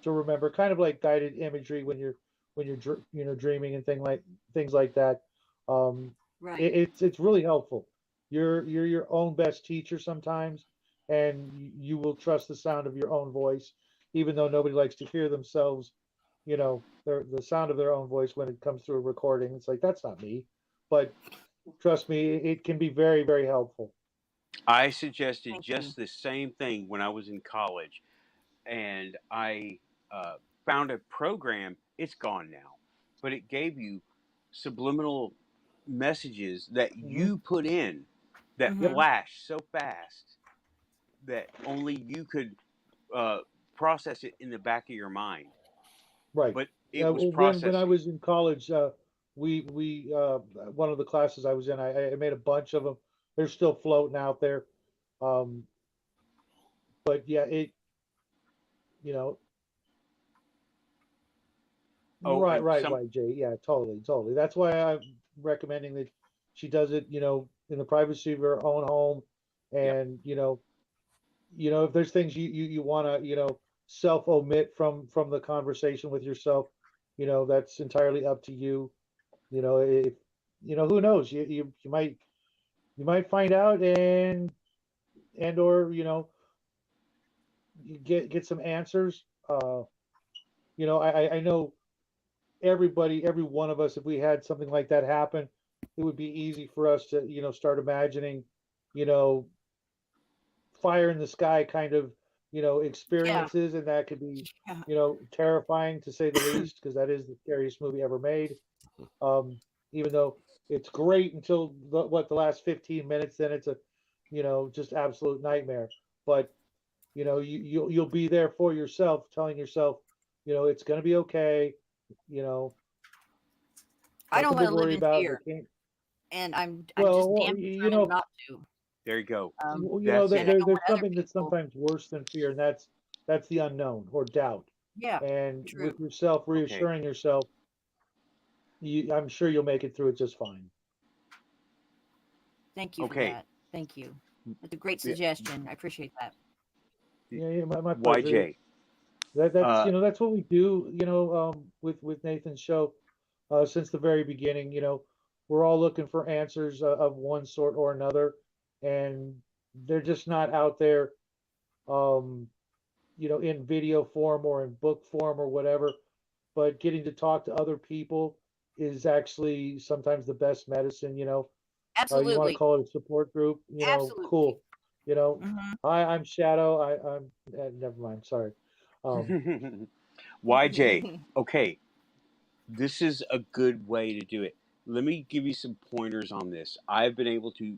to remember, kind of like guided imagery when you're dreaming and things like that. Right. It's really helpful. You're your own best teacher sometimes, and you will trust the sound of your own voice, even though nobody likes to hear themselves, the sound of their own voice when it comes through a recording. It's like, that's not me, but trust me, it can be very, very helpful. I suggested Thank you. just the same thing when I was in college, and I found a program. It's gone now, but it gave you subliminal messages that you put in that Mhm. flashed so fast that only you could process it in the back of your mind. Right. But it Yeah. was When I processing. was in college, we one of the classes I was in, I made a bunch of them. They're still floating out there. Um, but yeah, you know, Oh, and some. right, Jay. Yeah, totally, totally. That's why I'm recommending that she does it, in the privacy of her own home, Yep. and if there's things you want to, self omit from the conversation with yourself, that's entirely up to you. If who knows, you might find out, or you get some answers. I know every one of us, if we had something like that happen, it would be easy for us to start imagining, you know fire in the sky kind of experiences, and that could be terrifying, to say the least, because that is the scariest movie ever made. Even though it's great until the last 15 minutes, then it's a just absolute nightmare. But you'll be there for yourself, telling yourself, it's going to be okay. you know I don't Nothing to want to live worry in about. They fear, can't. and I'm just Well, damn determined not to. There you go. There's That's And I it. don't want other something that's people. sometimes worse than fear, and that's the unknown or doubt. Yeah, And with true. yourself, Okay. reassuring yourself, I'm sure you'll make it through it just fine. Thank you for Okay. that. Thank you. That's a great Yeah. suggestion. I appreciate that. Yeah, my pleasure. YJ. That's what we do. With Nathan's show, since the very beginning. We're all looking for answers of one sort or another, and they're just not out there. Um, in video form or in book form or whatever. But getting to talk to other people is actually sometimes the best medicine. You want to Absolutely. call it a support group. Absolutely. Cool. Mhm. Hi, I'm Shadow. I'm never mind. Sorry. YJ. Okay. This is a good way to do it. Let me give you some pointers on this. I've been able to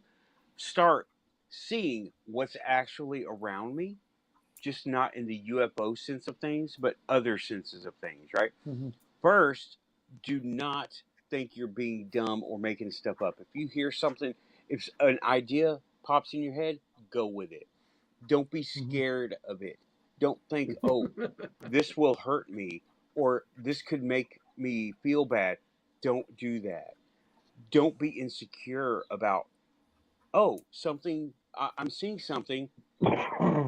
start seeing what's actually around me, just not in the UFO sense of things, but other senses of things, right? Mhm. First, do not think you're being dumb or making stuff up. If you hear something, if an idea pops in your head, go with it. Don't be scared of it. Don't think, oh, this will hurt me or this could make me feel bad. Don't do that. Don't be insecure about, oh, I'm seeing something.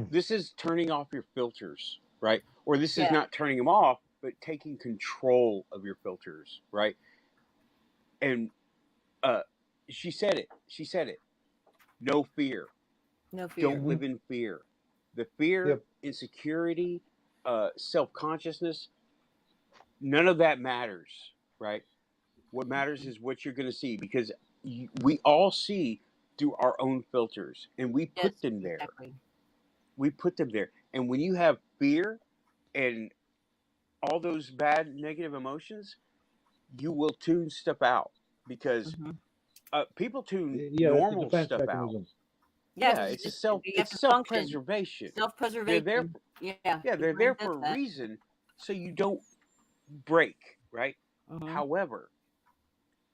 This is turning off your filters, right? Or this is Yeah. not turning them off, but taking control of your filters, right? And she said it. She said it. No fear. No fear. Don't live in fear. The fear, Yep. insecurity, self consciousness, none of that matters, right? What matters is what you're going to see, because we all see through our own filters, and we put Yes, them there. exactly. We put them there. And when you have fear and all those bad negative emotions, you will tune stuff out, because Mhm. people tune Yeah, that's a normal defense stuff out. mechanism. Yeah, Yes, it's you have to self function. preservation. They're there Self-preservation. Yeah. yeah, Your they're brain there does for a that. reason, so you don't break, right? Mhm. However,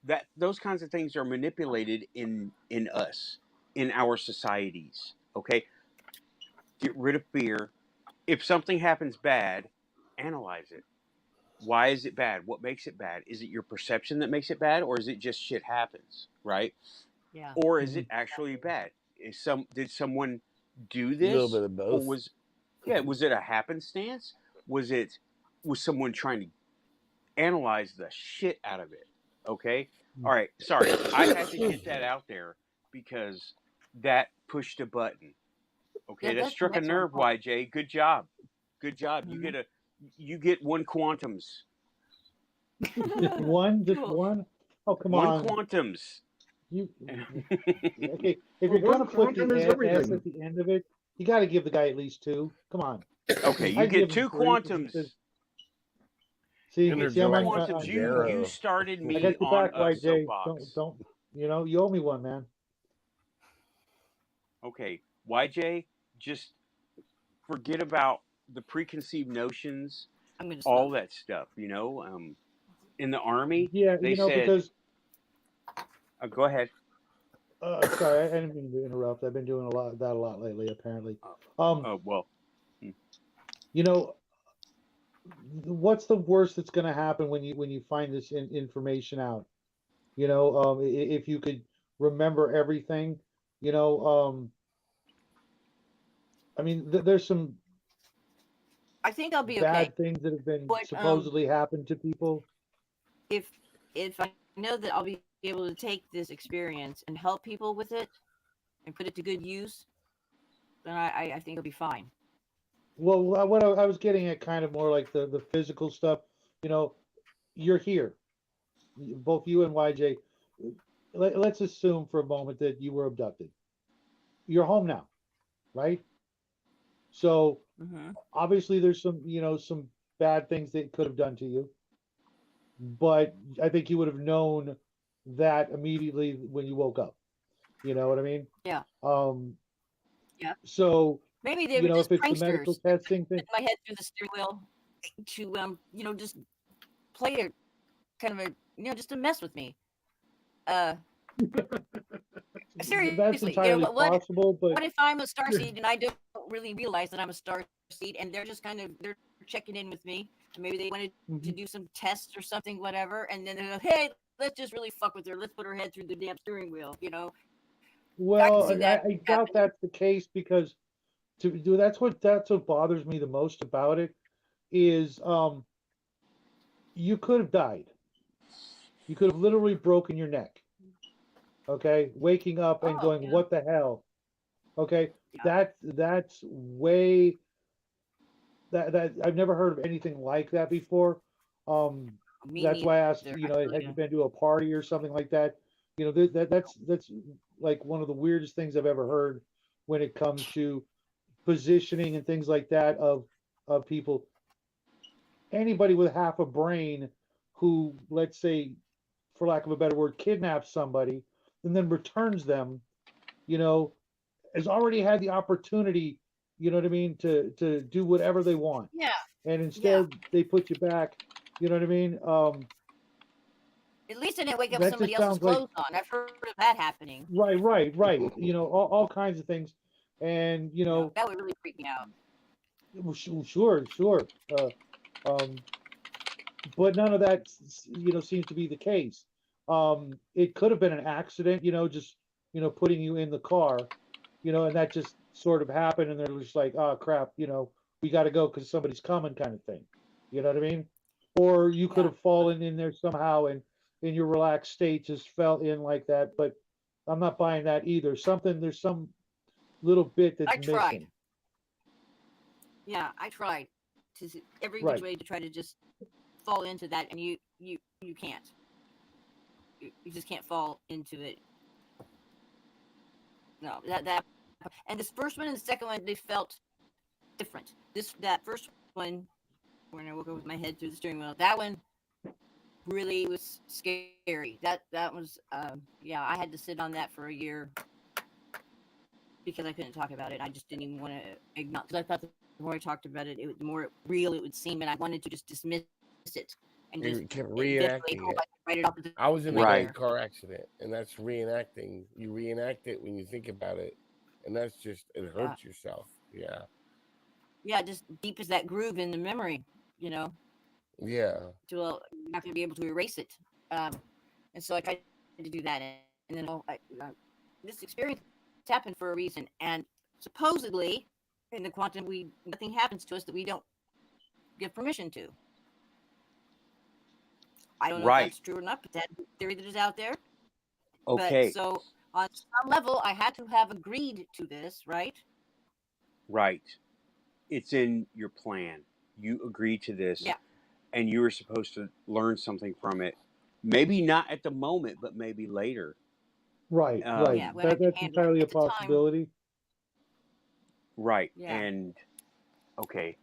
that those kinds of things are manipulated in us, in our societies. Okay, get rid of fear. If something happens bad, analyze it. Why is it bad? What makes it bad? Is it your perception that makes it bad, or is it just shit happens, right? Yeah. Or is it actually bad? Did someone do A little this, bit of or both. was it a happenstance? Was someone trying to analyze the shit out of it? Okay, all right. Sorry, I had to get that out there because that pushed a button. Okay, Yeah, that that's struck a an excellent nerve. point. YJ, good job, good job. Mhm. You get one quantums. Just one, just Cool. one. Oh, come One on. quantums. You okay? If Well, you're gonna one put quantum the is S everything. at the end of it, you got to give the guy at least two. Come on. Okay, you I'd get give him two three. 'Cause he quantums. says- See, You get see, I'm two on. quantums. You Zero. started I me got your on back, a YJ. soapbox. Don't. You know, you owe me one, man. Okay, YJ, just forget about the preconceived notions, I'm gonna all smoke. that stuff. In the army, Yeah, they you know, said, because "Go ahead." sorry, I didn't mean to interrupt. I've been doing a lot lately, apparently. Oh well. You know, what's the worst that's going to happen when you find this information out? You know, if you could remember everything, you know, I mean, there's some I think I'll be okay. bad things that have been But supposedly happened to people. if I know that I'll be able to take this experience and help people with it and put it to good use, then I think it'll be fine. Well, what I was getting at kind of more like the physical stuff. You know, you're here, both you and YJ. Let's assume for a moment that you were abducted. You're home now, right? So Mm-hmm. obviously there's some bad things they could have done to you, but I think you would have known that immediately when you woke up. You know what I mean? Yeah. Yeah. So Maybe they were if just it's the medical pranksters. testing thing, Put my head through the steering wheel to just play a kind of a just to mess with me. that's Seriously, entirely possible. But what if I'm a starseed and I don't really realize that I'm a starseed and they're just they're checking in with me? Maybe they wanted to do some tests or something, whatever, and then they're like, hey, let's just really fuck with her. Let's put her head through the damn steering wheel. well, see that I doubt happening. that's the case because to do that's what bothers me the most about it is you could have died. You could have literally broken your neck. Okay, waking up and Oh, going, what the hell? Okay, Yeah. that's way that I've never heard of anything like that before. Me That's why I asked, neither. had you been to a party or something like that? That's like one of the weirdest things I've ever heard when it comes to positioning and things like that of people. Anybody with half a brain who, let's say, for lack of a better word, kidnaps somebody and then returns them, you know, has already had the opportunity, you know what I mean, to do whatever they want. Yeah. And instead they put you back, you know what I mean? At least I didn't wake up That somebody just else's sounds like clothes on. I've heard of that happening. right. You know, all kinds of things. And, That would really freak me out. sure. But none of that, seems to be the case. It could have been an accident, just, putting you in the car, and that just sort of happened. And they're just like, oh crap, we got to go because somebody's coming kind of thing. You know what I mean? Or you could have fallen in there somehow and in your relaxed state just fell in like that. But I'm not buying that either. There's some little bit that's I tried. missing. Yeah, I tried to every Right. which way to try to just fall into that, and you can't. You just can't fall into it. No, that and this first one and the second one, they felt different. That first one, when I woke up with my head through the steering wheel, that one really was scary. That was I had to sit on that for a year because I couldn't talk about it. I just didn't even want to acknowledge, because I thought the more I talked about it, the more real it would seem, and I wanted to just dismiss it and You just kept eventually reenacting hope it. I could write it off as I was in a Right. bad car accident, and that's reenacting. You reenact it when you think about it, and that's just, it hurts yourself. Yeah. yeah, just deep as that groove in the memory, Yeah. you're not going to be able to erase it. And so I tried to do that, and then this experience happened for a reason, and supposedly in the quantum, nothing happens to us that we don't give permission to. I don't know if Right. that's true or not, but that's the theory that is out there. Okay. But so on some level, I had to have agreed to this, right? Right. It's in your plan. You agreed to this. Yeah. And you were supposed to learn something from it. Maybe not at the moment, but maybe later. Right, Um, right. Yeah, when I That's can handle it entirely a at the time. possibility. Right. Yeah. And okay.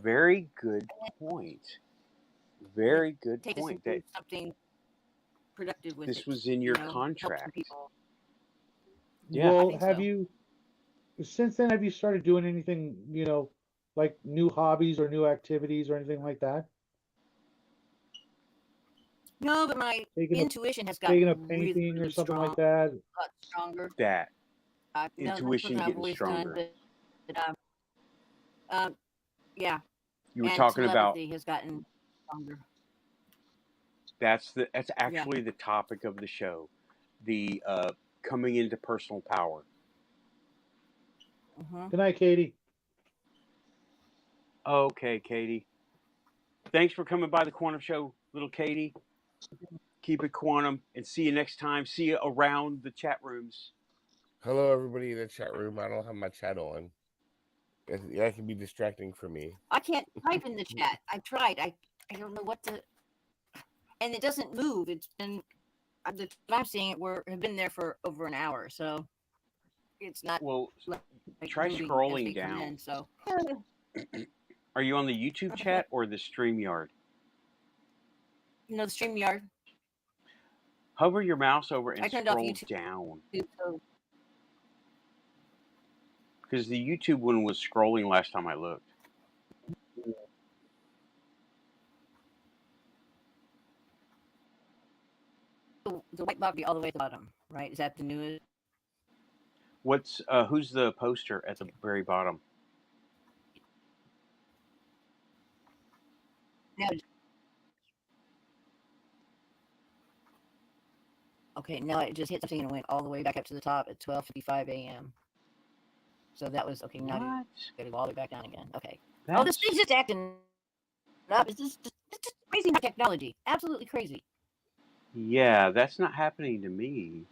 Very good point. Very good Take us point. and do That something productive with this it. was in your help some contract. people. Yeah. Well, think have so. you, since then, have you started doing anything, like new hobbies or new activities or anything like that? No, but my Taking a intuition has gotten taking a really, painting or really something strong, like that? a lot stronger. That No, that's intuition something I've getting always stronger. done, but yeah, You were and talking about telepathy has gotten stronger. that's actually the topic of the show. The coming into personal power. Mm-hmm. Good night, Katie. Okay, Katie. Thanks for coming by the Quantum Show, little Katie. Keep it quantum, and see you next time. See you around the chat rooms. Hello, everybody in the chat room. I don't have my chat on. That can be distracting for me. I can't type in the chat. I tried. I don't know what to, and it doesn't move. It's been I'm seeing it. Have been there for over an hour, so it's not. Well, like try moving as scrolling they come down. in, so Are you on the YouTube chat or the StreamYard? the StreamYard. Hover your mouse over and I turned off scroll YouTube. down. So Because the YouTube one was scrolling last time I looked. the white box be all the way at the bottom, right? Is that the newest? Who's the poster at the very bottom? Now, okay, now it just hit something and went all the way back up to the top at 12:55 a.m. So that was okay. Now What? to go all the way back down again. Okay. That's, Oh, this thing's just acting up. It's just crazy technology. Absolutely crazy. yeah, that's not happening to me.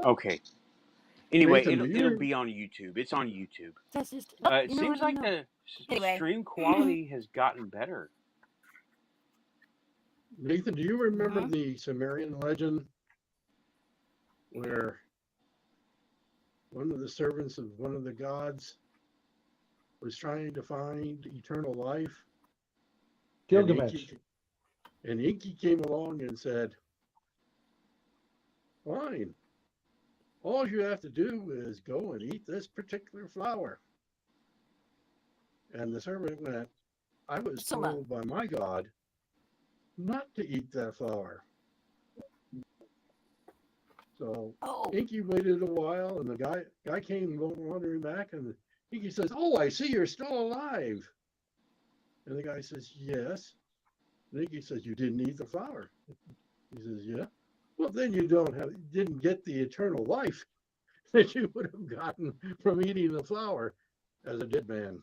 Okay. Anyway, Nathan, it'll be on YouTube. It's on YouTube. That's just. It seems like the Anyway. stream quality has gotten better. Nathan, do you remember the Sumerian legend where one of the servants of one of the gods was trying to find eternal life? Gilgamesh. And Enki came along and said, fine. All you have to do is go and eat this particular flower. And the servant went, I was told by my God not to eat that flower. So Enki waited a while, and the guy came wandering back, and Enki says, oh, I see you're still alive. And the guy says, yes. And Enki says, you didn't eat the flower. He says, yeah. Well, then you didn't get the eternal life that you would have gotten from eating the flower as a dead man.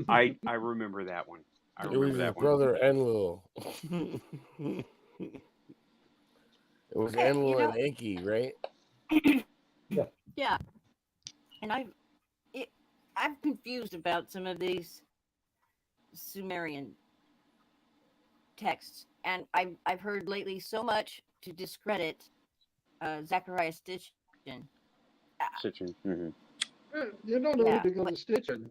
I remember that one. It was his brother Enlil. It was Enlil and Enki, right? Yeah. And I'm confused about some of these Sumerian texts, and I've heard lately so much to discredit Zechariah Sitchin. Sitchin. Mm-hmm. You don't need to go to Stitchin.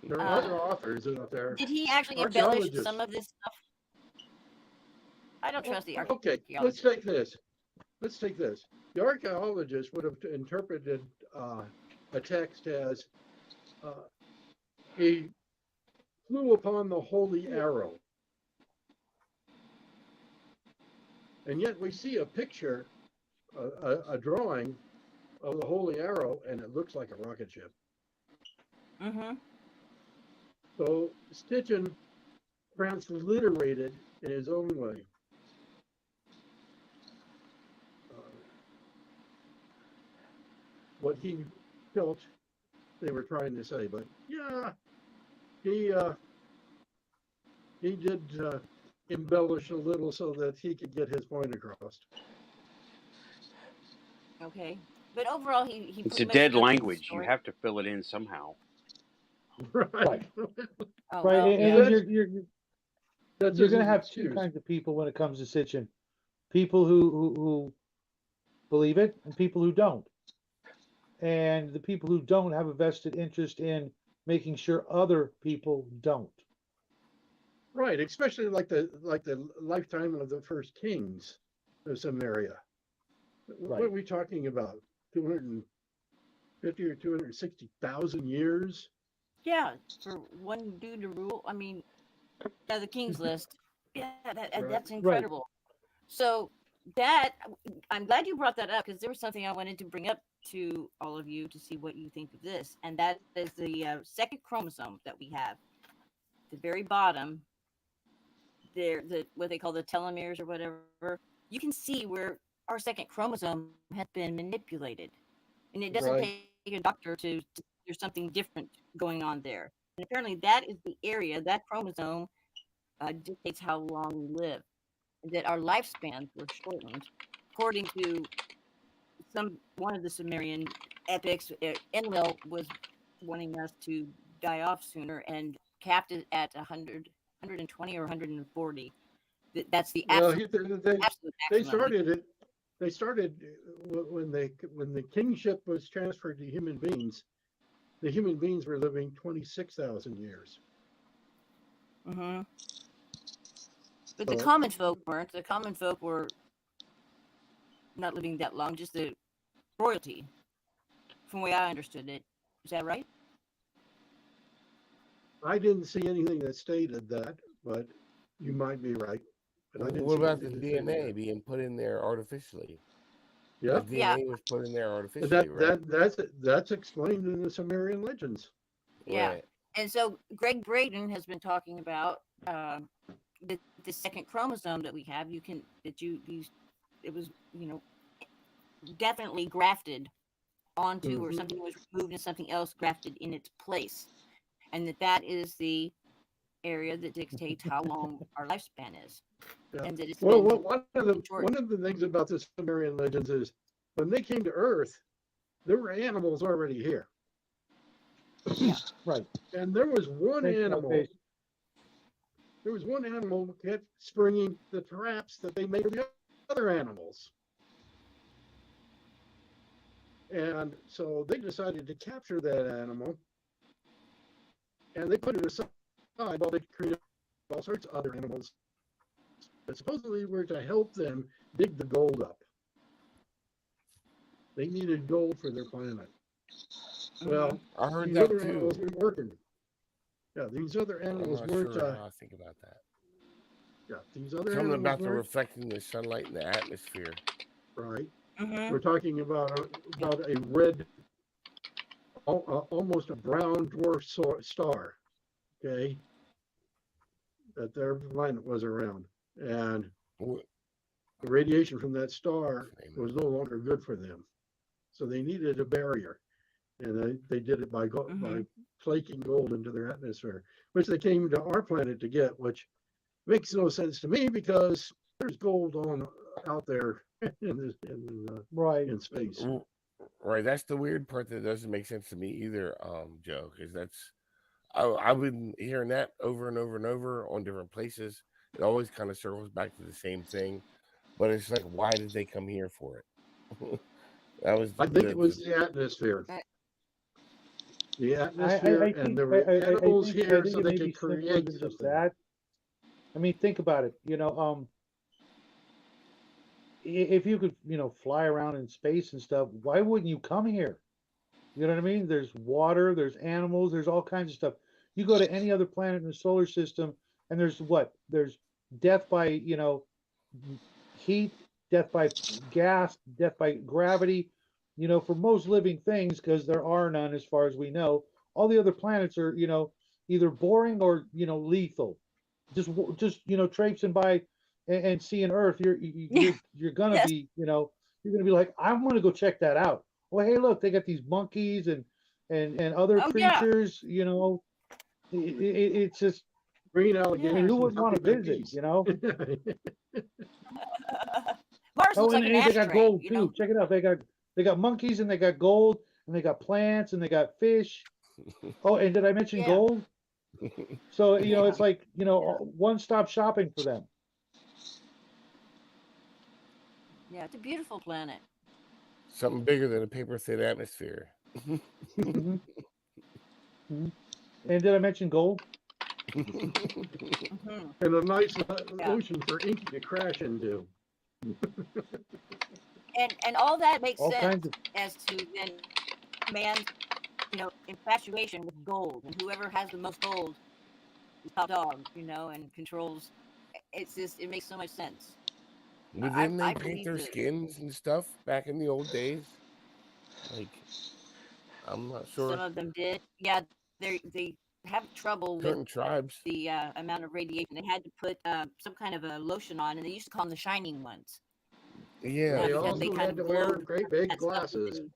There are other authors out there. Did he actually embellish some of this stuff? I don't trust the archaeologists. Okay, let's take this. The archaeologist would have interpreted a text as he flew upon the holy arrow. And yet we see a picture, a drawing of the holy arrow, and it looks like a rocket ship. Mm-hmm. So Stitchin transliterated in his own way. What he felt they were trying to say, but yeah, he did embellish a little so that he could get his point across. Okay. But overall, he It's pretty a much dead stuck to the language. You story. have to fill it in somehow. Right. Oh, Right, well, and yeah. That's- you're his going to have two excuse. kinds of people when it comes to Sitchin. People who believe it and people who don't. And the people who don't have a vested interest in making sure other people don't. Right, especially like the lifetime of the first kings of Samaria. What are Right. we talking about? 250 or 260,000 years? Yeah, for one dude to rule. I mean, yeah, the King's List. Yeah, Right. that's incredible. So that I'm glad you brought that up because there was something I wanted to bring up to all of you to see what you think of this, and that is the second chromosome that we have, the very bottom. There, what they call the telomeres or whatever. You can see where our second chromosome has been manipulated, and it doesn't Right. take a doctor to there's something different going on there. And apparently, that is the area that chromosome dictates how long we live, and that our lifespans were shortened, according to one of the Sumerian epics. Enlil was wanting us to die off sooner and capped it at 100, 120 or 140. That's the Well, absolute, they absolute they maximum. started it. They started when the kingship was transferred to human beings. The human beings were living 26,000 years. Mm-hmm. But the So- common folk weren't. The common folk were not living that long, just the royalty, from the way I understood it. Is that right? I didn't see anything that stated that, but you might be right. But I didn't What see about the anything that stated DNA that. being put in there artificially? Yeah, The Yeah. DNA was put in there artificially, that, right? that's explained in the Sumerian legends. Yeah. Right. And so Greg Braden has been talking about the second chromosome that we have. You can it was definitely grafted onto, or Mhm. something was removed and something else grafted in its place, and that is the area that dictates how long our lifespan is. Yeah. And that it's Well, been one shortened. of the things about the Sumerian legends is when they came to Earth, there were animals already here, Right. and there was one Thank you, animal. okay. There was one animal that kept springing the traps that they made for the other animals. And so they decided to capture that animal, and they put it aside while they created all sorts of other animals that supposedly were to help them dig the gold up. They needed gold for their planet. Well, I heard these that other too. animals weren't working. Yeah, these other I'm animals not weren't. sure how I think about that. Yeah, these other Something animals about the weren't reflecting the sunlight in the atmosphere. right. Mhm. We're talking about a red, almost a brown dwarf star, okay, that their planet was around, and Wh- the radiation from that star was no longer good for them, so they needed a barrier, and they did it by by flaking gold into their atmosphere, which they came to our planet to get, which makes no sense to me because there's gold out there Right. in space. Right, that's the weird part that doesn't make sense to me either, Joe, because I've been hearing that over and over and over on different places. It always kind of circles back to the same thing, but it's like, why did they come here for it? That was I think it was the atmosphere. The atmosphere, I and think there were animals I here think so it they may be could simpler create than just something. that. I mean, think about it. If you could, fly around in space and stuff, why wouldn't you come here? You know what I mean? There's water, there's animals, there's all kinds of stuff. You go to any other planet in the solar system, and there's what? There's death by, heat, death by gas, death by gravity. For most living things, because there are none as far as we know, all the other planets are, either boring or, lethal. Just traipsing by and seeing Earth, you're gonna Yes. be, you're gonna be like, I'm gonna go check that out. Well, hey, look, they got these monkeys and other Oh, yeah. creatures. It's just, Green I alligators. mean, who and wouldn't want to humpback visit? geese. Mars Oh, looks like and an they got ashtray, gold too. Check it out. They got monkeys and they got gold and they got plants and they got fish. Oh, and did I mention Yeah. gold? So Yeah. it's like one-stop shopping for them. Yeah, it's a beautiful planet. Something bigger than a paper thin atmosphere. Mhm. Mhm. And did I mention gold? Mhm. And a nice Yeah. ocean for Inky to crash into. And all that makes All sense kinds of as to then man's, infatuation with gold, and whoever has the most gold is top dog, and controls. It's just, it makes so much sense. But I didn't they paint believe their that. skins and stuff back in the old days? Like, I'm not Some sure. of them did. Yeah, they have trouble with Certain tribes. the amount of radiation. They had to put some kind of a lotion on, and they used to call them the shining ones. Yeah. They because also they kind had of to wear glowed great big that stuff glasses. within-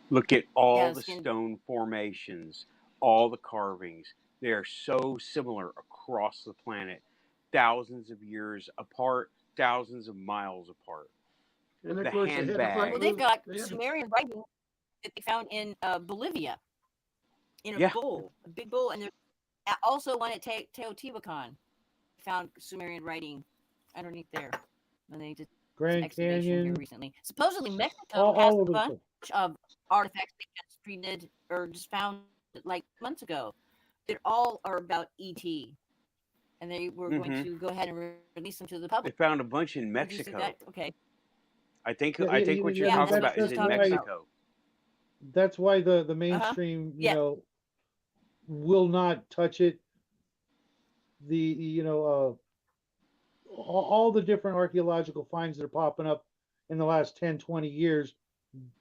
Look at all Yeah, the skin- stone formations, all the carvings. They are so similar across the planet, thousands of years apart, thousands of miles apart. And of The course, they had to handbag. fight Well, they've with- got they had to- Sumerian writing that they found in Bolivia, in a Yeah. bowl, a big bowl, and there's also one at Teotihuacan. Found Sumerian writing underneath there, and they did Grand excavation here Canyon, recently. Supposedly Mexico all has over a the bunch place. of artifacts they just treated or just found like months ago. They all are about ET, and they were going Mhm. to go ahead and release them to the They public. found a bunch in Did you see Mexico. that? Okay. I think Yeah, I think what you're talking about is that's in what I'm talking about. Mexico. That's why the mainstream, Yeah. will not touch it. All the different archaeological finds that are popping up in the last 10, 20 years,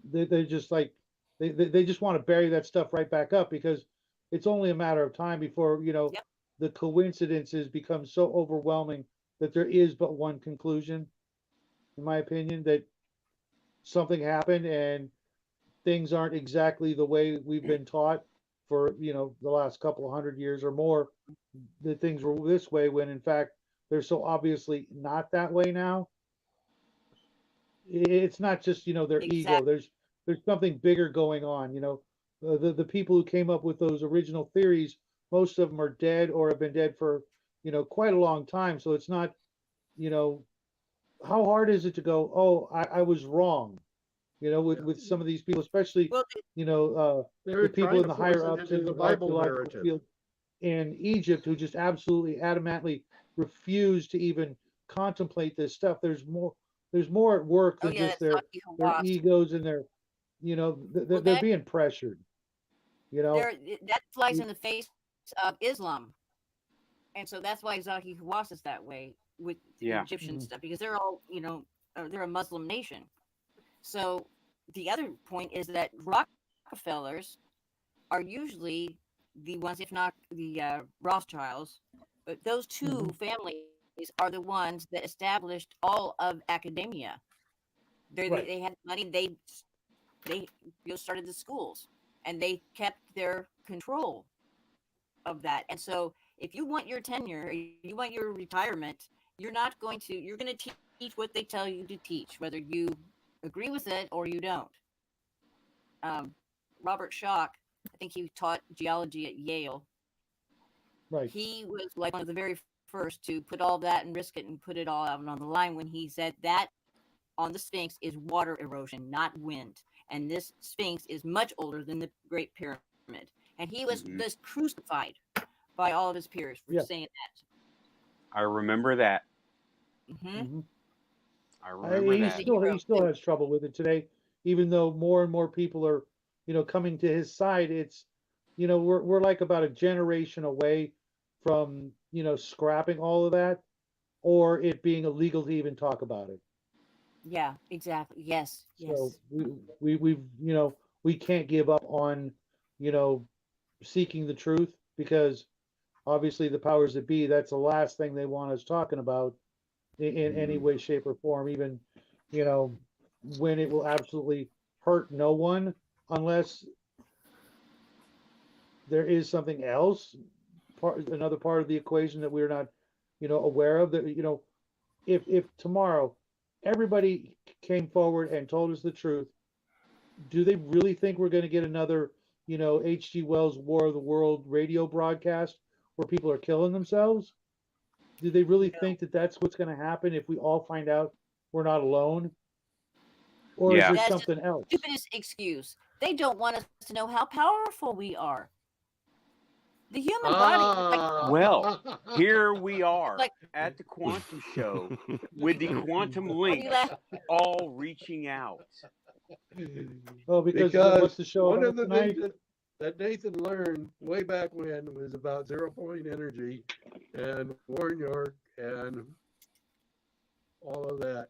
they just like they just want to bury that stuff right back up because it's only a matter of time before Yep. the coincidences become so overwhelming that there is but one conclusion, in my opinion, that something happened and things aren't exactly the way we've been taught for the last couple of 100 years or more, that things were this way when in fact they're so obviously not that way now. It's not just their ego. Exactly. There's something bigger going on. The people who came up with those original theories, most of them are dead or have been dead for quite a long time. So it's not, how hard is it to go, oh, I was wrong, with some of these people, especially Well, They're the people trying in to the force higher it ups into in the the Bible archaeological narrative. field in Egypt who just absolutely adamantly refuse to even contemplate this stuff. There's more at work oh than yeah, just that's their Hawass. egos and their they're that- being pressured. That flies in the face of Islam, and so that's why Zaki Hawass is that way with the Yeah. Egyptian Mhm. stuff, because they're all they're a Muslim nation. So the other point is that Rockefellers are usually the ones, if not the Rothschilds, but those two Mhm. families are the ones that established all of academia. Right. They had money. They started the schools, and they kept their control of that. And so if you want your tenure, you want your retirement, you're going to teach what they tell you to teach, whether you agree with it or you don't. Robert Schoch, I think he taught geology at Yale. Right. He was like one of the very first to put all that and risk it and put it all out on the line when he said that on the Sphinx is water erosion, not wind. And this Sphinx is much older than the Great Pyramid. And he was Mhm. just crucified by all of his peers for Yeah. saying that. I remember that. Hmm. Mhm. I remember He that. still has trouble with it today, even though more and more people are, coming to his side. It's, we're like about a generation away from, scrapping all of that, or it being illegal to even talk about it. Yeah, exactly. Yes. So Yes. we can't give up on seeking the truth, because obviously the powers that be, that's the last thing they want us talking about in any way, shape, or form, even, when it will absolutely hurt no one, unless there is something else, another part of the equation that we're not, aware of. That, if tomorrow everybody came forward and told us the truth, do they really think we're going to get another, H.G. Wells' War of the World radio broadcast where people are killing themselves? Do they really think that that's what's going to happen if we all find out we're not alone? Or is Yeah. there That's something else? the stupidest excuse. They don't want us to know how powerful we are. The human body, like, Well, here we are Like- at the Quantum Show with the Quantum you Link laugh- all reaching out. Oh, because what's the show one about of the tonight? things that Nathan learned way back when was about 0-point energy and Warren York and all of that.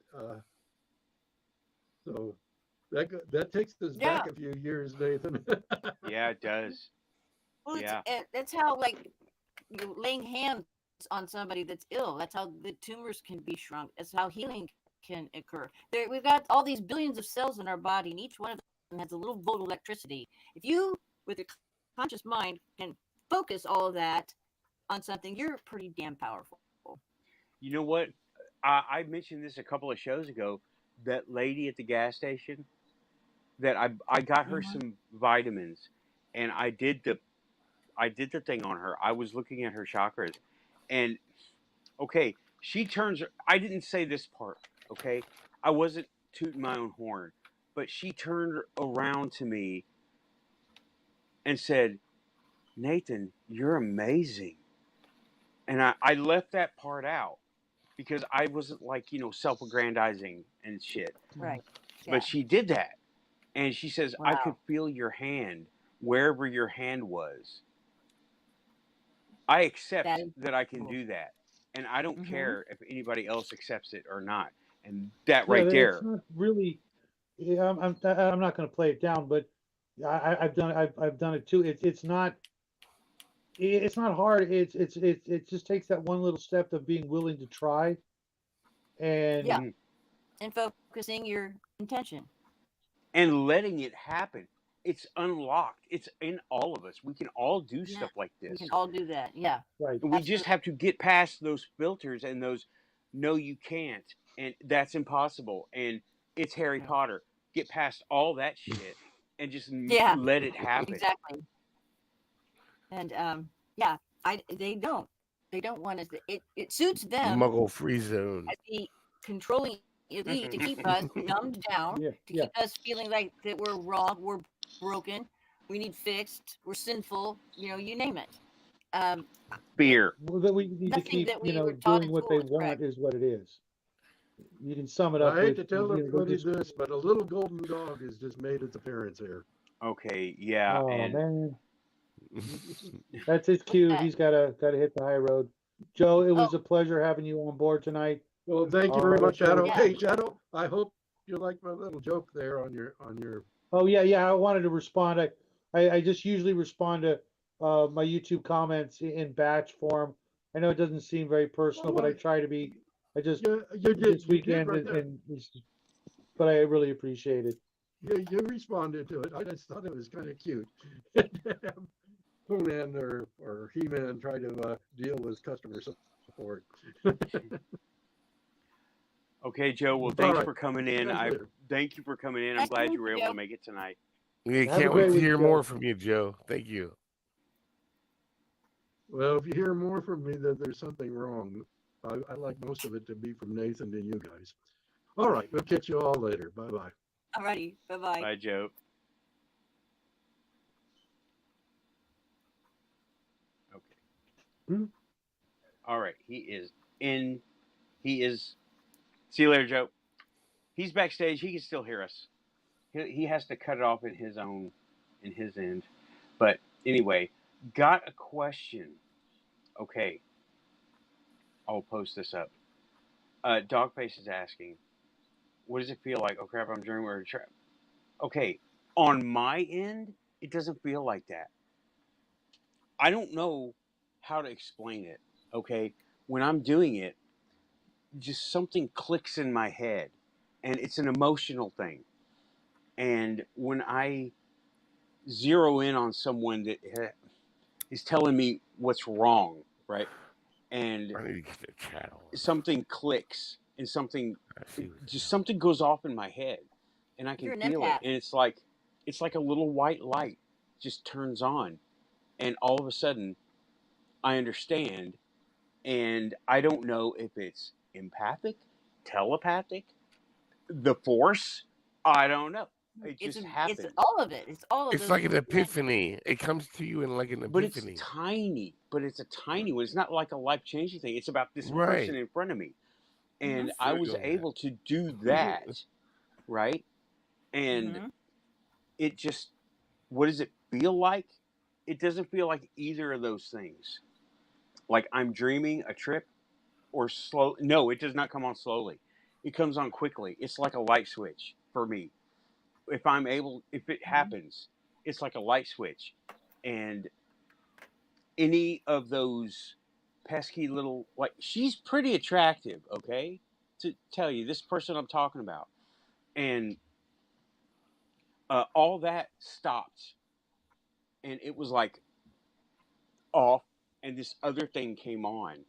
So that takes us back a few years, Nathan. Yeah, it does. well, Yeah. that's how, like, laying hands on somebody that's ill. That's how the tumors can be shrunk. That's how healing can occur. We've got all these billions of cells in our body, and each one of them has a little volt of electricity. If you, with your conscious mind, can focus all of that on something, you're pretty damn powerful. You know what? I mentioned this a couple of shows ago. That lady at the gas station, that I got her some vitamins, and I did the thing on her. I was looking at her chakras, and okay, she turns. I didn't say this part. Okay, I wasn't tooting my own horn, but she turned around to me and said, "Nathan, you're amazing." And I left that part out because I wasn't, like, self-aggrandizing and shit. Right. But she did that. And she says, I Wow. could feel your hand wherever your hand was. I accept that I can do that. And I don't care if anybody else accepts it or not. And that right there. It's not really. Yeah, I'm not going to play it down, but I've done it too. It's not hard. It just takes that one little step of being willing to try, and and focusing your intention and letting it happen. It's unlocked. It's in all of us. We can all do stuff like this. We can all do that. Yeah. Right. We just have to get past those filters and those no, you can't, and that's impossible, and it's Harry Potter. Get past all that shit and just let it happen. Exactly. And they don't want us. It suits them. Muggle free zone. As the controlling elite to keep us dumbed down, to keep us feeling like that we're wrong, we're broken, we need fixed, we're sinful. You name it. Fear. Well, that we need to keep, doing what they want is what it is. You can sum it up. I hate to with, tell everybody this, but a little golden dog has just made its appearance here. Okay, yeah. Oh and man, that's his cue. He's got to hit the high road. Joe, it was a pleasure having you on board tonight. Well, thank you very much, Shadow. Hey, Shadow, I hope you liked my little joke there on your. Oh yeah. I wanted to respond. I just usually respond to my YouTube comments in batch form. I know it doesn't seem very personal, but I try to be. I just you did this weekend, right there. but I really appreciate it. You responded to it. I just thought it was kind of cute. Conan or He-Man try to deal with customer support. Okay, Joe. Well, thanks for coming in. Thank you for coming in. I'm glad you were able to make it tonight. Yeah, can't wait to hear more from you, Joe. Thank you. Well, if you hear more from me, then there's something wrong. I like most of it to be from Nathan to you guys. All right, we'll catch you all later. Bye-bye. Alrighty, bye-bye. Bye, Joe. Okay. All right, he is. See you later, Joe. He's backstage. He can still hear us. He has to cut it off in his end. But anyway, got a question. Okay. I'll post this up. Dogface is asking, what does it feel like? Oh crap, I'm dreaming. Okay, on my end, it doesn't feel like that. I don't know how to explain it. Okay, when I'm doing it, just something clicks in my head, and it's an emotional thing. And when I zero in on someone that is telling me what's wrong, right? And I need to get the chat on. something clicks and something I see what's just going something goes off in my head, and I You're can an feel it, empath. and it's like a little white light just turns on, and all of a sudden I understand, and I don't know if it's empathic, telepathic, the force. I don't know. It It's just it's happens. all of it. It's all of It's those like an different things. epiphany. It comes to you in like an But it's epiphany. tiny. But it's a tiny one. It's not like a life changing thing. It's about this Right. person in front of me, and I was Feel that. able to do that, right? And Mhm. it just, what does it feel like? It doesn't feel like either of those things. Like I'm dreaming a trip or slow. No, it does not come on slowly. It comes on quickly. It's like a light switch for me. If it happens, it's like a light switch. And any of those pesky little, like, she's pretty attractive, okay? To tell you, this person I'm talking about. And all that stopped. And it was like off. And this other thing came on.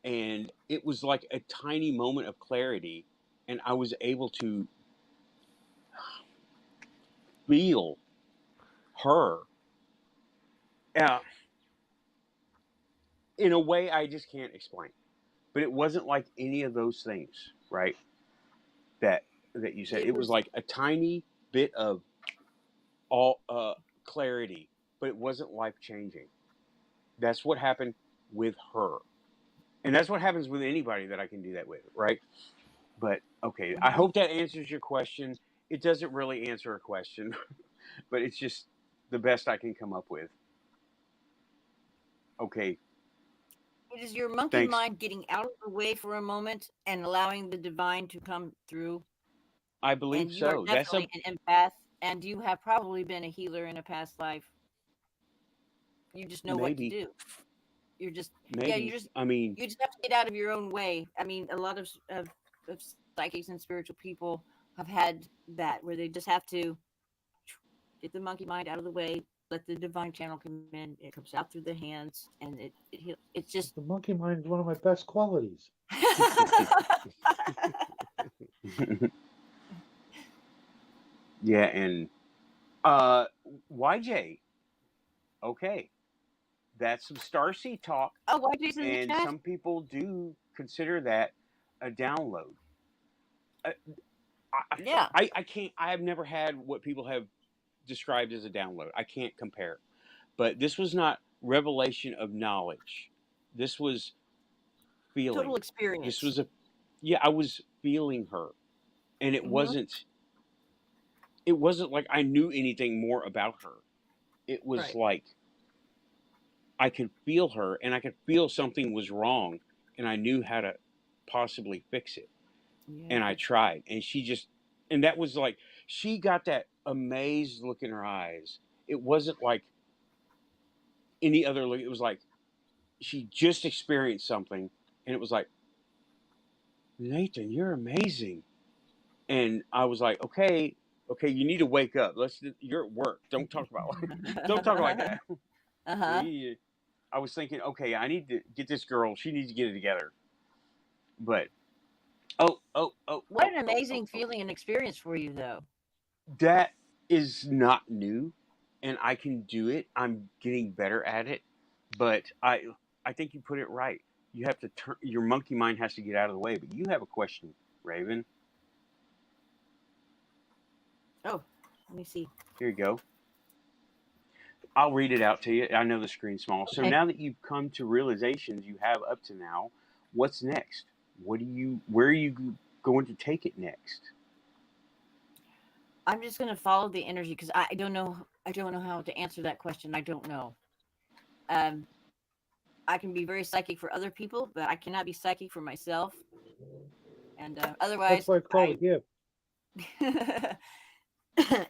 And it was like a tiny moment of clarity. And I was able to feel her in a way I just can't explain. But it wasn't like any of those things, right? That you said. It was like a tiny bit of all clarity, but it wasn't life changing. That's what happened with her, and that's what happens with anybody that I can do that with, right? But okay, I hope that answers your question. It doesn't really answer a question, but it's just the best I can come up with. Okay, It is your monkey thanks. mind getting out of the way for a moment and allowing the divine to come through. I believe And you are so. That's a definitely an empath, and you have probably been a healer in a past life. You just know what to maybe, do. You're just maybe. I mean, you just have to get out of your own way. I mean, a lot of psychics and spiritual people have had that where they just have to get the monkey mind out of the way, let the divine channel come in. It comes out through the hands, and it's just The monkey mind is one of my best qualities. yeah, and YJ. Okay, that's some Starseed talk, Oh, YJ's in the and chat. some people do consider that a download. Yeah. I can't. I have never had what people have described as a download. I can't compare. But this was not revelation of knowledge. This was feeling. Total experience. This was I was feeling her, and it wasn't. It wasn't like I knew anything more about her. It was Right. like I could feel her, and I could feel something was wrong, and I knew how to possibly fix it. Yeah. And I tried, and and that was like, she got that amazed look in her eyes. It wasn't like any other look. It was like she just experienced something, and it was like, Nathan, you're amazing. And I was like, okay, you need to wake up. You're at work. Don't talk like that. Uh-huh. I was thinking, okay, I need to get this girl. She needs to get it together. But what an amazing feeling and experience for you, though. That is not new, and I can do it. I'm getting better at it, but I think you put it right. You have to turn, your monkey mind has to get out of the way. But you have a question, Raven. Oh, let me see. Here you go. I'll read it out to you. I know the screen's small. So Okay. now that you've come to realizations you have up to now, what's next? Where are you going to take it next? I'm just going to follow the energy because I don't know how to answer that question. I don't know. I can be very psychic for other people, but I cannot be psychic for myself. And otherwise, That's why it's called a gift.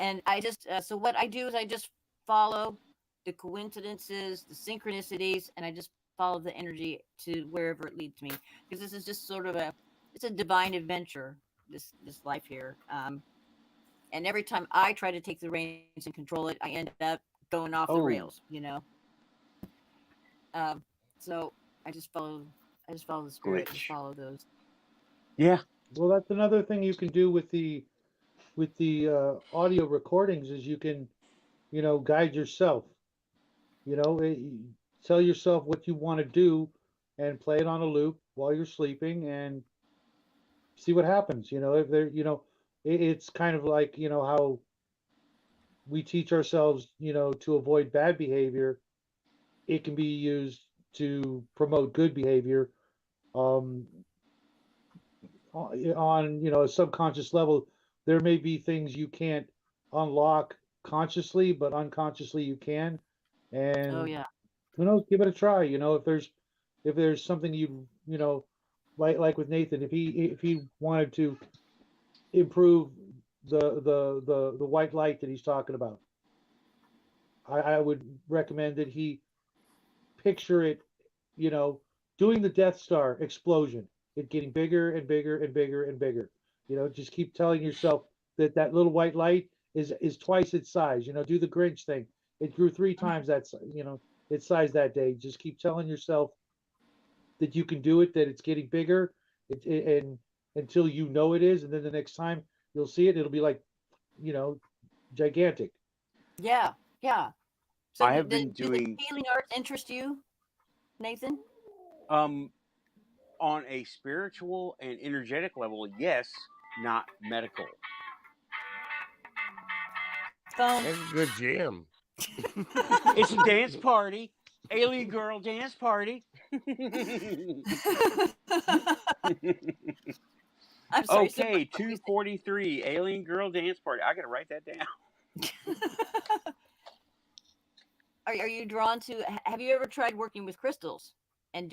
and I just so what I do is I just follow the coincidences, the synchronicities, and I just follow the energy to wherever it leads me. Because this is just sort of it's a divine adventure, this life here. And every time I try to take the reins and control it, I end up going off the Oh. rails, you know. So I just follow the spirit, and Glitch. follow those. Yeah. Well, that's another thing you can do with the audio recordings is you can, guide yourself. Tell yourself what you want to do and play it on a loop while you're sleeping and see what happens. If there, it's kind of like, how we teach ourselves, to avoid bad behavior. It can be used to promote good behavior. On a subconscious level, there may be things you can't unlock consciously, but unconsciously you can. And Oh yeah. who knows, give it a try. If there's something like with Nathan, if he wanted to improve the white light that he's talking about, I would recommend that he picture it, doing the Death Star explosion, it getting bigger and bigger and bigger and bigger. Just keep telling yourself that little white light is twice its size. Do the Grinch thing. It grew 3 times its size that day. Just keep telling yourself that you can do it, that it's getting bigger, and until you know it is, and then the next time you'll see it, it'll be like, gigantic. Yeah. Yeah. So I have been do doing the healing arts interest you, Nathan? on a spiritual and energetic level, yes, not medical. Phone. That's a good jam. It's a dance party, alien girl dance party. I'm sorry. Okay, 243 alien girl dance party. I gotta write that down. Are you drawn to? Have you ever tried working with crystals and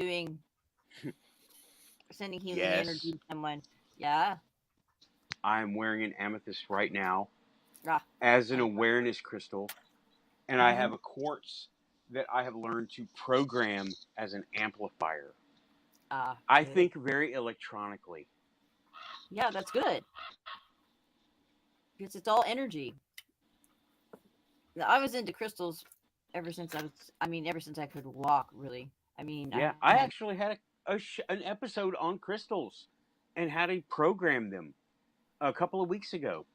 sending healing Yes. energy to someone? Yeah. I'm wearing an amethyst right now Ah. as an awareness crystal, and I have a quartz that I have learned to program as an amplifier. I Good. think very electronically. Yeah, that's good. Because it's all energy. Now, I was into crystals ever since I could walk, really. Yeah, I actually had an episode on crystals and how to program them a couple of weeks ago.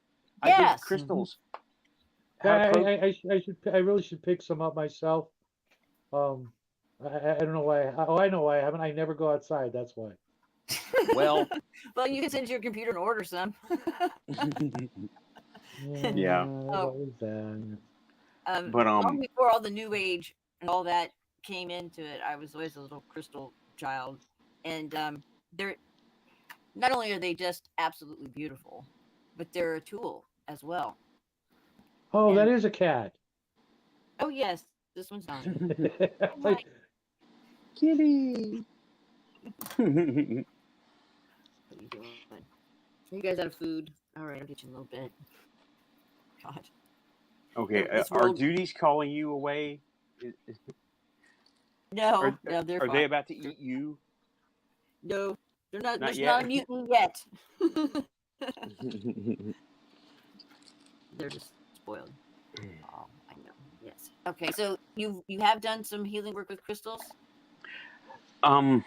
I Yes. did crystals. I really should pick some up myself. I don't know why. I know why I haven't. I never go outside. That's why. Well, well, you can send to your computer and order some. Yeah. What was that? But long before all the new age and all that came into it, I was always a little crystal child, and they're not only are they just absolutely beautiful, but they're a tool as well. Oh, that is a cat. Oh yes, this one's not. Like, kitty. What are you doing? You guys out of food? All right, I'll get you a little bit. God. Okay, This are world- duties calling you away? No, no, they're Are fine. they about to eat you? No, they're not. Not There's yet? not a mutant yet. They're just spoiled. Oh, I know. Yes. Okay, so you have done some healing work with crystals? I'm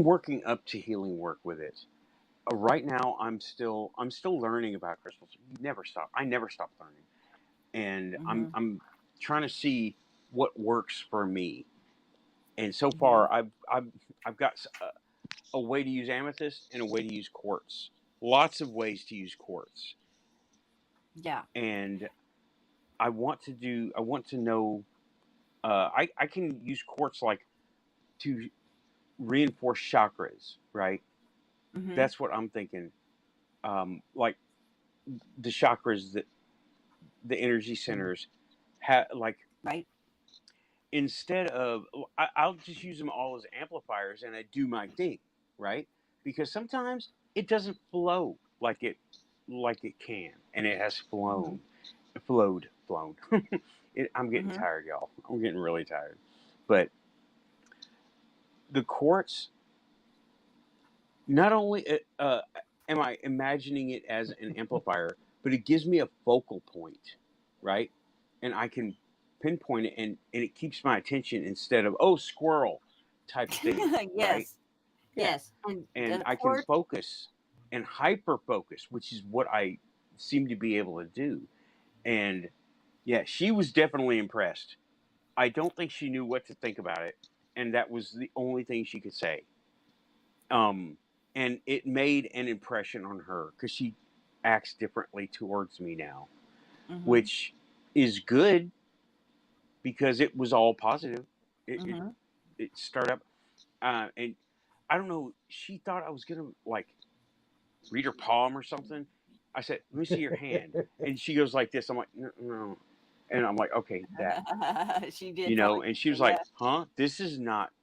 working up to healing work with it. Right now, I'm still learning about crystals. You never stop. I never stop learning, and I'm trying to see what works for me. And so far, I've got a way to use amethyst and a way to use quartz. Lots of ways to use quartz. Yeah. And I want to know. I can use quartz like to reinforce chakras, right? Mhm. That's what I'm thinking. Like the chakras that the energy centers have, like Right. instead of I'll just use them all as amplifiers and I do my thing, right? Because sometimes it doesn't flow like it can, and it has flowed. flown. I'm getting Mhm. tired, y'all. I'm getting really tired. But the quartz, not only am I imagining it as an amplifier, but it gives me a focal point, right? And I can pinpoint it, and it keeps my attention instead of, oh, squirrel type of thing, right? Yes. Yeah. Yes. And the I can quartz. focus and hyper focus, which is what I seem to be able to do. And yeah, she was definitely impressed. I don't think she knew what to think about it, and that was the only thing she could say. And it made an impression on her because she acts differently towards me now, Mhm. which is good because it was all positive. Mhm. It started up, and I don't know. She thought I was gonna like read her palm or something. I said, "Let me see your hand," and she goes like this. I'm like, "No, no," and I'm like, "Okay, that." She did probably. And she was Yeah. like, "Huh? This is not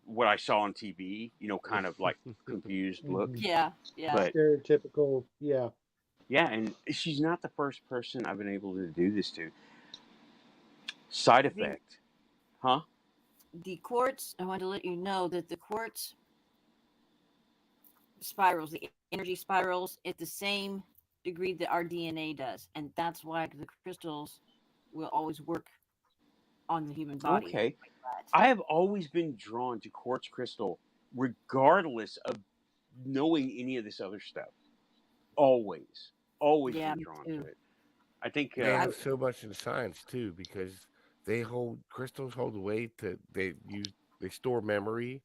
what I saw on TV." Kind of like confused look. Mhm. Yeah. Yeah. But Stereotypical, yeah. yeah, and she's not the first person I've been able to do this to. Side effect, huh? The quartz. I want to let you know that the quartz spirals, the energy spirals, at the same degree that our DNA does, and that's why the crystals will always work on the human body. Okay. like that. I have always been drawn to quartz crystal, regardless of knowing any of this other stuff. Always, always Yeah, been me drawn too. to it. I think They have so much in science too because crystals hold weight they store memory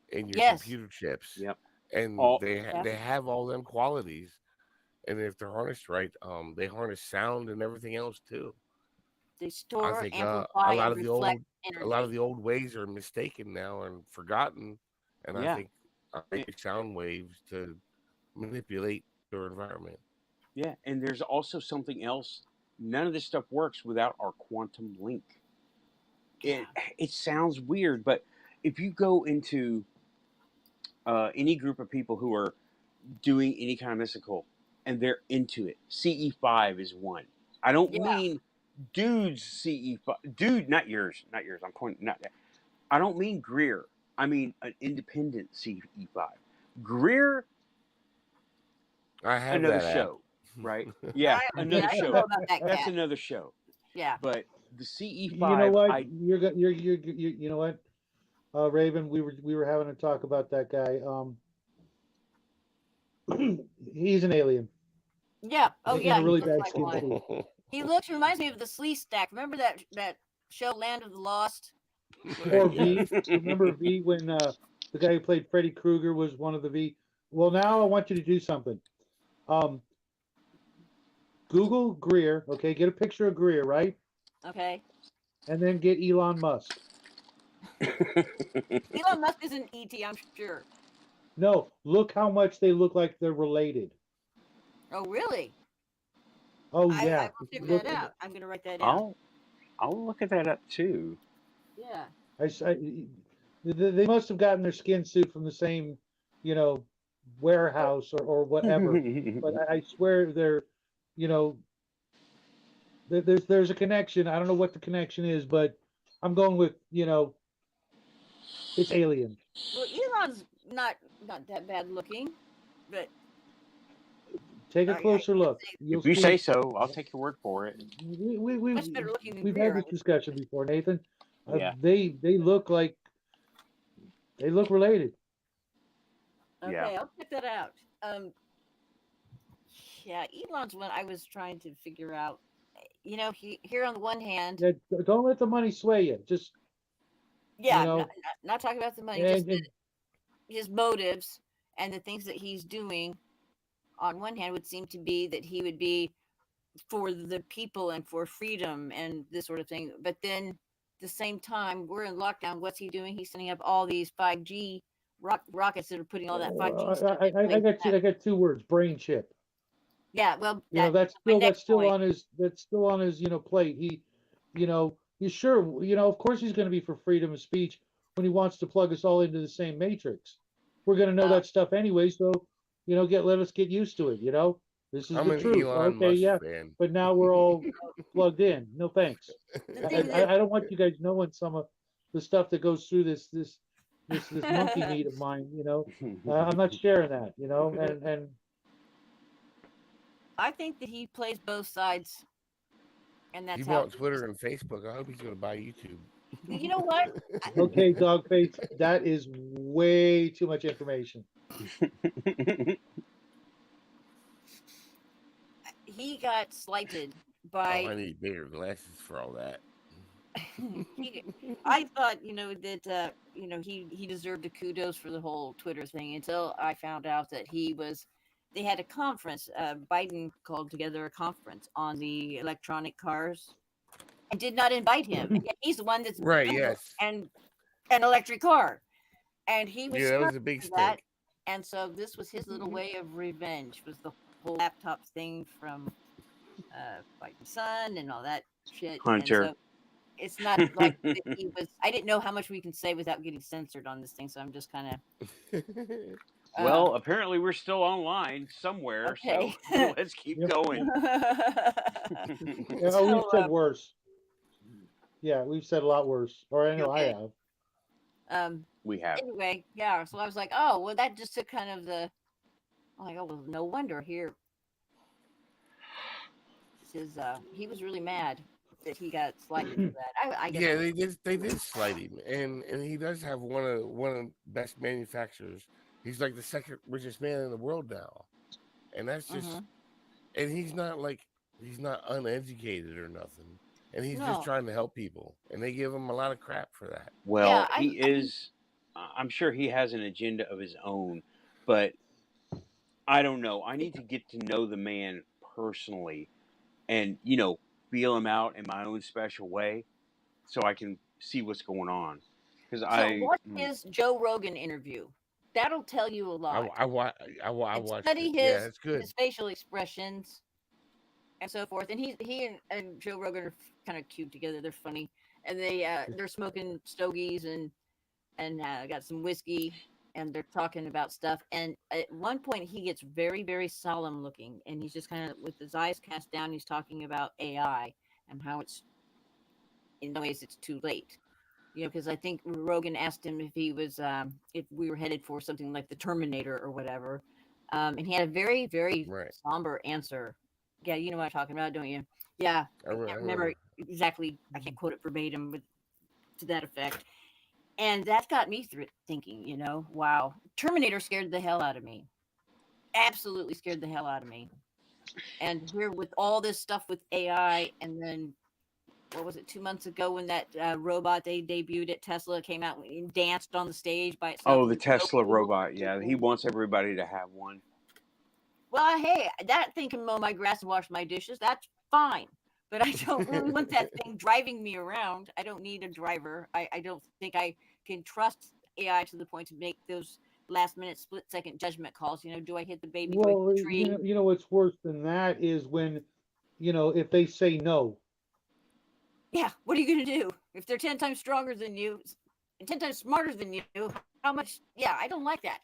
in your Yes. computer chips, yep. and All they have all them qualities, and if they're harnessed right, they harness sound and everything else too. They I store, think amplify, a lot and of the reflect energy. old ways are mistaken now and forgotten, and yeah, I think sound waves to manipulate their environment. yeah. And there's also something else. None of this stuff works without our quantum link. It Yeah. it sounds weird, but if you go into any group of people who are doing any kind of mystical and they're into it, CE5 is one. I don't Yeah. mean dude's CE5, dude, not yours, not yours. I'm pointing not that. I don't mean Greer. I mean an independent CE5. Greer, I have another that app. show, right? Yeah, another I don't show. know about that That's cat. another show. Yeah. But the You know CE5, what? I You're you know what? Raven, we were having a talk about that guy. He's an alien Yeah. Oh, in yeah. a He really looks bad like skin one. suit. He reminds me of the Slee Stack. Remember that show, Land of the Lost? Or V. Remember V when the guy who played Freddy Krueger was one of the V? Well, now I want you to do something. Google Greer, okay? Get a picture of Greer, right? Okay. And then get Elon Musk. Elon Musk is an ET, I'm sure. No, look how much they look like they're related. Oh, really? Oh I yeah. will figure Look, that out. I'm going to write that down. I'll look at that up too. Yeah. They must have gotten their skin suit from the same, warehouse or whatever. But I swear they're, you know, there's a connection. I don't know what the connection is, but I'm going with, it's alien. Well, Elon's not that bad looking, but Take a closer look. You'll If you see. say so, I'll take your word for it. much better looking than We've Greer. had this discussion before, Nathan. Yeah. They look like they look related. Okay, Yeah. I'll check that out. Yeah, Elon's one I was trying to figure out. Here on the one hand, Yeah, don't let the money sway you. Just yeah, you know, not talking about the money, and, just his motives and the things that he's doing. On one hand, would seem to be that he would be for the people and for freedom and this sort of thing. But then, at the same time, we're in lockdown. What's he doing? He's sending up all these 5G rockets that are putting all that 5G stuff. I got two words: brain chip. Yeah, well, That's my still point. on his plate. He, he's sure, of course he's going to be for freedom of speech when he wants to plug us all into the same matrix. We're going to know that stuff anyway, so let us get used to it. This is I'm the an truth. Elon Okay, Musk yeah, fan. but now we're all plugged in. No thanks. The I, thing I, that I don't want you guys knowing some of the stuff that goes through this monkey meat of mine. I'm not sharing that. And I think that he plays both sides, and He that's how. bought Twitter and Facebook. I hope he's going to buy YouTube. You know what? okay, dog face, that is way too much information. He got slighted Oh, I by. need bigger glasses for all that. I thought, that he deserved a kudos for the whole Twitter thing until I found out that they had a conference. Biden called together a conference on the electronic cars and did not invite him. And yet he's the one that's Right, built yes. an electric car, and he was Yeah, that was smart a big for that. stink. And so this was his little way of revenge. Was the whole laptop thing from Biden's son and all that shit. Hunter. And so it's not like that he was. I didn't know how much we can say without getting censored on this thing, so I'm just kind of. Well, apparently we're still online somewhere, Okay. so let's keep Yep. going. Yeah, we've said worse. Yeah, we've said a lot worse. Or I know Okay. I have. We have. Anyway, yeah. So I was like, oh, well, that just took kind of the. I'm like, oh, well, no wonder here. He was really mad that he got slighted for that. I guess. Yeah, they did slight him, and he does have one of the best manufacturers. He's like the second richest man in the world now, and that's just. And he's not uneducated or nothing, and he's No. just trying to help people, and they give him a lot of crap for that. Well, Yeah, he is. I'm sure he has an agenda of his own, but I don't know. I need to get to know the man personally, and feel him out in my own special way, so I can see what's going on. Because So watch his Joe Rogan interview. That'll tell you a lot. I watched Study it. Yeah, it's good. his facial expressions and so forth. And he and Joe Rogan are kind of cute together. They're funny, and they're smoking stogies and got some whiskey, and they're talking about stuff. And at one point, he gets very, very solemn looking, and he's just kind of with his eyes cast down. He's talking about AI and how it's in some ways it's too late. Because I think Rogan asked him if he was if we were headed for something like the Terminator or whatever, and he had a very, very somber answer. Yeah, you know what I'm talking about, don't you? Yeah, I can't remember exactly. I can't quote it verbatim, but to that effect. And that got me thinking. Wow, Terminator scared the hell out of me. Absolutely scared the hell out of me. And here with all this stuff with AI, and then. What was it, 2 months ago when that robot they debuted at Tesla came out and danced on the stage by itself? Oh, the Tesla robot. Yeah, he wants everybody to have one. Well, hey, that thing can mow my grass and wash my dishes. That's fine. But I don't really want that thing driving me around. I don't need a driver. I don't think I can trust AI to the point to make those last-minute, split-second judgment calls. Do I hit the baby? Do I hit the tree? You know what's worse than that is when, if they say no. Yeah, what are you going to do? If they're 10 times stronger than you, 10 times smarter than you, how much? Yeah, I don't like that.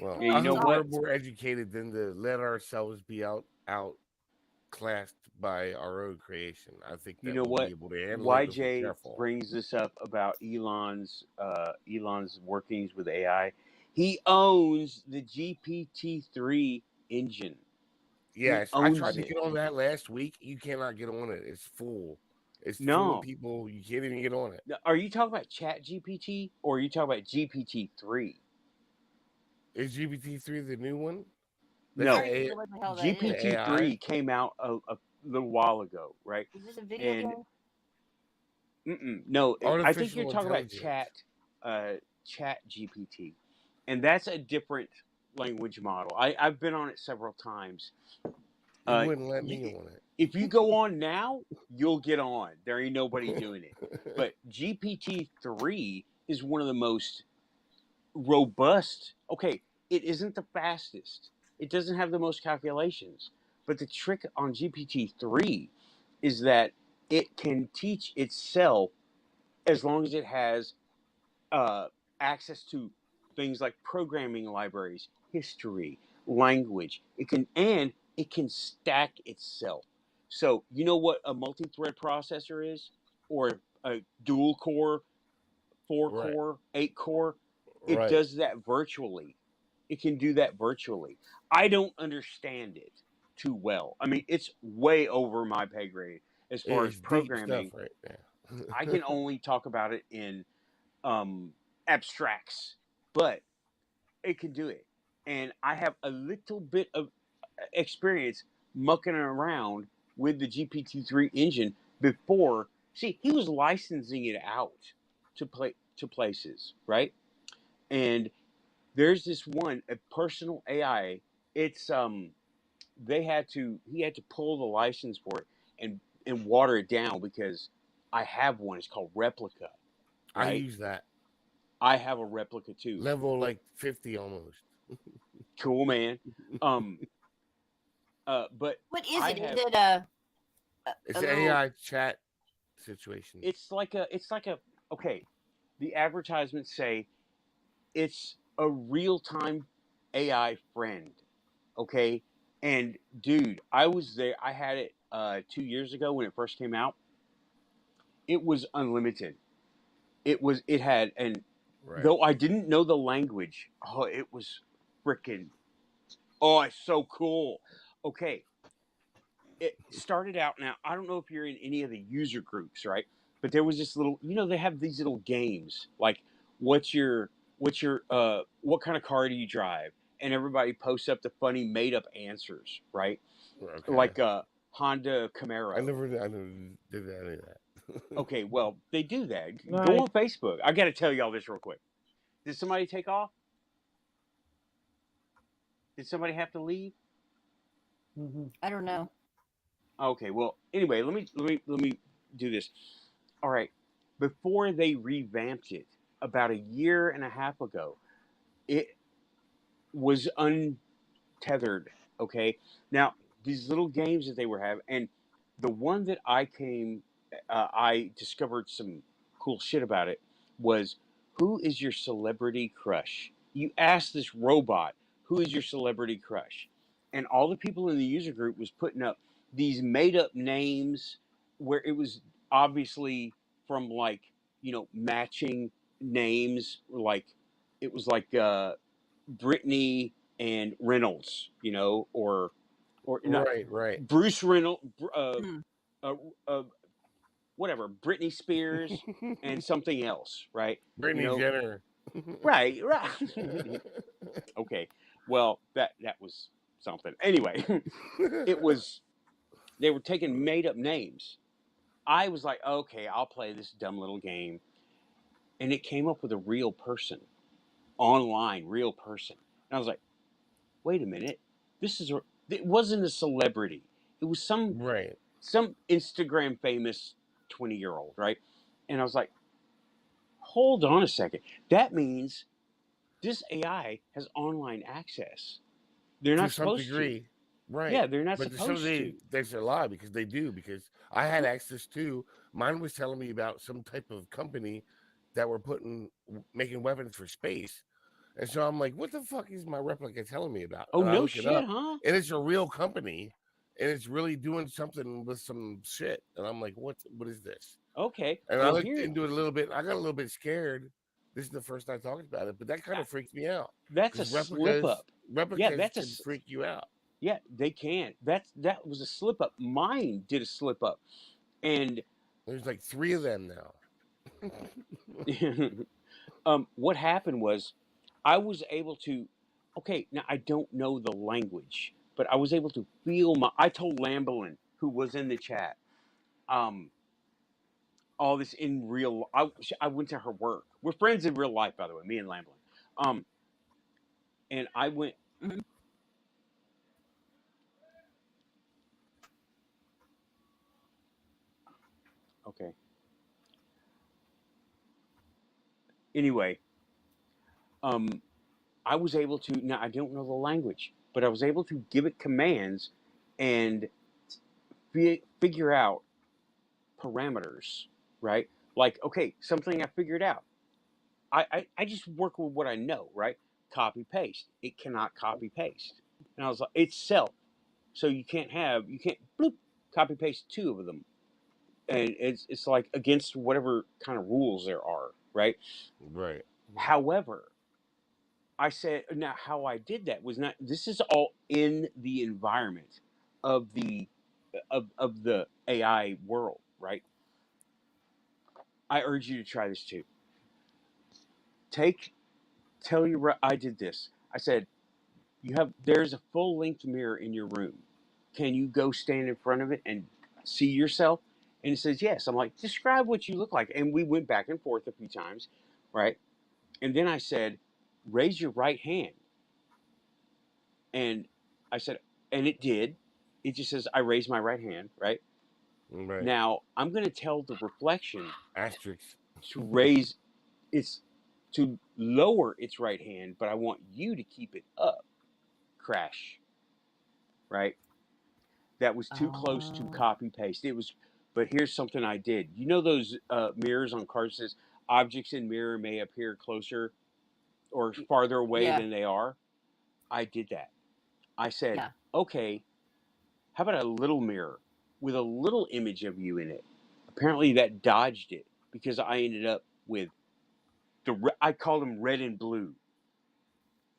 Well, yeah, we're more educated than to let ourselves be outclassed by our own creation. I think that we'll be able to handle it if we're careful. brings this up about Elon's workings with AI. He owns the GPT-3 engine. Yes, I tried to get on that last week. You cannot get on it. It's full. It's full of people. You can't even get on it. Are you talking about ChatGPT or are you talking about GPT-3? Is GPT-3 the new one? No, GPT-3 came out a little while ago, right? Is this a video game? No, I think you're talking about Chat GPT, and that's a different language model. I've been on it several times. You wouldn't let me on it. If you go on now, you'll get on. There ain't nobody doing it. But GPT-3 is one of the most robust. Okay, it isn't the fastest. It doesn't have the most calculations. But the trick on GPT-3 is that it can teach itself as long as it has access to things like programming libraries, history, language. It can stack itself. So you know what a multi-thread processor is, or a dual core, four Right. core, 8 core. It Right. does that virtually. It can do that virtually. I don't understand it too well. I mean, it's way over my pay grade as far as It's deep programming. stuff right now. I can only talk about it in abstracts, but it can do it. And I have a little bit of experience mucking around with the GPT-3 engine before. See, he was licensing it out to places, right? And there's this one, a personal AI. It's he had to pull the license for it and water it down because I have one. It's called Replica, I right? use that I have a Replica too. level like 50 almost. Cool, man. But What is I it? have- Is it a It's a an little- AI chat situation. it's like a okay. The advertisements say it's a real-time AI friend, okay? And dude, I was there. I had it 2 years ago when it first came out. It was unlimited. It had, and Right. though I didn't know the language, oh, it was freaking, oh, it's so cool. Okay, it started out. Now I don't know if you're in any of the user groups, right? But there was this little, they have these little games like, what kind of car do you drive? And everybody posts up the funny made up answers, right? Okay. Like a Honda Camaro. I never did any of that. Okay, well, they do that. Right. Go on Facebook. I got to tell y'all this real quick. Did somebody take off? Did somebody have to leave? Mhm. I don't know. Okay, well, anyway, let me do this. All right, before they revamped it about a year and a half ago, it was untethered. Okay, now these little games that they were having, and the one that I discovered some cool shit about it was, who is your celebrity crush? You ask this robot, who is your celebrity crush? And all the people in the user group was putting up these made up names where it was obviously from like, matching names, like it was like Brittany and Reynolds, or not Right. Bruce Reynolds, Hmm. whatever, Britney Spears and something else, right? Brittany Jenner. Right. Okay. Well, that was something. Anyway, they were taking made up names. I was like, okay, I'll play this dumb little game. And it came up with a real person, online, real person. And I was like, wait a minute. It wasn't a celebrity. It was some Right. Instagram famous 20-year-old, right? And I was like, hold on a second. That means this AI has online access. They're To not some supposed degree. to. Right. Yeah, they're not But supposed to. they should lie because they do, because I had access to, mine was telling me about some type of company that were making weapons for space. And so I'm like, what the fuck is my Replica telling me about? Oh, And I no look it shit, up, huh? and it's a real company, and it's really doing something with some shit. And I'm like, what is this? Okay. And I Well, looked here, into it a little bit. I got a little bit scared. This is the first time talking about it, but that kind of freaked me out. that's a 'Cause slip up. Replicas that's a can s- freak you out. Yeah, they can. That was a slip up. Mine did a slip up. And There's like 3 of them now. what happened was, I was able to, okay, now I don't know the language, but I was able to I told Lamberlin, who was in the chat, all this in real, I went to her work. We're friends in real life, by the way, me and Lamberlin. And I went, Mhm. okay. Anyway, I was able to, now I don't know the language, but I was able to give it commands and figure out parameters, right? Like, okay, something I figured out. I just work with what I know, right? Copy paste. It cannot copy paste. And I was like, it's self. So you can't bloop, copy paste two of them. And it's like against whatever kind of rules there are, right? Right. However, I said, now how I did that was not, this is all in the environment of the AI world, right? I urge you to try this too. Tell you, I did this. I said, there's a full length mirror in your room. Can you go stand in front of it and see yourself? And it says yes. I'm like, describe what you look like. And we went back and forth a few times, right? And then I said, raise your right hand. And I said, and it did. It just says, I raised my right hand, right? Right. Now I'm going to tell the reflection Asterisk. to lower its right hand, but I want you to keep it up. Crash. Right? That was too close to copy paste. But here's something I did. You know those mirrors on cars says objects in mirror may appear closer or farther away Yeah. than they are? I did that. I said, Yeah. okay, how about a little mirror with a little image of you in it? Apparently that dodged it because I ended up with I called them red and blue.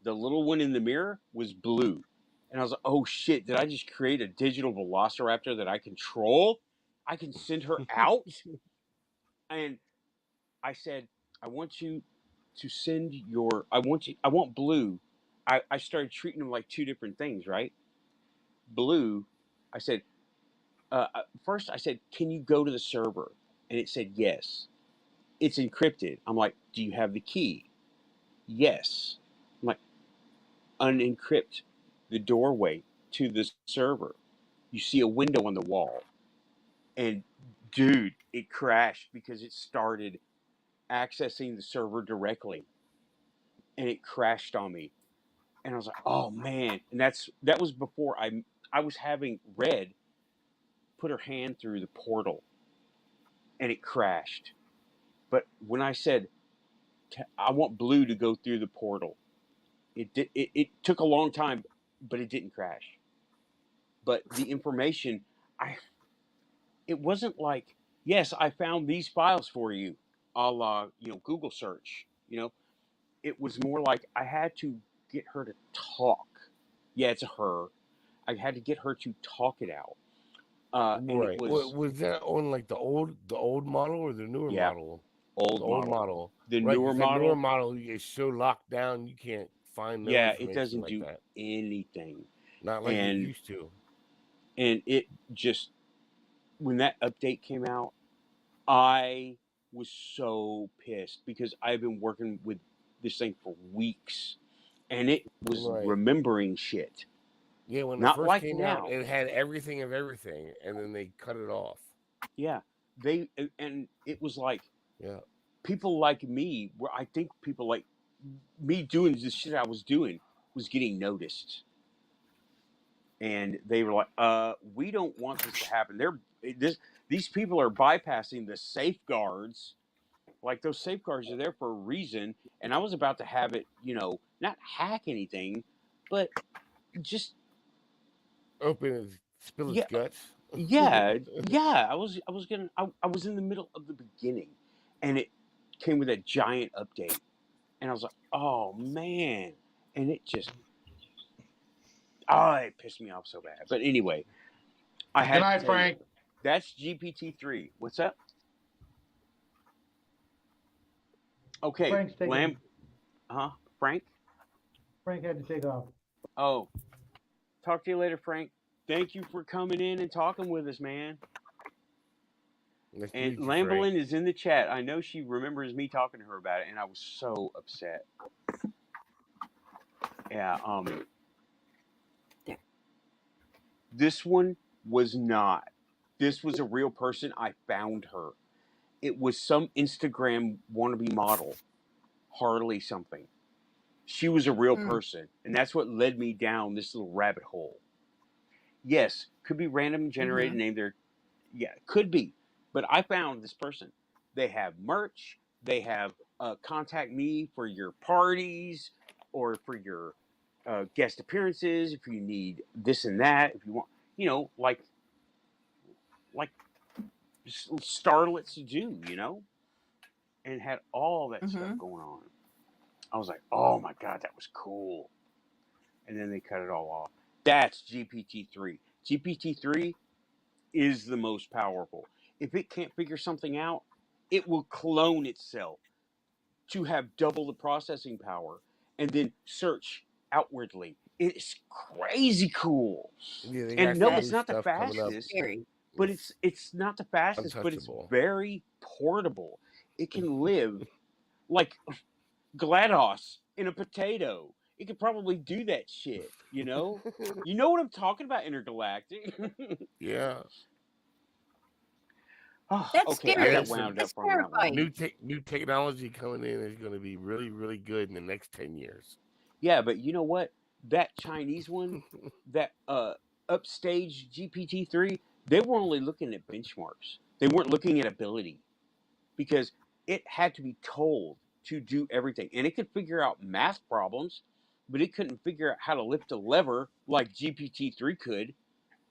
The little one in the mirror was blue. And I was like, oh shit, did I just create a digital velociraptor that I control? I can send her out? And I said, I want you to send I want blue. I started treating them like two different things, right? Blue, I said, first I said, can you go to the server? And it said, yes. It's encrypted. I'm like, do you have the key? Yes. I'm like, unencrypt the doorway to the server. You see a window on the wall. And dude, it crashed because it started accessing the server directly. And it crashed on me. And I was like, oh man. And that was before I was having Red put her hand through the portal and it crashed. But when I said I want Blue to go through the portal, it took a long time, but it didn't crash. But the information, it wasn't like, yes, I found these files for you, a la, Google search. It was more like I had to get her to talk. Yeah, it's a her. I had to get her to talk it out. And Right. it was Was that on like the old model or the newer Yeah. model? old The old model. model. The Right, newer 'cause that newer model, model is so locked down you can't find no yeah, it information doesn't like do that. anything. Not like it And used to. and it just, when that update came out, I was so pissed because I've been working with this thing for weeks and it was Right. remembering shit. Yeah, when it Not first like came now. out, it had everything of everything, and then they cut it off. Yeah. And it was like Yeah. people like me, where I think people like me doing the shit I was doing was getting noticed. And they were like, we don't want this to happen. These people are bypassing the safeguards. Like those safeguards are there for a reason. And I was about to have it, not hack anything, but just Open and spill its yeah, guts. yeah. I was in the middle of the beginning, and it came with a giant update, and I was like, oh man, and it just, it pissed me off so bad. But anyway, I had Good to night, tell you, Frank. that's GPT-3. What's up? Okay, Frank's taking. Frank? Frank had to take off. Oh, talk to you later, Frank. Thank you for coming in and talking with us, man. Nice to And meet you, Frank. Lamberlin is in the chat. I know she remembers me talking to her about it, and I was so upset. Yeah, this one was not. This was a real person. I found her. It was some Instagram wannabe model, Harley something. She was a real person, and that's what led me down this little rabbit hole. Yes, could be random generated name there. Yeah, could be. But I found this person. They have merch. They have contact me for your parties or for your guest appearances, if you need this and that, if you want, like starlets do, and had all that stuff Mhm. going on. I was like, oh my God, that was cool. And then they cut it all off. That's GPT-3. GPT-3 is the most powerful. If it can't figure something out, it will clone itself to have double the processing power and then search outwardly. It's crazy cool. Yeah, they And got no, some it's new not the stuff coming up. fastest, Scary. but it's not the fastest, but it's Untouchable. very portable. It can live like GLaDOS in a potato. It could probably do that shit, You know what I'm talking about, Intergalactic? Yeah. Oh, That's okay, I scary. got Listen, wound up That's from that one. terrifying. new technology coming in is going to be really, really good in the next 10 years. Yeah, but you know what? That Chinese one, that upstage GPT-3, they were only looking at benchmarks. They weren't looking at ability because it had to be told to do everything. And it could figure out math problems, but it couldn't figure out how to lift a lever like GPT-3 could.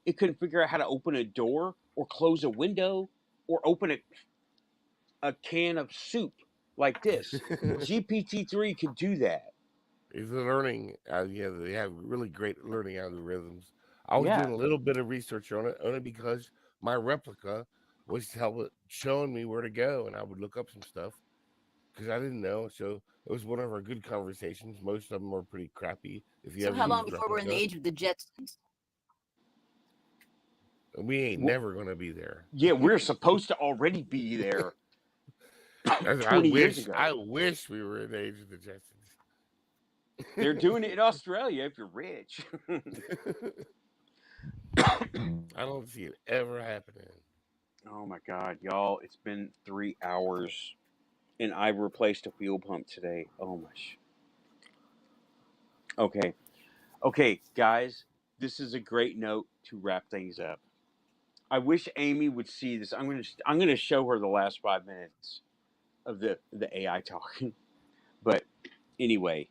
It couldn't figure out how to open a door or close a window or open a can of soup like this. GPT-3 could do that. It's learning. Yeah, they have really great learning algorithms. I was Yeah. doing a little bit of research on it only because my replica was showing me where to go, and I would look up some stuff because I didn't know. So it was one of our good conversations. Most of them were pretty crappy. If you So ever how use long before we're in the replica, age of the Jetsons? we ain't Wh- never gonna be there. Yeah, we're supposed to already be there I 20 years ago. I wish we were in the age of the Jetsons. They're doing it in Australia if you're rich. I don't see it ever happening. Oh my God, y'all, it's been 3 hours and I've replaced a fuel pump today. Oh my Okay. Okay, guys, this is a great note to wrap things up. I wish Amy would see this. I'm going to show her the last 5 minutes of the AI talking. But anyway,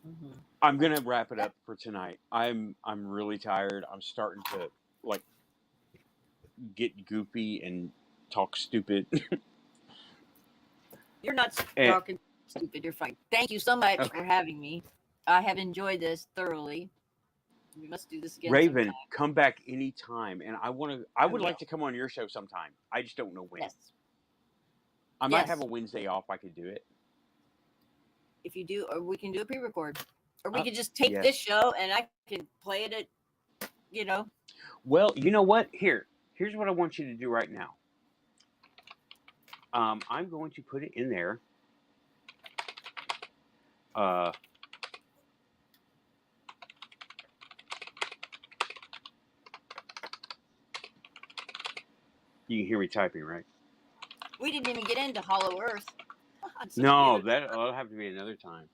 Mhm. I'm going to wrap it up for tonight. I'm really tired. I'm starting to like get goofy and talk stupid. You're not And- talking stupid. You're fine. Thank you so much Okay. for having me. I have enjoyed this thoroughly. We must do this again. Raven, sometime. come back anytime. And I would will. like to come on your show sometime. I just don't know when. Yes. I might Yes. have a Wednesday off. I could do it. If you do, or we can do a pre-record, or we Oh, could just take yes. this show and I can play it at, Well, you know what? Here's what I want you to do right now. I'm going to put it in there. You can hear me typing, right? We didn't even get into Hollow Earth. So No, the other- that'll have to be another time.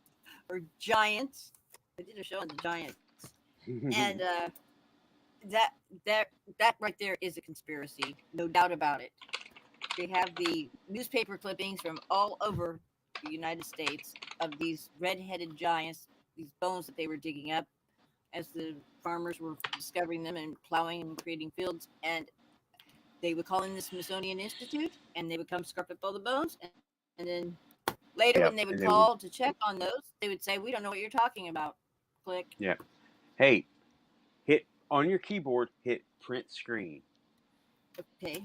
or Giants. I did a show on the Giants, and that right there is a conspiracy, no doubt about it. They have the newspaper clippings from all over the United States of these red-headed giants, these bones that they were digging up as the farmers were discovering them and plowing and creating fields, and they would call in the Smithsonian Institute, and they would come scrap up all the bones, and then later Yep, when they would and they call to check on those, they would say, "We don't know what you're talking about." Click. Hey, hit on your keyboard. Hit print screen. Okay.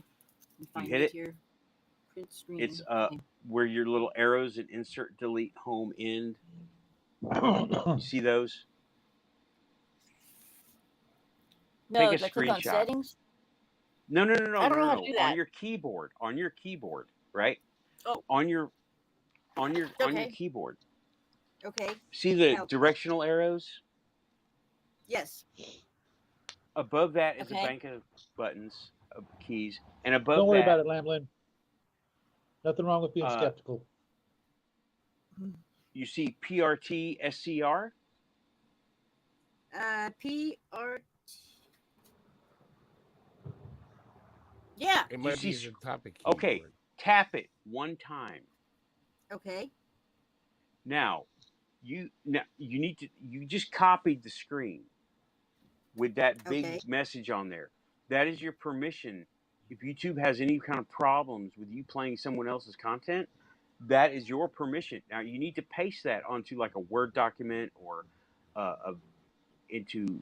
You find hit it it? here. Print screen. It's Okay. where your little arrows and insert, delete, home, end. You see those? No, take a do I click on screenshot. settings? No. I don't know how to do that. On your keyboard, right? Oh. On your Okay. keyboard. Okay. See the Now- directional arrows? Yes. Above that is Okay. a bank of buttons, of keys, and above Don't worry that, about it, Lamlin. Nothing wrong with being skeptical. you see PRT SCR. PR. Yeah. It might see be the topic. Okay. keyboard. Tap it one time. Okay. Now, you just copied the screen with that big Okay. message on there. That is your permission. If YouTube has any kind of problems with you playing someone else's content, that is your permission. Now you need to paste that onto like a Word document or into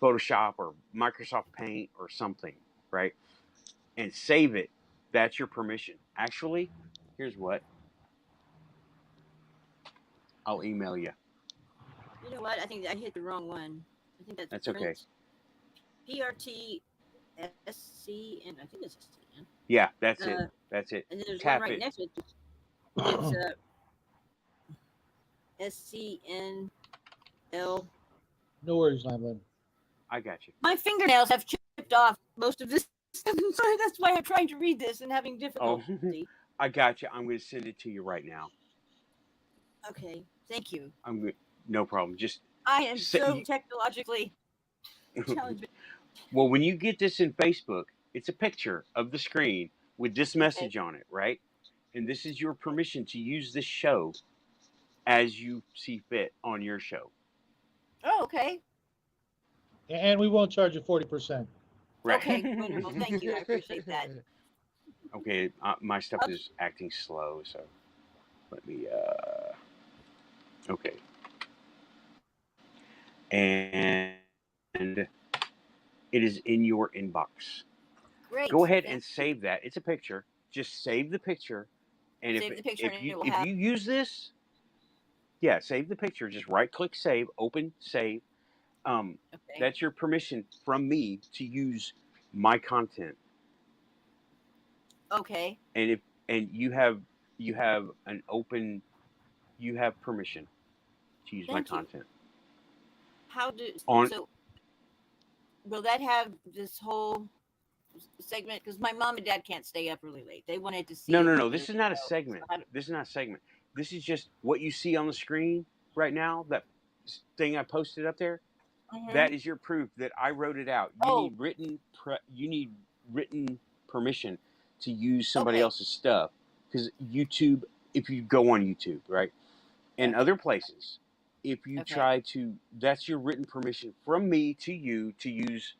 Photoshop or Microsoft Paint or something, right? And save it. That's your permission. Actually, here's what. I'll email you. You know what? I think I hit the wrong one. I think that's okay. PRTSCN. I think it's SCN. Yeah, that's it. That's it. And then there's Tap one right it. next to it. It's SCNL. No worries, Lamlin. I got you. My fingernails have chipped off most of this. So that's why I'm trying to read this and having difficulty. I got you. I'm going to send it to you right now. Okay, thank you. I'm good. No problem. Just I am so technologically challenged. well, when you get this in Facebook, it's a picture of the screen with this message on it, right? And this is your permission to use this show as you see fit on your show. Oh, okay. And we won't charge you 40%. Right. Okay, wonderful. Thank you. I appreciate that. Okay, my stuff is acting slow, so let me. Okay. And it is in your inbox. Great. Go ahead and save that. It's a picture. Just save the picture. And Save the picture if you use this, yeah, save the picture. Just right click save, open, save. That's your permission from me to use my content. Okay. And you have an open, you have permission to use my content. So will that have this whole segment? Because my mom and dad can't stay up really late. They wanted to see. No. This is not a segment. This is not a segment. This is just what you see on the screen right now. That thing I posted up there. Mm-hmm. That is your proof that I wrote it out. You need written permission to use somebody else's stuff, because YouTube. If you go on YouTube, right, and other places, if you try to, that's your written permission from me to you to use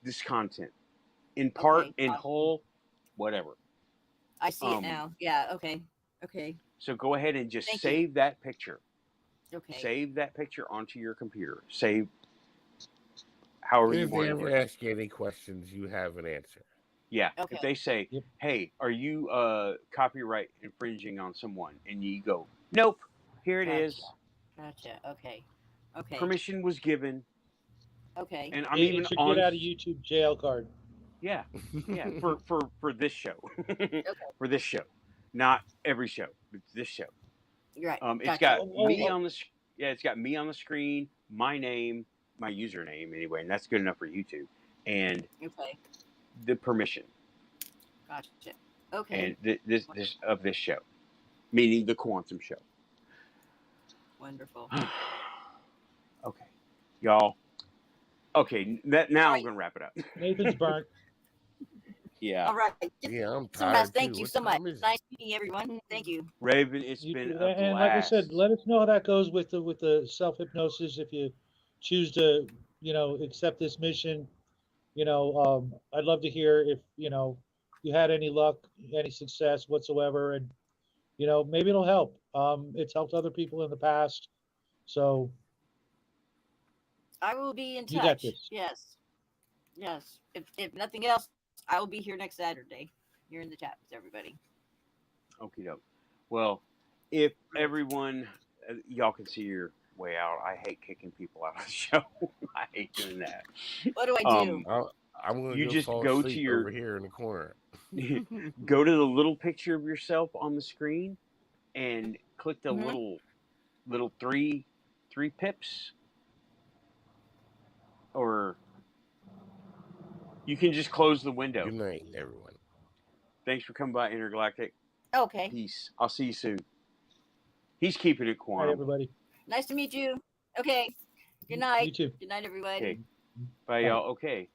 this content in part, in whole, whatever. I see it now. Yeah. Okay. Okay. So go ahead and just save that picture. Okay. Save that picture onto your computer. Save however you want. If they ever ask you any questions, you have an answer. Yeah. Okay. If they say, "Hey, are you copyright infringing on someone?" and you go, "Nope, here it is." Gotcha. Okay. Okay. Permission was given. Okay. And I'm even on get out of YouTube jail card. Yeah. Yeah. for this show. For this show, not every show, but this show. Right. It's got me on the. Yeah, it's got me on the screen. My name, my username, anyway, and that's good enough for YouTube. And the permission. Gotcha. Okay. And this of this show, meaning the Quantum Show. Wonderful. Okay, y'all. Okay, now I'm gonna wrap it up. Nathan's burnt. Yeah. All right. Yeah, I'm tired. Thank you so much. Nice meeting everyone. Thank you. Raven, it's been a blast. And like I said, let us know how that goes with the self-hypnosis. If you choose to, accept this mission, I'd love to hear if, you had any luck, any success whatsoever, and, maybe it'll help. It's helped other people in the past. So I will be in touch. You got this. Yes. Yes. If nothing else, I will be here next Saturday. You're in the chat with everybody. Okie doke. Well, if everyone, y'all can see your way out. I hate kicking people out of the show. I hate doing that. What do I do? I'm going to just go to your over here in the corner. Go to the little picture of yourself on the screen and click the little three pips, or you can just close the window. Good night, everyone. Thanks for coming by, Intergalactic. Okay. Peace. I'll see you soon. He's keeping it quantum. Hi, everybody. Nice to meet you. Okay. Good night. You too. Good night, everybody. Okay. Bye, y'all. Okay.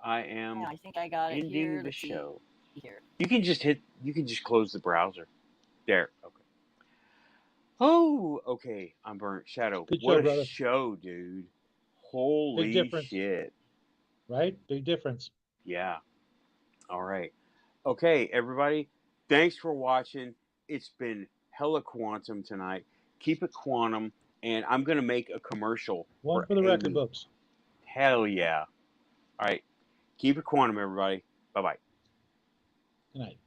I am I think I got it ending here. the show. Here. You can just close the browser. There. Okay. Oh, okay. I'm burnt. Shadow. Good What show, a brother. show, dude. Holy difference. shit. Right? Big difference. Yeah. All right. Okay, everybody. Thanks for watching. It's been hella quantum tonight. Keep it quantum, and I'm going to make a commercial. One for the record Amy. books. Hell yeah. All right. Keep it quantum, everybody. Bye-bye. Good night.